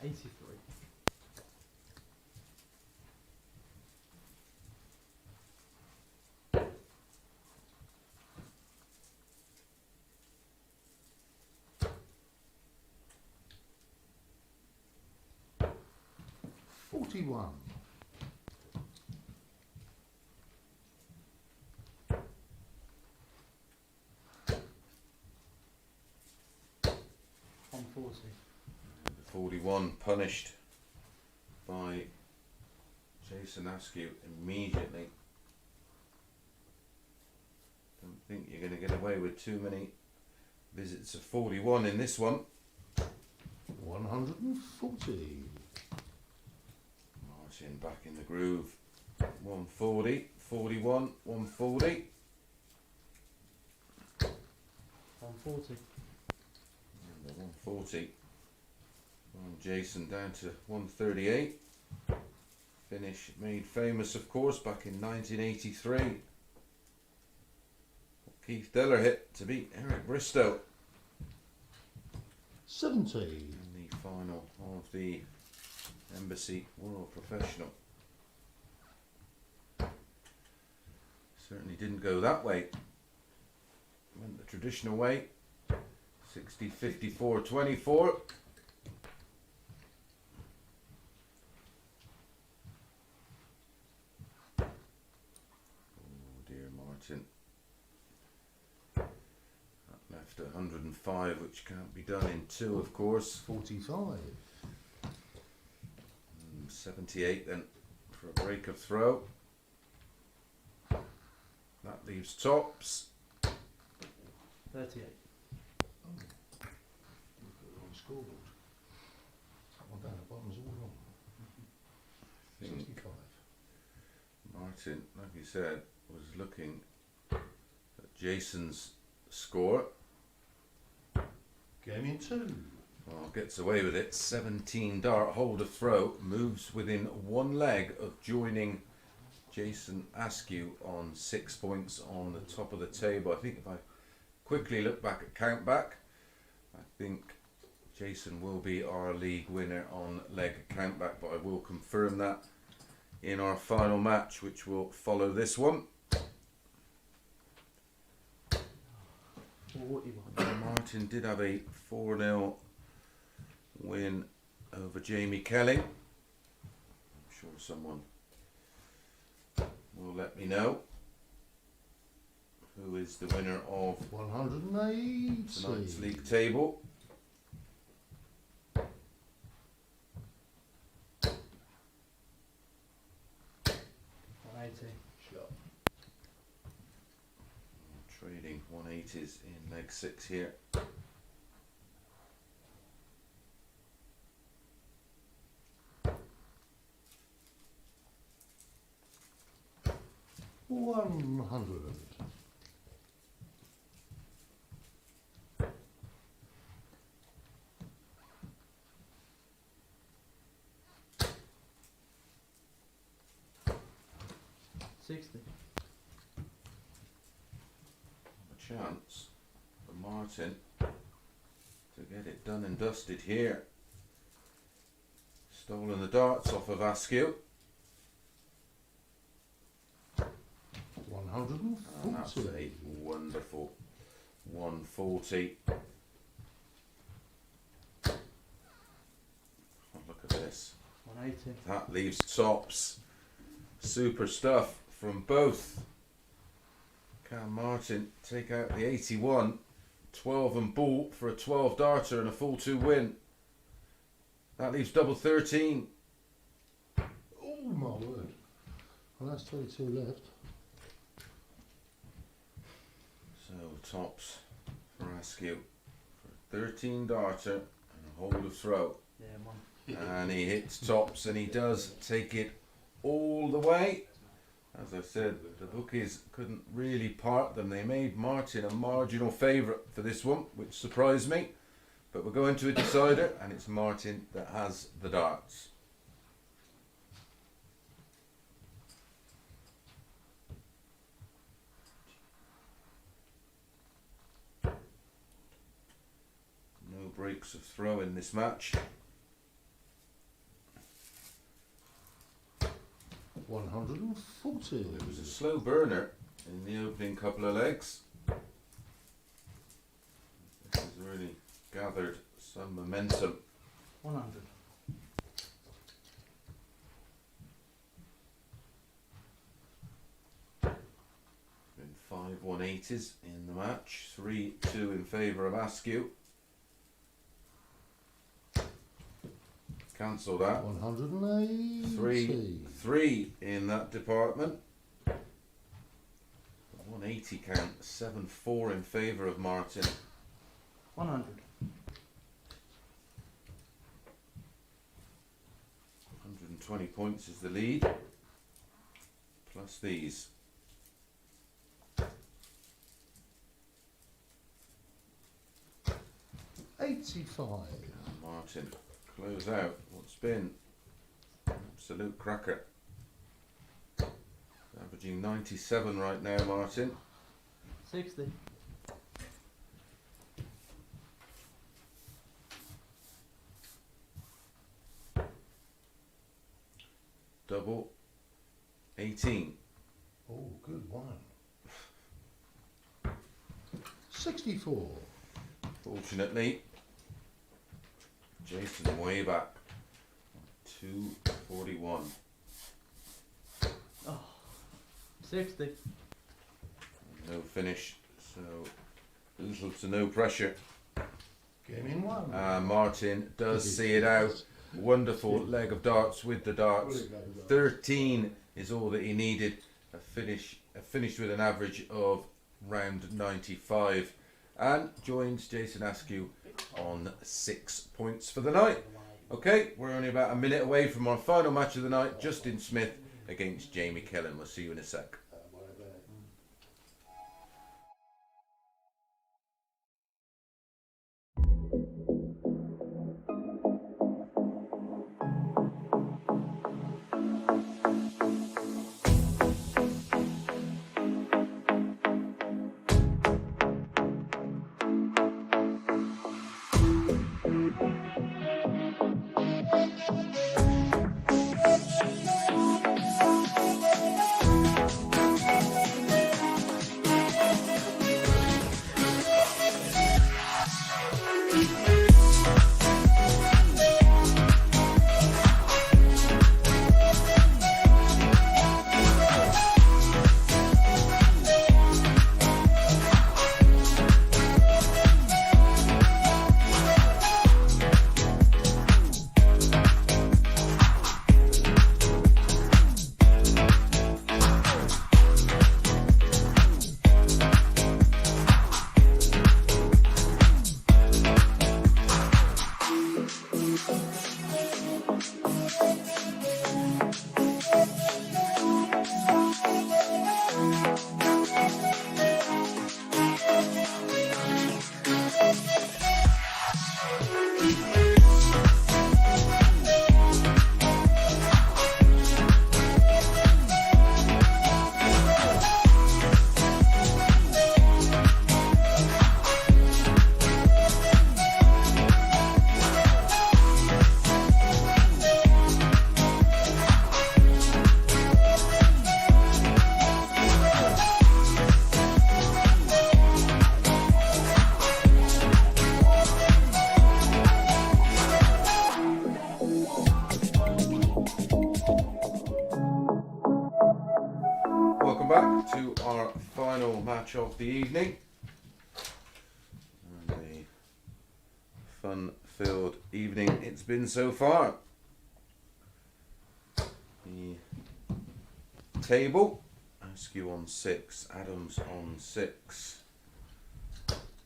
83. 51. On 40. The 41 punished by Jason Askew immediately. Don't think you're going to get away with too many visits of 41 in this one. 140. Martin back in the groove. 140, 41, 140. On 40. Number 140. From Jason down to 138. Finish made famous, of course, back in 1983. Keith Deller hit to beat Eric Bristow 70. in the final of the Embassy World Professional. Certainly didn't go that way. Went the traditional way. 60, 54, 24. Oh dear Martin. That left 105, which can't be done in two, of course. 45. 78 then for a break of throw. That leaves tops. 38. Look at the wrong scoreboard. That one down the bottom's all wrong. I think 65. Martin, like you said, was looking at Jason's score. Game in 2. Well, gets away with it. 17 dart hold of throw, moves within one leg of joining Jason Askew on 6 points on the top of the table. I think if I quickly look back at countback, I think Jason will be our league winner on leg countback, but I will confirm that in our final match, which will follow this one. 41. Martin did have a 4-0 win over Jamie Kelling. I'm sure someone will let me know who is the winner of 180. tonight's league table. On 80. Sharp. Trading 180s in leg 6 here. $100. $60. A chance for Martin to get it done and dusted here. Stolen the darts off of Askew. And that's 140. a wonderful 140. Oh, look at this. 180. That leaves tops. Super stuff from both. Can Martin take out the 81, 12 and ball for a 12 darter and a full 2 win. That leaves double 13. Oh my word. Well, that's 22 left. So tops for Askew for a 13 darter and a hold of throw. Yeah, 1. And he hits tops and he does take it all the way. As I said, the bookies couldn't really part them. They made Martin a marginal favourite for this one, which surprised me. But we're going to a decider and it's Martin that has the darts. No breaks of throw in this match. 140. It was a slow burner in the opening couple of legs. This has really gathered some momentum. 100. 5 180s in the match. 3-2 in favour of Askew. Cancel that. 180. 3 in that department. 180 count. 7-4 in favour of Martin. 100. 120 points is the lead. Plus these. 85. Martin, close out what's been absolute cracker. Averaging 97 right now, Martin. 60. Double 18. Oh, good one. 64. Fortunately, Jason way back. 241. 60. No finish, so little to no pressure. Game in one. Martin does see it out. Wonderful leg of darts with the darts. 13 is all that he needed. A finish with an average of round 95, and joins Jason Askew on 6 points for the night. Okay, we're only about a minute away from our final match of the night. Justin Smith against Jamie Kelling. We'll see you in a sec. Welcome back to our final match of the evening. And a fun-filled evening it's been so far. The table, Askew on 6, Adams on 6.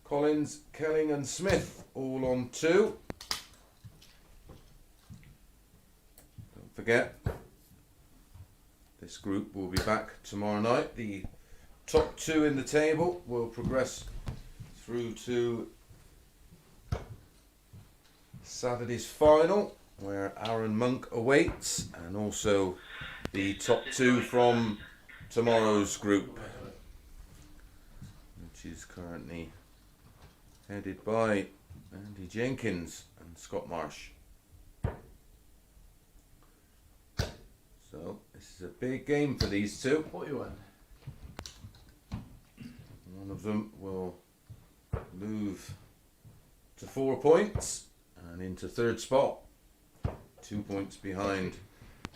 Collins, Kelling and Smith all on 2. Don't forget, this group will be back tomorrow night. The top 2 in the table will progress through to Saturday's final, where Aaron Monk awaits, and also the top 2 from tomorrow's group, which is currently headed by Andy Jenkins and Scott Marsh. So this is a big game for these two. 41. One of them will move to 4 points and into third spot, 2 points behind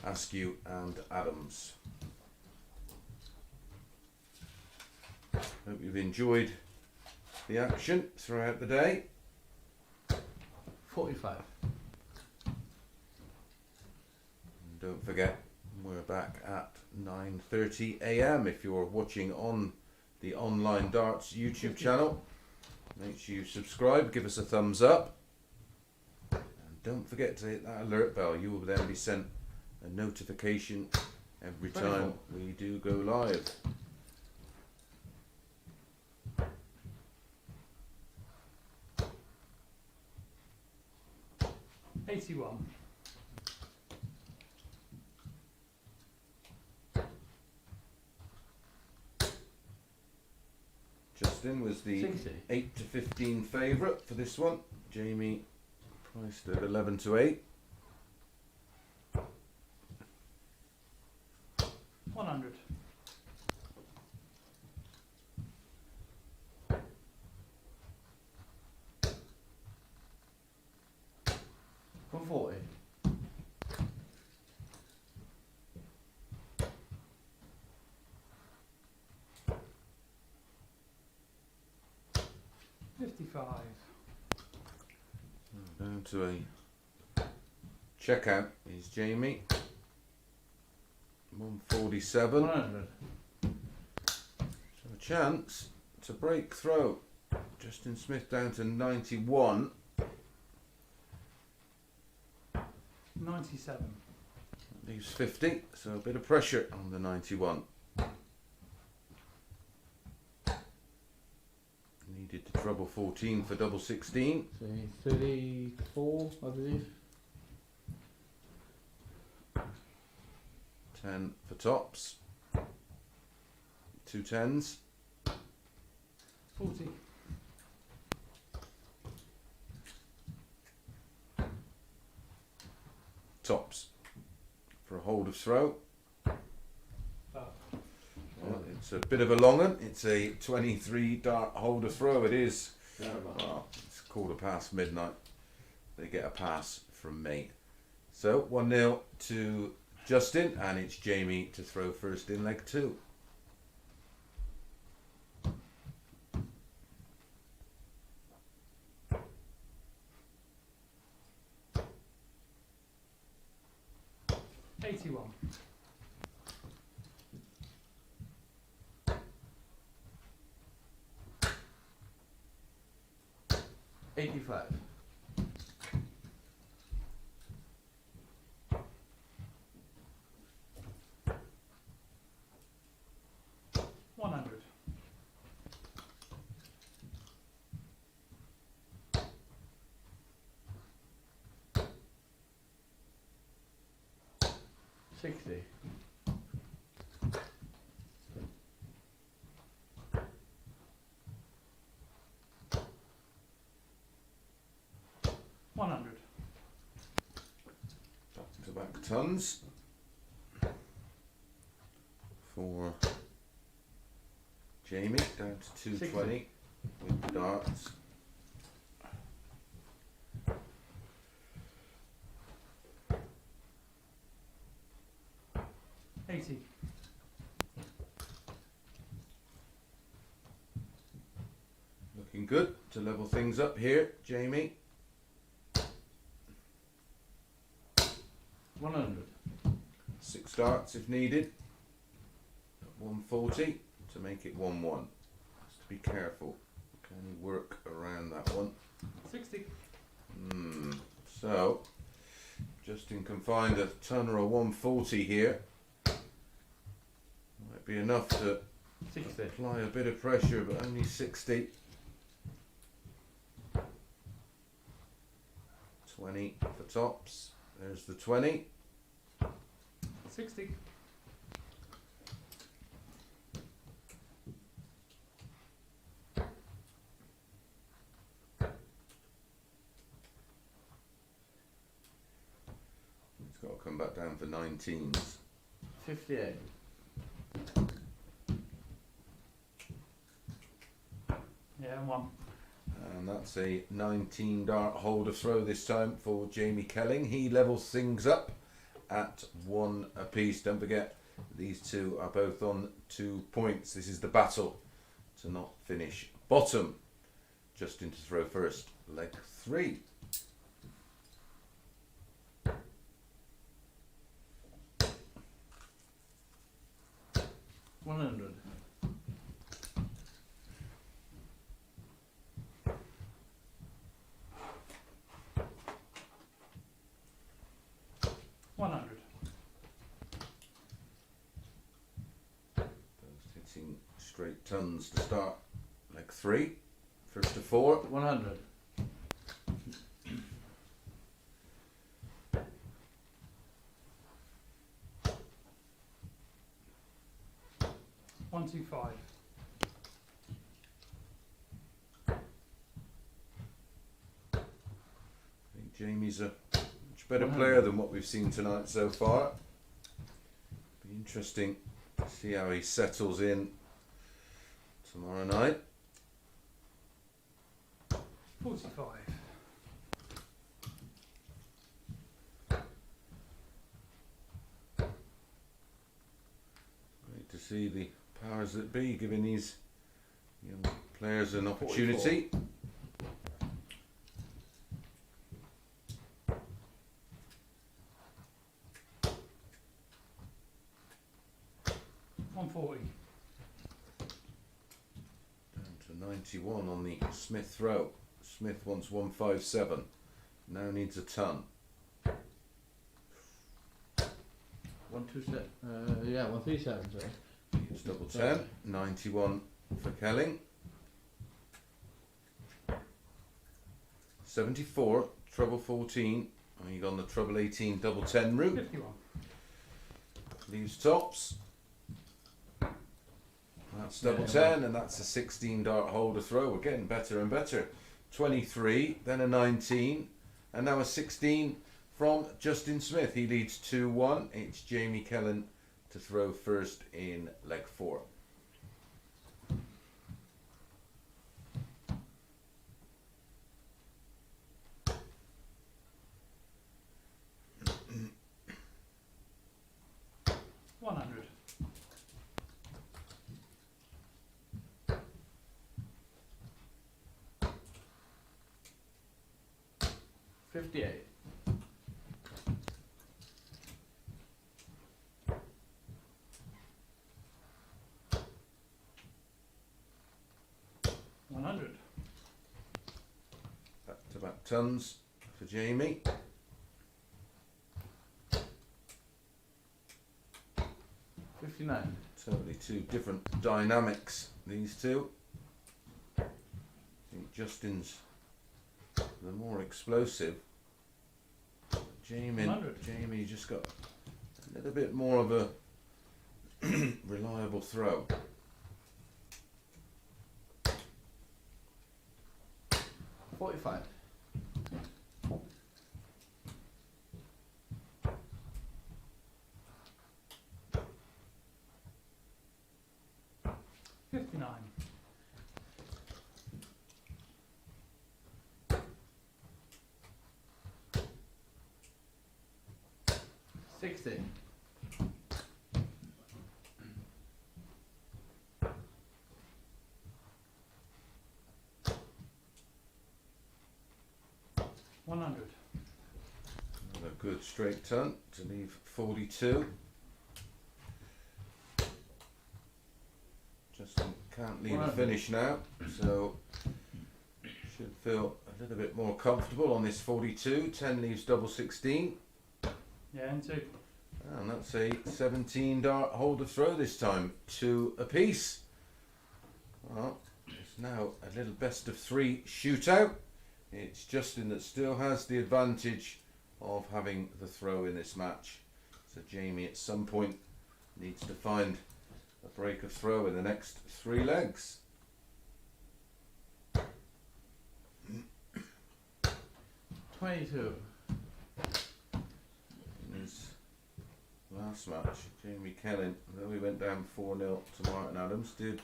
Askew and Adams. Hope you've enjoyed the action throughout the day. 45. And don't forget, we're back at 9:30 a.m. If you're watching on the Online Darts YouTube channel, make sure you subscribe, give us a thumbs up, and don't forget to hit that alert bell. You will then be sent a notification every time we do go live. $81. Justin was the 60. 8 to 15 favourite for this one. Jamie priced at 11 to 8. 100. From 40. $55. Down to a checkout is Jamie. 147. 100. So a chance to break through. Justin Smith down to 91. 97. Leaves 50, so a bit of pressure on the 91. Needed to treble 14 for double 16. So 34, I believe. 10 for tops. 2 10s. 40. Tops. For a hold of throw. Oh. Well, it's a bit of a long one. It's a 23 dart hold of throw. It is. Well, it's quarter past midnight. They get a pass from me. So 1-0 to Justin, and it's Jamie to throw first in leg 2. $81. $85. $100. $60. $100. Back to back tons for Jamie, down to 220 with the darts. $80. Looking good to level things up here, Jamie. 100. 6 darts if needed. 140 to make it 1-1. Has to be careful. Can you work around that one? 60. So, Justin can find a ton or a 140 here. Might be enough to 60. apply a bit of pressure, but only 60. 20 for tops. There's the 20. 60. It's got to come back down for 19s. 58. Yeah, and 1. And that's a 19 dart hold of throw this time for Jamie Kelling. He levels things up at 1 apiece. Don't forget, these two are both on 2 points. This is the battle to not finish bottom. Justin to throw first, leg 3. $100. $100. Both hitting straight tons to start, leg 3. First to 4. 100. $125. I think Jamie's a much better player than what we've seen tonight so far. Be interesting to see how he settles in tomorrow night. 45. Great to see the powers that be giving these young players an opportunity. 140. Down to 91 on the Smith throw. Smith wants 157. Now needs a ton. 127. Yeah, 137. Sorry. It's double 10. 91 for Kelling. 74. Treble 14. And you got on the treble 18 double 10 route. 51. Leaves tops. That's double 10, and that's a 16 dart holder throw. We're getting better and better. 23, then a 19, and now a 16 from Justin Smith. He leads 2-1. It's Jamie Kelling to throw first in leg 4. $100. $58. $100. Back to back tons for Jamie. 59. Totally two different dynamics, these two. I think Justin's the more explosive. Jamie 100. just got a little bit more of a reliable throw. 45. $59. $60. $100. Another good straight turn to leave 42. Justin can't leave a finish now, so should feel a little bit more comfortable on this 42. 10 leaves double 16. Yeah, and 2. And that's a 17 dart holder throw this time, 2 apiece. Well, it's now a little best of 3 shootout. It's Justin that still has the advantage of having the throw in this match. So Jamie at some point needs to find a break of throw in the next 3 legs. 22. In his last match, Jamie Kelling, though he went down 4-0 to Martin Adams, did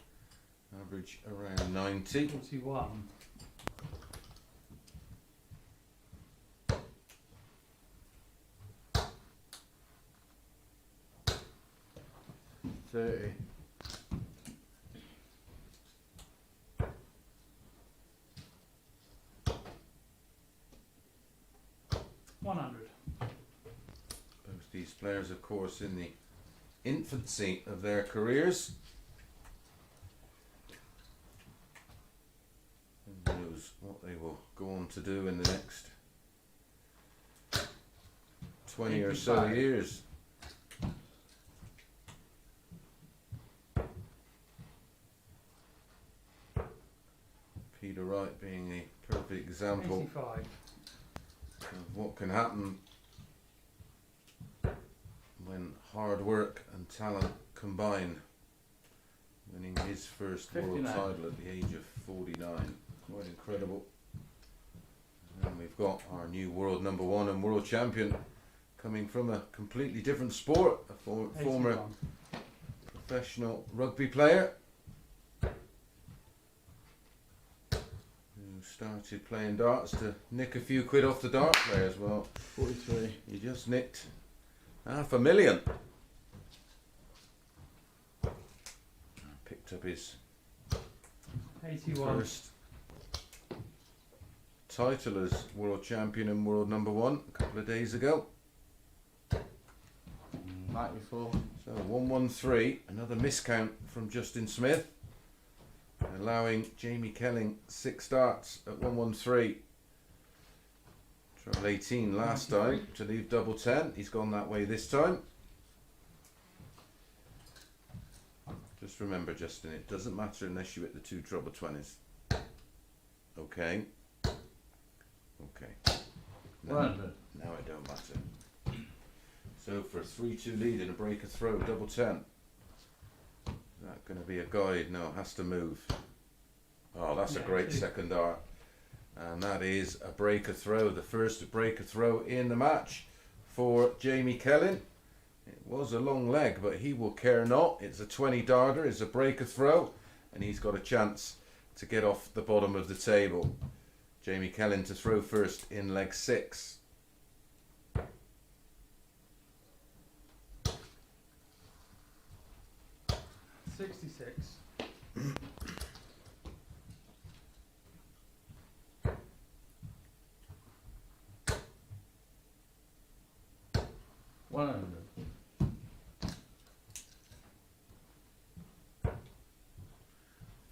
average around 90. 41. 30. 100. Both these players, of course, in the infancy of their careers. Who knows what they will go on to do in the next 20 or so 85. years. Peter Wright being a perfect example 85. of what can happen when hard work and talent combine, winning his first world 59. title at the age of 49. Quite incredible. And we've got our new world number one and world champion coming from a completely different sport, a former 81. professional rugby player who started playing darts to nick a few quid off the dart players. Well, 43. he just nicked $500,000. Picked up his 81. first title as world champion and world number one a couple of days ago. 94. So 113, another miscount from Justin Smith, allowing Jamie Kelling 6 darts at 113. Trouble 18 last time to leave double 10. He's gone that way this time. Just remember, Justin, it doesn't matter unless you hit the 2 treble 20s. Okay. Okay. No, 100. now it don't matter. So for a 3-2 lead in a break of throw, double 10. Is that going to be a guide? No, it has to move. Oh, that's a Yeah, great 2. second dart. And that is a break of throw, the first break of throw in the match for Jamie Kelling. It was a long leg, but he will care not. It's a 20 darter, it's a break of throw, and he's got a chance to get off the bottom of the table. Jamie Kelling to throw first in leg 6. $66.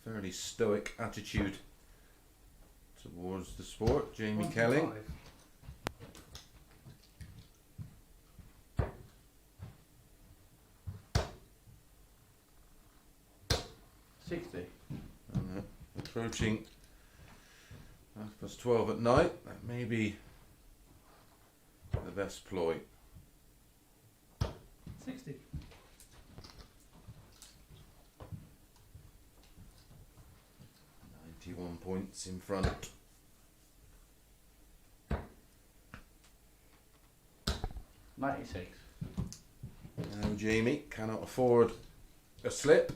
Fairly stoic attitude towards the sport, Jamie Kelling. 125. 60. And approaching 12:30 at night. That may be the best ploy. 60. 91 points in front. $96. Now Jamie cannot afford a slip.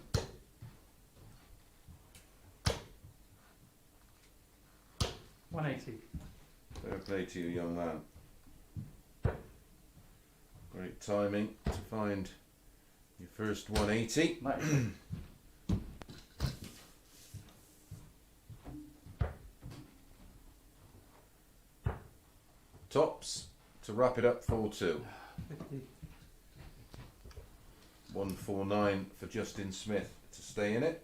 $180. Fair play to you, young man. Great timing to find your first 180. 96. Tops to wrap it up 4-2. 50. 149 for Justin Smith to stay in it.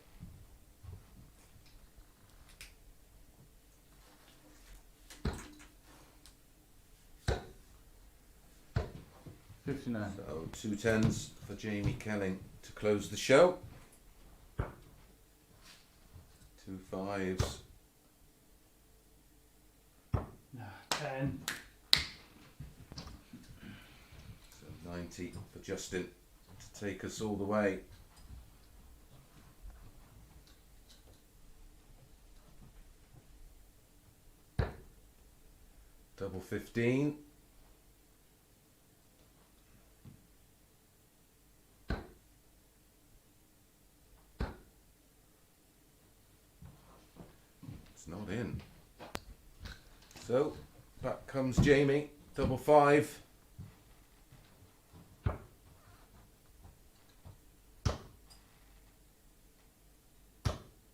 $59. So 2 10s for Jamie Kelling to close the show. 2 5s. 10. So 90 for Justin to take us all the way. Double 15. It's not in. So back comes Jamie. Double 5.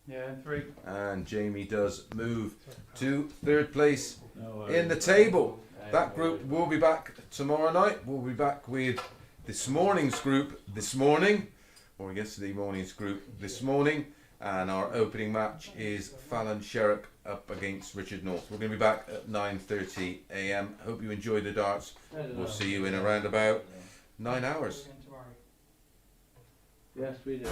Yeah, and 3. And Jamie does move to third place No in the table. That group will be back tomorrow night. We'll be back with this morning's group this morning, or yesterday morning's group this morning. And our opening match is Fallon Sherrock up against Richard North. We're going to be back at 9:30 a.m. Hope you enjoy the darts. We'll see you in around about 9 hours. Yes, we do.